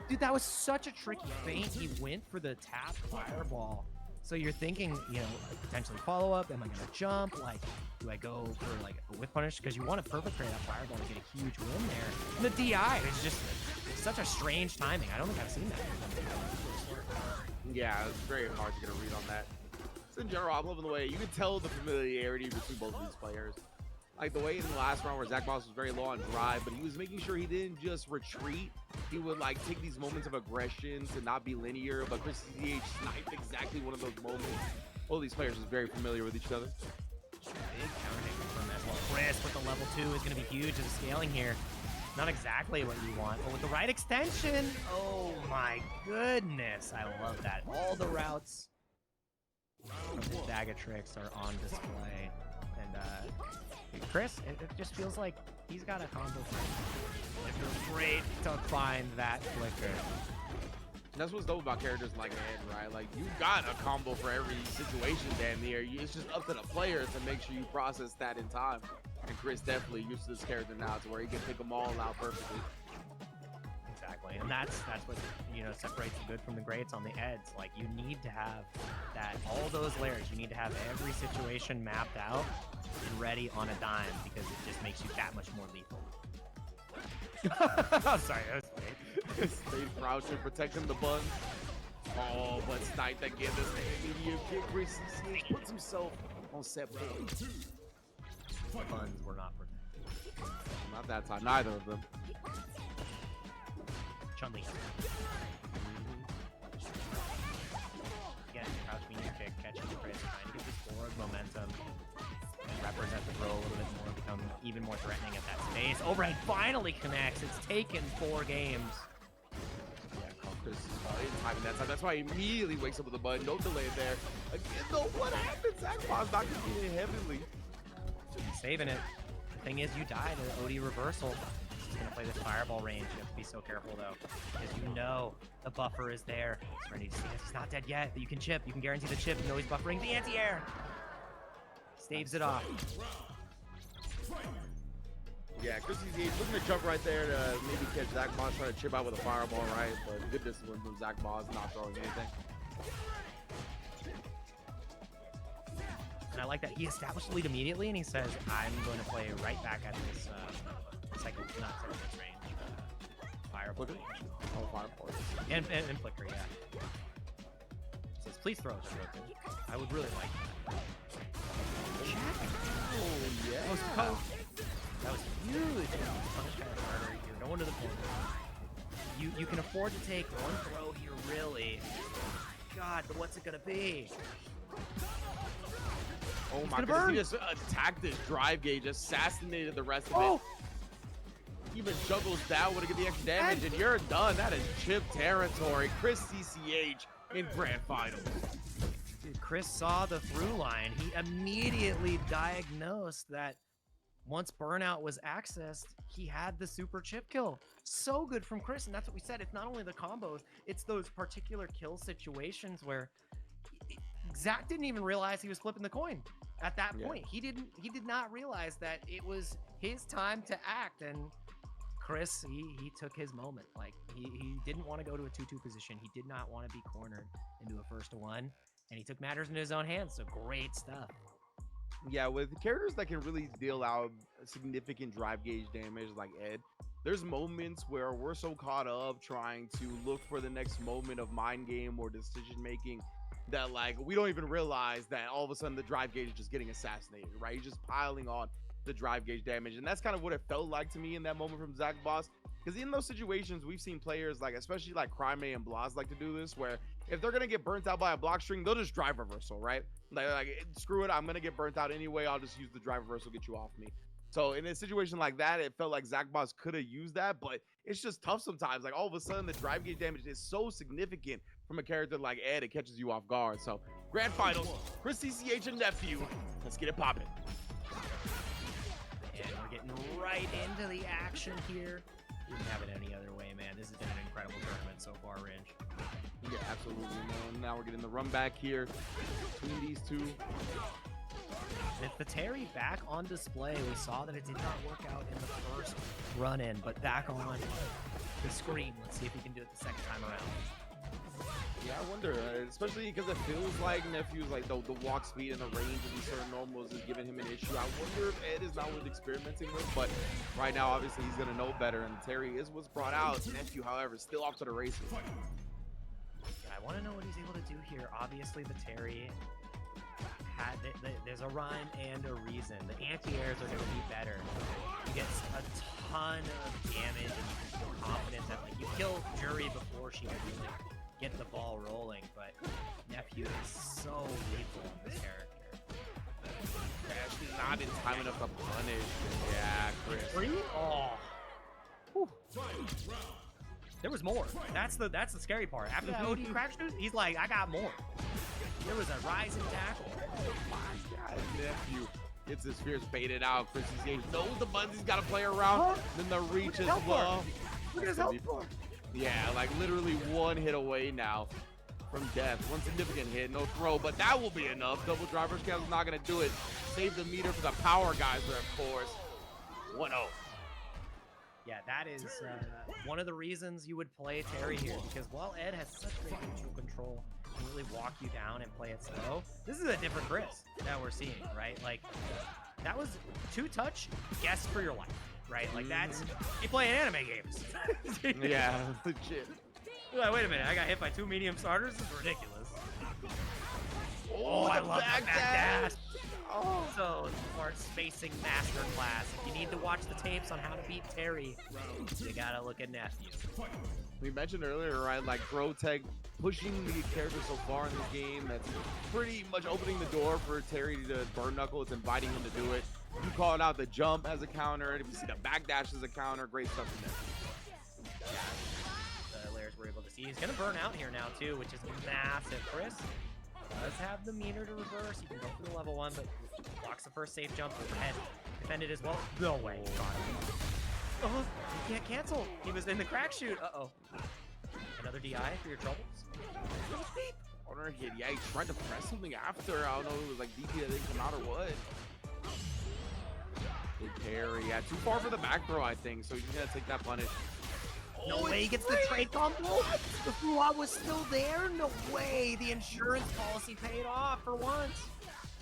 Dude, that was such a tricky feint. He went for the tap fireball. So you're thinking, you know, potentially follow up. Am I gonna jump? Like, do I go for like a whip punish? Because you want to perpetrate that fireball to get a huge win there. And the DI is just such a strange timing. I don't think I've seen that. Yeah, it's very hard to get a read on that. So in general, I'm loving the way you can tell the familiarity between both of these players. Like the way in the last round where Zach Boss was very low on drive, but he was making sure he didn't just retreat. He would like take these moments of aggression to not be linear, but Chris CCH sniped exactly one of those moments. All these players is very familiar with each other. Big counter hit from that. Well, Chris with the level 2 is going to be huge in the scaling here. Not exactly what you want, but with the right extension, oh my goodness. I love that. All the routes of his dagger tricks are on display. And Chris, it just feels like he's got a combo for him. It feels great to find that flicker. That's what's dope about characters like Ed, right? Like, you got a combo for every situation damn near. It's just up to the player to make sure you process that in time. And Chris definitely used to this character now to where he can pick them all out perfectly. Exactly, and that's what, you know, separates the good from the greats on the Eds. Like, you need to have that, all those layers. You need to have every situation mapped out and ready on a dime, because it just makes you that much more lethal. I'm sorry, that was great. Stayed crouching, protecting the buns. Oh, but Snipe that gave us the immediate kick. Chris CCH puts himself on set point. Buns were not protected. Not that time, neither of them. Chun-Li. Again, crouch medium kick, catching Chris, trying to get this forward momentum and represent the throw a little bit more, become even more threatening at that space. Overhead finally connects. It's taken 4 games. Yeah, Chris is in timing that time. That's why he immediately wakes up with a button. No delay there. Again, though, what happened? Zachbot's not competing heavily. He's saving it. The thing is, you die to OD reversal. He's gonna play this fireball range. You have to be so careful though, because you know the buffer is there. Serenity sees he's not dead yet, but you can chip. You can guarantee the chip. You know he's buffering the anti-air. Staves it off. Yeah, Chris CCH looking to jump right there to maybe catch Zach Boss trying to chip out with a fireball, right? But good discipline from Zach Boss, not throwing anything. And I like that he established the lead immediately, and he says, I'm going to play right back at this second, not second range, fireball range. Oh, fireball. And flicker, yeah. He says, please throw it. I would really like that. Oh, yeah. That was huge. Punish kind of harder. You're going to the point. You can afford to take one throw here, really. God, but what's it going to be? Oh my goodness, he just attacked his drive gauge, assassinated the rest of it. Even juggles down, would get the extra damage, and you're done. That is chip territory. Chris CCH in grand finals. Dude, Chris saw the through line. He immediately diagnosed that once burnout was accessed, he had the super chip kill. So good from Chris, and that's what we said. It's not only the combos, it's those particular kill situations where Zach didn't even realize he was flipping the coin at that point. He did not realize that it was his time to act, and Chris, he took his moment. Like, he didn't want to go to a 2-2 position. He did not want to be cornered into a 1-1, and he took matters into his own hands. So great stuff. Yeah, with characters that can really deal out significant drive gauge damage like Ed, there's moments where we're so caught up trying to look for the next moment of mind game or decision making that, like, we don't even realize that all of a sudden the drive gauge is just getting assassinated, right? He's just piling on the drive gauge damage, and that's kind of what it felt like to me in that moment from Zach Boss. Because in those situations, we've seen players like, especially like Crime and Blas, like to do this, where if they're gonna get burnt out by a block string, they'll just drive reversal, right? Like screw it, I'm gonna get burnt out anyway. I'll just use the drive reversal, get you off me. So in a situation like that, it felt like Zach Boss could have used that, but it's just tough sometimes. Like all of a sudden, the drive gauge damage is so significant from a character like Ed, it catches you off guard. So grand finals, Chris CCH and nephew, let's get it popping. And we're getting right into the action here. Wouldn't have it any other way, man. This has been an incredible tournament so far, Ringe. Yeah, absolutely, man. Now we're getting the run back here between these two. With the Terry back on display, we saw that it did not work out in the first run-in, but back on the screen. Let's see if he can do it the second time around. Yeah, I wonder, especially because it feels like Nephew's like the walk speed and the range of these certain normals is giving him an issue. I wonder if Ed is not worth experimenting with, but right now, obviously, he's gonna know better, and Terry is what's brought out. Nephew, however, still off to the races. Yeah, I want to know what he's able to do here. Obviously, the Terry there's a rhyme and a reason. The anti-airs are going to be better. You get a ton of damage, and you can feel confident that like you kill Jury before she can really get the ball rolling. But Nephew is so lethal in this character. Actually, not in time enough to punish. Yeah, Chris. Three? Oh. Whew. There was more. That's the scary part. After that OD crack shoot, he's like, I got more. There was a rising tackle. Oh my God, Nephew gets his fears baited out. Chris knows the buttons he's got to play around. Then the reach as well. Look at his health bar. Yeah, like literally one hit away now from death. One significant hit, no throw, but that will be enough. Double driver's cam is not going to do it. Save the meter for the power geyser, of course. 1-0. Yeah, that is one of the reasons you would play Terry here, because while Ed has such great neutral control and really walk you down and play it slow, this is a different Chris that we're seeing, right? Like, that was 2-touch, guess for your life, right? Like, that's, you play anime games. Yeah, legit. You're like, wait a minute, I got hit by 2 medium starters? This is ridiculous. Oh, I love that back dash. Oh. So, smart spacing masterclass. If you need to watch the tapes on how to beat Terry, you gotta look at Nephew. We mentioned earlier, right, like Grotech pushing the character so far in this game, that's pretty much opening the door for Terry to burn knuckle. It's inviting him to do it. You called out the jump as a counter, and if you see the backdash as a counter, great stuff in there. Yeah, the layers we're able to see. He's gonna burn out here now too, which is massive. Chris does have the meter to reverse. You can go for the level 1, but blocks the first safe jump overhead. Defended as well. No way. Oh, you can't cancel. He was in the crack shoot. Uh-oh. Another DI for your troubles. Corner hit. Yeah, he tried to press something after. I don't know if it was like DP that didn't come out or what. Good parry. Yeah, too far for the back throw, I think. So he's gonna take that punish. No way he gets the trade combo. The flaw was still there. No way. The insurance policy paid off for once.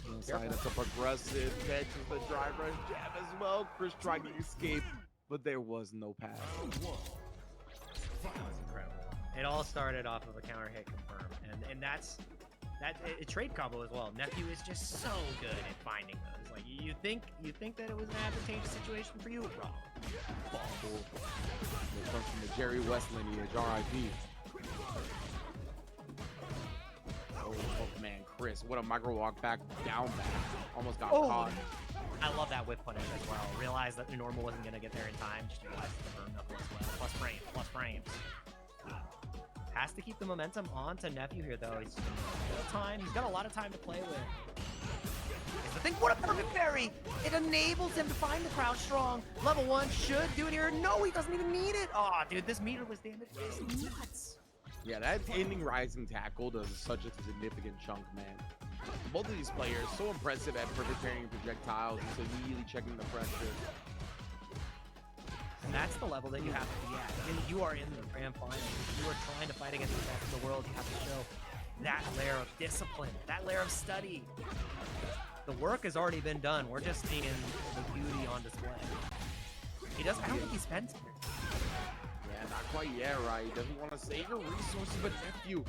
Inside, that's a progressive catch with the drive rush jab as well. Chris tried to escape, but there was no pass. That was incredible. It all started off of a counter hit confirm, and that's a trade combo as well. Nephew is just so good at finding those. Like you think that it was an advantageous situation for you, wrong. It comes from the Jerry West lineage, RIP. Oh man, Chris, what a micro walk back down back. Almost got caught. I love that whip punish as well. Realized that the normal wasn't gonna get there in time. Just realized the burn knuckle as well. Plus frames. Has to keep the momentum on to Nephew here though. He's got a lot of time to play with. Here's the thing, what a perfect parry! It enables him to find the crouch strong. Level 1 should do it here. No, he doesn't even need it. Oh, dude, this meterless damage is nuts. Yeah, that ending rising tackle does such a significant chunk, man. Both of these players so impressive at perfect parrying projectiles and so immediately checking the pressure. And that's the level that you have to be at. You are in the grand final. If you are trying to fight against the best in the world, you have to show that layer of discipline, that layer of study. The work has already been done. We're just seeing the beauty on display. I don't think he spends it. Yeah, not quite yet, right? He doesn't want to save your resources, but Nephew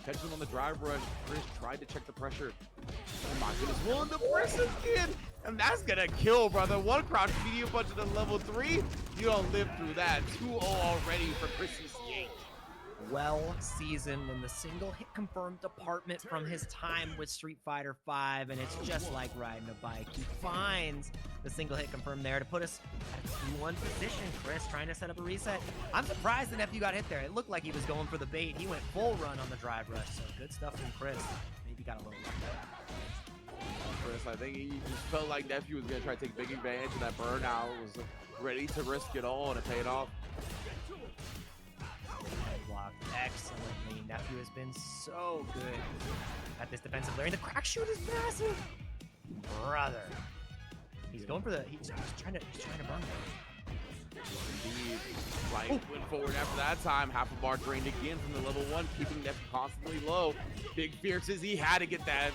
catches him on the drive rush. Chris tried to check the pressure. Oh my goodness, willing to press again. And that's gonna kill, brother. One crouch medium punch at the level 3. You don't live through that. 2-0 already for Chris CCH. Well seasoned in the single hit confirmed department from his time with Street Fighter V, and it's just like riding a bike. He finds the single hit confirmed there to put us at a 2-1 position. Chris trying to set up a reset. I'm surprised the Nephew got hit there. It looked like he was going for the bait. He went full run on the drive rush, so good stuff from Chris. Maybe got a little luck there. Chris, I think he just felt like Nephew was gonna try to take big advantage of that burnout. Was ready to risk it all, and it paid off. out excellently. Nephew has been so good at this defensive layer. And the crack shoot is massive. Brother. He's going for the, he's trying to burn it. Indeed. Right, went forward after that time. Half a bar drained again from the level 1, keeping Nephew constantly low. Big Fear says he had to get that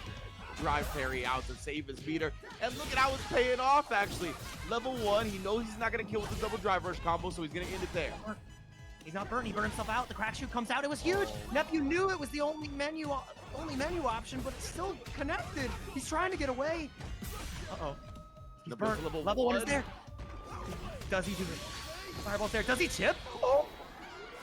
drive parry out to save his meter. And look at how it's paying off, actually. Level 1, he knows he's not going to kill with the double drive rush combo, so he's going to end it there. He's not burned. He burned himself out. The crack shoot comes out. It was huge. Nephew knew it was the only menu option, but it's still connected. He's trying to get away. Uh-oh. He's burnt. Level 1 is there. Does he do it? Fireball's there. Does he chip? Oh,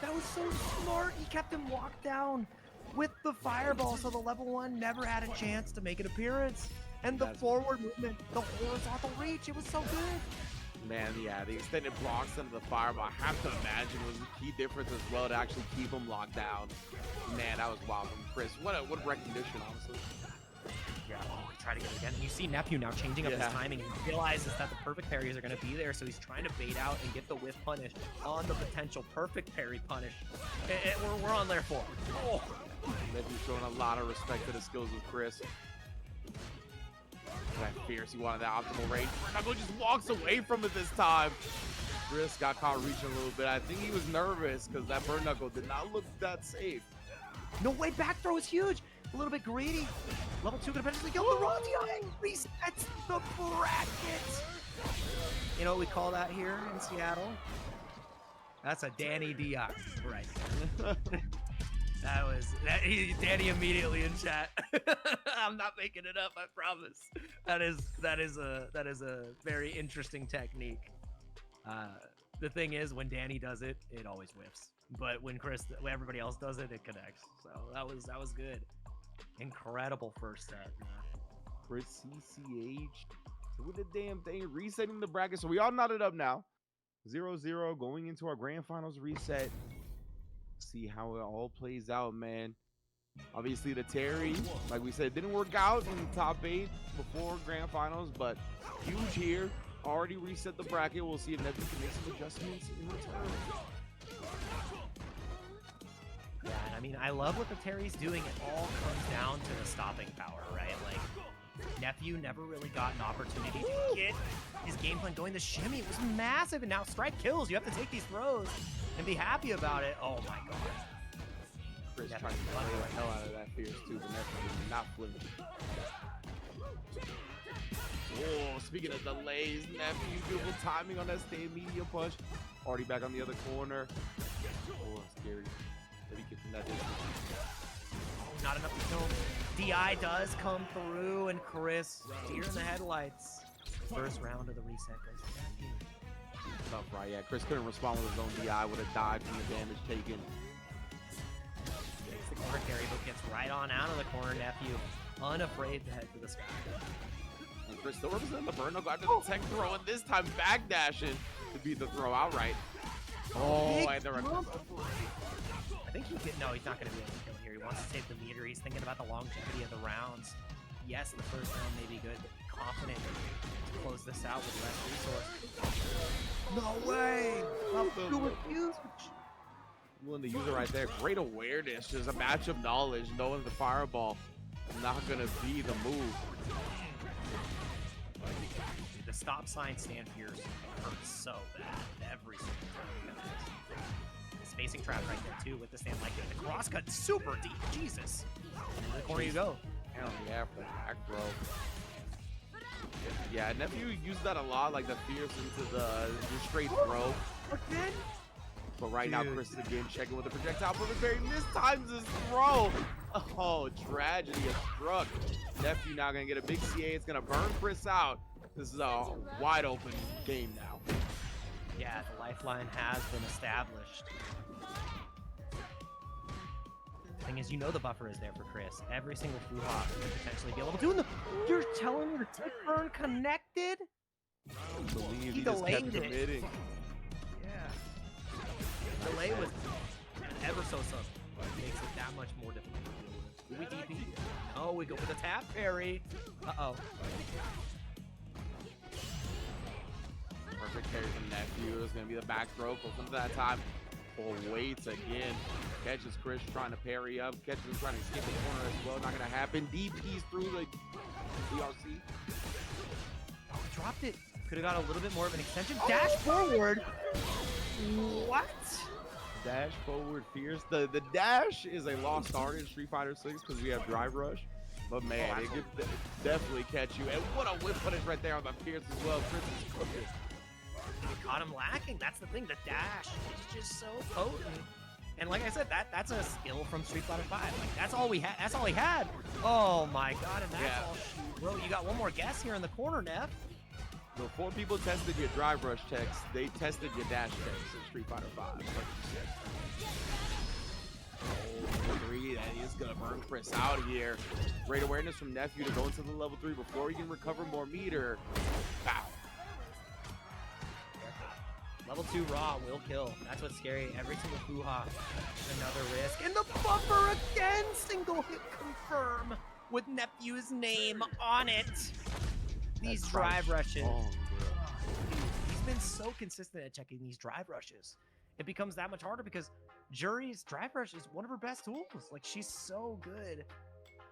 that was so smart. He kept him locked down with the fireball, so the level 1 never had a chance to make an appearance. And the forward movement, the horizontal reach, it was so good. Man, yeah, the extended blocks under the fireball, I have to imagine was the key difference as well to actually keep him locked down. Man, that was wild from Chris. What a recognition, honestly. Yeah, oh, he tried to get it again. And you see Nephew now changing up his timing, and he realizes that the perfect parries are going to be there, so he's trying to bait out and get the whiff punish on the potential perfect parry punish. We're on layer 4. Oh. Nephew's showing a lot of respect to the skills of Chris. That fierce, he wanted that optimal range. Knuckle just walks away from it this time. Chris got caught reaching a little bit. I think he was nervous because that burn knuckle did not look that safe. No way, back throw is huge. A little bit greedy. Level 2 could eventually kill the raw DI. Resets the bracket. You know what we call that here in Seattle? That's a Danny DI right there. Danny immediately in chat. I'm not making it up, I promise. That is a very interesting technique. The thing is, when Danny does it, it always whiffs. But when everybody else does it, it connects. So that was good. Incredible first set. Chris CCH with the damn thing, resetting the bracket. So we all knotted up now. 0-0 going into our grand finals reset. See how it all plays out, man. Obviously the Terry, like we said, didn't work out in the top 8 before grand finals, but huge here. Already reset the bracket. We'll see if Nephew can make some adjustments in return. Yeah, and I mean, I love what the Terry's doing. It all comes down to the stopping power, right? Like, Nephew never really got an opportunity to get his game plan going. The shimmy was massive, and now strike kills. You have to take these throws and be happy about it. Oh my god. Chris trying to play the hell out of that fierce too, but Nephew did not flinch. Oh, speaking of delays, Nephew, beautiful timing on that stay media punch. Already back on the other corner. Oh, scary. Maybe get from that distance. Oh, not enough to kill. DI does come through, and Chris, deer in the headlights. First round of the reset goes to Nephew. Tough, right? Yeah, Chris couldn't respond with his own DI, would have died from the damage taken. Takes the corner carry, but gets right on out of the corner. Nephew, unafraid to head to the sky. And Chris still representing the burn knuckle after the tech throw, and this time backdashing to beat the throw outright. Oh, and the I think he could. No, he's not going to be able to kill here. He wants to save the meter. He's thinking about the longevity of the rounds. Yes, the first round may be good, but confident to close this out with less resources. No way! Willing to use it right there. Great awareness. Just a match of knowledge, knowing the fireball not going to be the move. The stop sign stand here hurts so bad every single time. Spacing trap right there too with the stand like that. The cross cut super deep. Jesus. Into the corner you go. Hell yeah, for the back throw. Yeah, Nephew used that a lot, like the fierce into the straight throw. Again? But right now, Chris is again checking with the projectile perfect parry. Mistimes his throw. Oh, tragedy has struck. Nephew now gonna get a big CA. It's gonna burn Chris out. This is a wide open game now. Yeah, the lifeline has been established. The thing is, you know the buffer is there for Chris. Every single food hop could potentially be a level 2. And you're telling me the tick burn connected? I believe He just kept delayed it. committing. Yeah. Delay was ever so subtle. Makes it that much more difficult. Do we DP? No, we go with a tap parry. Uh-oh. Perfect parry from Nephew. It's going to be the back throw. Goes into that time. Oh, waits again. Catches Chris trying to parry up. Catches him trying to skip the corner as well. Not going to happen. DP's through the DRC. Oh, he dropped it. Could have got a little bit more of an extension. Dash forward. What? Dash forward fierce. The dash is a lost art in Street Fighter 6 because we have drive rush. But man, it could definitely catch you. And what a whip punish right there on the fierce as well. Chris is cooking. We caught him lacking. That's the thing. The dash is just so potent. And like I said, that's a skill from Street Fighter 5. Like that's all we had. That's all he had. Oh my god, and that's all shoot, bro. You got one more guess here in the corner, Neff. Before people tested your drive rush checks, they tested your dash checks in Street Fighter 5. Like you said. Oh, 3, that is gonna burn Chris out here. Great awareness from Nephew to go into the level 3 before he can recover more meter. Pow. Level 2 raw will kill. That's what's scary. Every single hoo-ha is another risk. And the buffer again! Single hit confirm with Nephew's name on it. These drive rushes. He's been so consistent at checking these drive rushes. It becomes that much harder because Jury's drive rush is one of her best tools. Like she's so good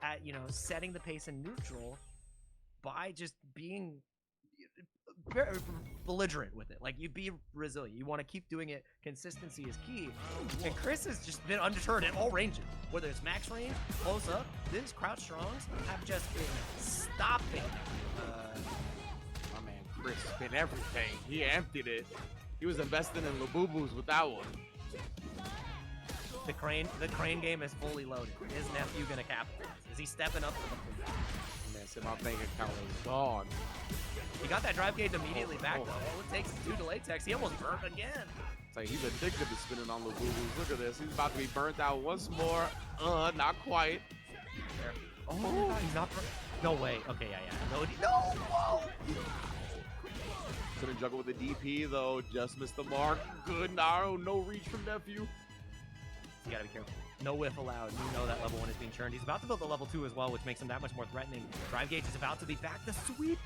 at, you know, setting the pace in neutral by just being very belligerent with it. Like you be resilient. You want to keep doing it. Consistency is key. And Chris has just been undeterred at all ranges. Whether it's max range, close up, these crouch strongs have just been stopping. My man Chris spent everything. He emptied it. He was investing in Labubus with that one. The crane game is fully loaded. Is Nephew gonna capitalize? Is he stepping up to the plate? Man, said my bank account is gone. He got that drive gauge immediately back though. All it takes is 2 delay techs. He almost burnt again. It's like he's addicted to spinning on Labubus. Look at this. He's about to be burnt out once more. Not quite. Oh, he's not burnt. No way. Okay, yeah. No, whoa! Couldn't juggle with the DP though. Just missed the mark. Good. No reach from Nephew. You gotta be careful. No whiff allowed. You know that level 1 is being churned. He's about to build the level 2 as well, which makes him that much more threatening. Drive gauge is about to be back. The sweep.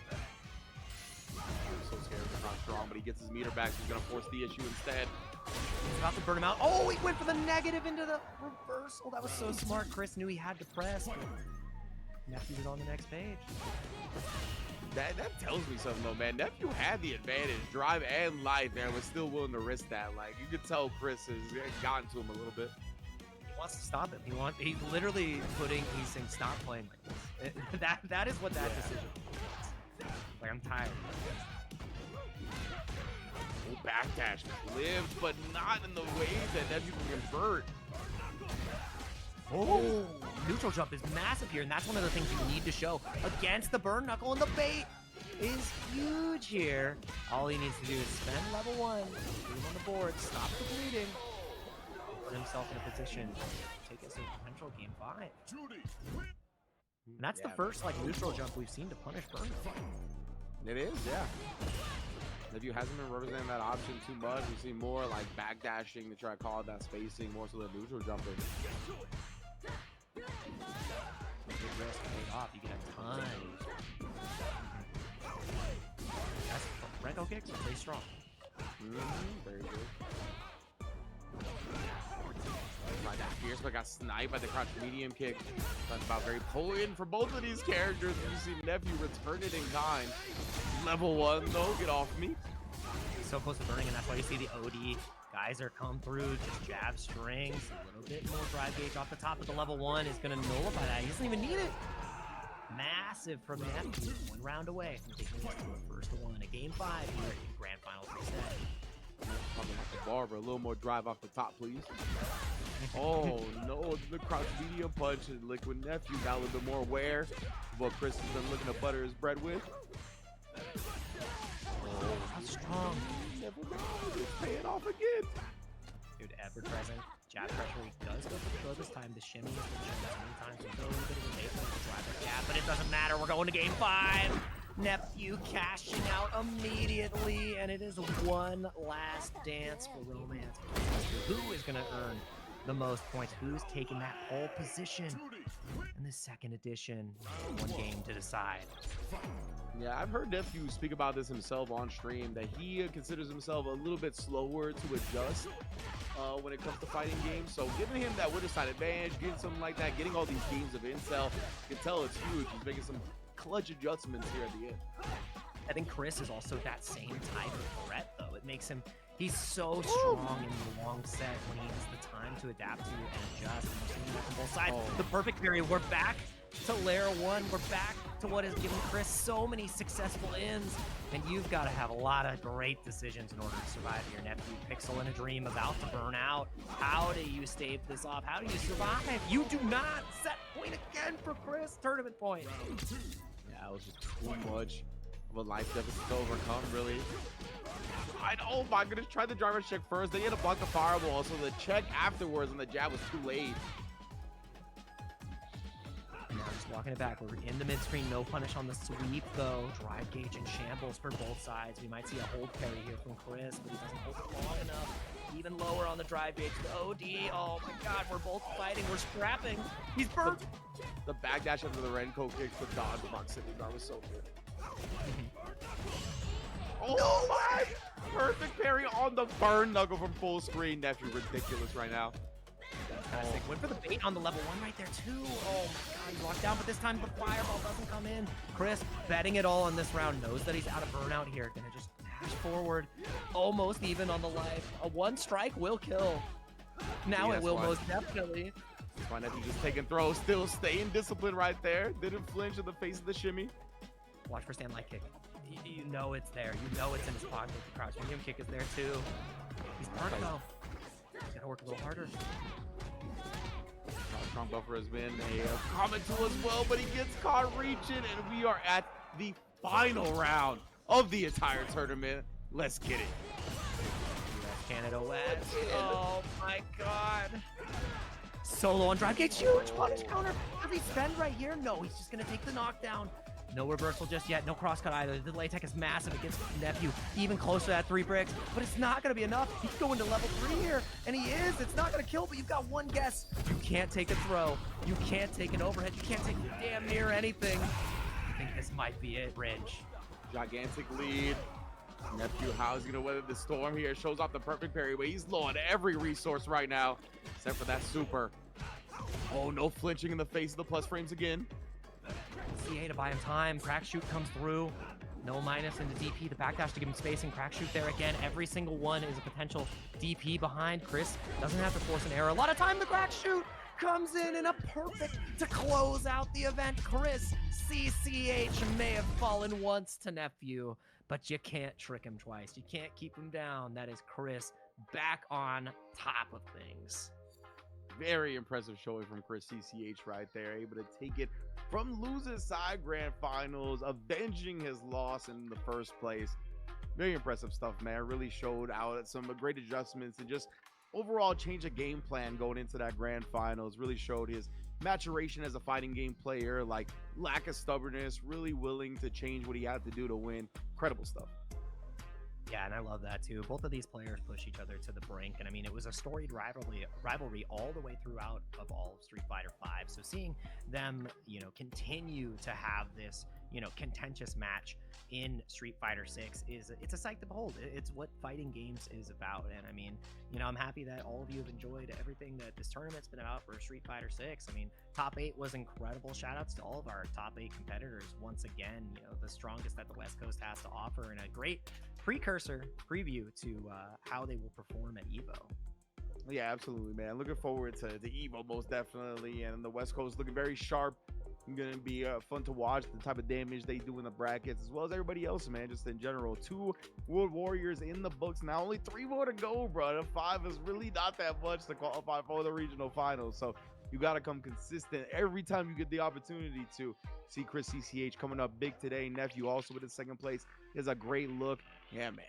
I'm so scared. He's not strong, but he gets his meter back. So he's gonna force the issue instead. He's about to burn him out. Oh, he went for the negative into the reversal. That was so smart. Chris knew he had to press. But Nephew was on the next page. That tells me something though, man. Nephew had the advantage, drive and life, and was still willing to risk that. Like you could tell Chris has gotten to him a little bit. He wants to stop him. He's literally he's saying stop playing like this. That is what that decision is. Like I'm tired. Oh, backdash lives, but not in the way that Nephew can convert. Oh, neutral jump is massive here, and that's one of the things you need to show against the burn knuckle, and the bait is huge here. All he needs to do is spend level 1, put him on the board, stop the bleeding, put himself in a position to take us to potential game 5. And that's the first like neutral jump we've seen to punish burn knuckle. It is, yeah. Nephew hasn't been representing that option too much. We see more like backdashing to try to call out that spacing, more so the neutral jumping. Big risk paid off. You get a ton. That's Renko kicks are pretty strong. Very good. Like that fierce, but got sniped by the crouch medium kick. That's about very potent for both of these characters. You see Nephew return it in kind. Level 1 though, get off me. So close to burning, and that's why you see the OD geyser come through, just jab strings, a little bit more drive gauge off the top, but the level 1 is going to nullify that. He doesn't even need it. Massive from Nephew, 1 round away from taking this to a first to 1, a game 5 here in Grand Finals instead. Talking about the barber, a little more drive off the top, please. Oh no, the crouch medium punch and Liquid Nephew now a little bit more aware of what Chris has been looking to butter his bread with. Oh, how strong. Never mind, it's paying off again. Dude, ever present. Jab pressure, he does go for the throw this time. The shimmy has been shown so many times. So a little bit of a bait to drive the jab, but it doesn't matter. We're going to game 5. Nephew cashing out immediately, and it is one last dance for romance. Who is going to earn the most points? Who's taking that pole position in the second edition? 1 game to decide. Yeah, I've heard Nephew speak about this himself on stream, that he considers himself a little bit slower to adjust when it comes to fighting games. So giving him that winner side advantage, getting something like that, getting all these games of intel, you can tell it's huge. He's making some clutch adjustments here at the end. I think Chris is also that same type of threat, though. It makes him, he's so strong in the long set when he has the time to adapt to and adjust. And we're seeing that from both sides. The perfect period. We're back to layer one. We're back to what has given Chris so many successful ends. And you've got to have a lot of great decisions in order to survive your nephew. Pixel in a Dream about to burn out. How do you stave this off? How do you survive? You do not. Set point again for Chris. Tournament point. Yeah, it was just too much of a life deficit to overcome, really. Oh my goodness, tried the driver's check first. They had to block the fireball, so the check afterwards and the jab was too late. Now just walking it back. We're in the mid-screen. No punish on the sweep, though. Drive gauge and shambles for both sides. We might see a hold parry here from Chris, but he doesn't hold it long enough. Even lower on the drive gauge. The OD. Oh my god, we're both fighting. We're scrapping. He's burnt. The backdash into the Renko kick, the dodge proximity guard was so good. Oh my! Perfect parry on the burn knuckle from full screen. Nephew, ridiculous right now. Fantastic. Went for the bait on the level 1 right there, too. Oh my god, he's locked down, but this time the fireball doesn't come in. Chris, betting it all on this round, knows that he's out of burnout here. Gonna just dash forward, almost even on the life. A one strike will kill. Now it will most definitely. That's why Nephew just taking throws, still staying disciplined right there. Didn't flinch in the face of the shimmy. Watch for stand light kick. You know it's there. You know it's in his pocket. The crouch medium kick is there too. He's burnt though. He's gotta work a little harder. Strong buffer has been a comment to as well, but he gets caught reaching, and we are at the final round of the entire tournament. Let's get it. US Canada West. Oh my god. Solo on drive gauge, huge punish counter. Does he spend right here? No, he's just gonna take the knockdown. No reversal just yet, no crosscut either. The delay tech is massive against Nephew, even closer to that 3 bricks, but it's not gonna be enough. He's going to level 3 here, and he is. It's not gonna kill, but you've got one guess. You can't take a throw. You can't take an overhead. You can't take damn near anything. I think this might be it, Ridge. Gigantic lead. Nephew, how's he gonna weather the storm here? Shows off the perfect parry, but he's low on every resource right now, except for that super. Oh, no flinching in the face of the plus frames again. CA to buy him time. Crack shoot comes through. No minus into DP. The backdash to give him space, and crack shoot there again. Every single one is a potential DP behind. Chris doesn't have to force an error. A lot of time the crack shoot comes in a perfect to close out the event. Chris, CCH may have fallen once to Nephew, but you can't trick him twice. You can't keep him down. That is Chris back on top of things. Very impressive showing from Chris CCH right there, able to take it from losing side grand finals, avenging his loss in the first place. Very impressive stuff, man. Really showed out some great adjustments and just overall change of game plan going into that grand finals. Really showed his maturation as a fighting game player, like lack of stubbornness, really willing to change what he had to do to win. Incredible stuff. Yeah, and I love that too. Both of these players push each other to the brink, and I mean, it was a storied rivalry all the way throughout of all of Street Fighter V. So seeing them, continue to have this, contentious match in Street Fighter 6 it's a sight to behold. It's what fighting games is about, and I mean, I'm happy that all of you have enjoyed everything that this tournament's been about for Street Fighter 6. I mean, top 8 was incredible. Shout outs to all of our top 8 competitors once again. The strongest that the West Coast has to offer, and a great preview to how they will perform at EVO. Yeah, absolutely, man. Looking forward to EVO most definitely, and the West Coast looking very sharp. Going to be fun to watch the type of damage they do in the brackets, as well as everybody else, man. Just in general, 2 World Warriors in the books now. Only 3 more to go, bro. 5 is really not that much to qualify for the regional finals. So you got to come consistent every time you get the opportunity to. See Chris CCH coming up big today. Nephew also with his second place. He has a great look. Yeah, man.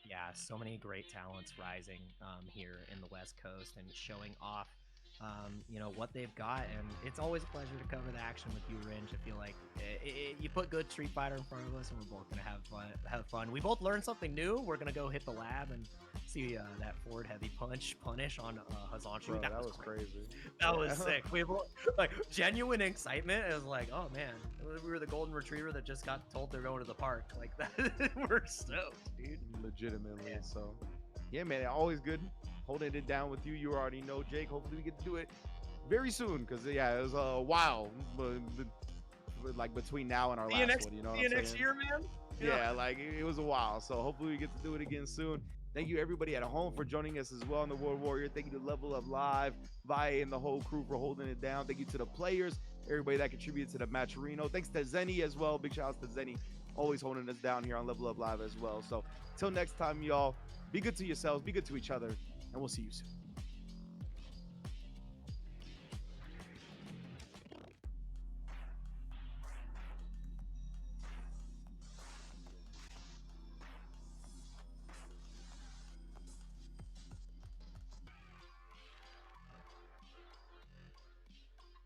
Yeah, so many great talents rising here in the West Coast and showing off what they've got, and it's always a pleasure to cover the action with you, Ringe. I feel like you put good Street Fighter in front of us, and we're both gonna have fun. We both learned something new. We're gonna go hit the lab and see that forward heavy punish on Hazanchu. Bro, that was crazy. That was sick. We have like genuine excitement. It was like, oh man, we were the golden retriever that just got told they're going to the park. Like that, we're stoked, dude. Legitimately, yeah. So Yeah, man, always good holding it down with you. You already know, Jake. Hopefully we get to do it very soon because yeah, it was a while, like between now and our See you last next. one. You know what See I'm you next saying? year, man. Yeah, like it was a while. So hopefully we get to do it again soon. Thank you everybody at home for joining us as well in the World Warrior. Thank you to Level Up Live, Vi, and the whole crew for holding it down. Thank you to the players, everybody that contributed to the Matcherino. Thanks to Zenny as well. Big shout out to Zenny, always holding us down here on Level Up Live as well. So till next time, y'all, be good to yourselves, be good to each other, and we'll see you soon.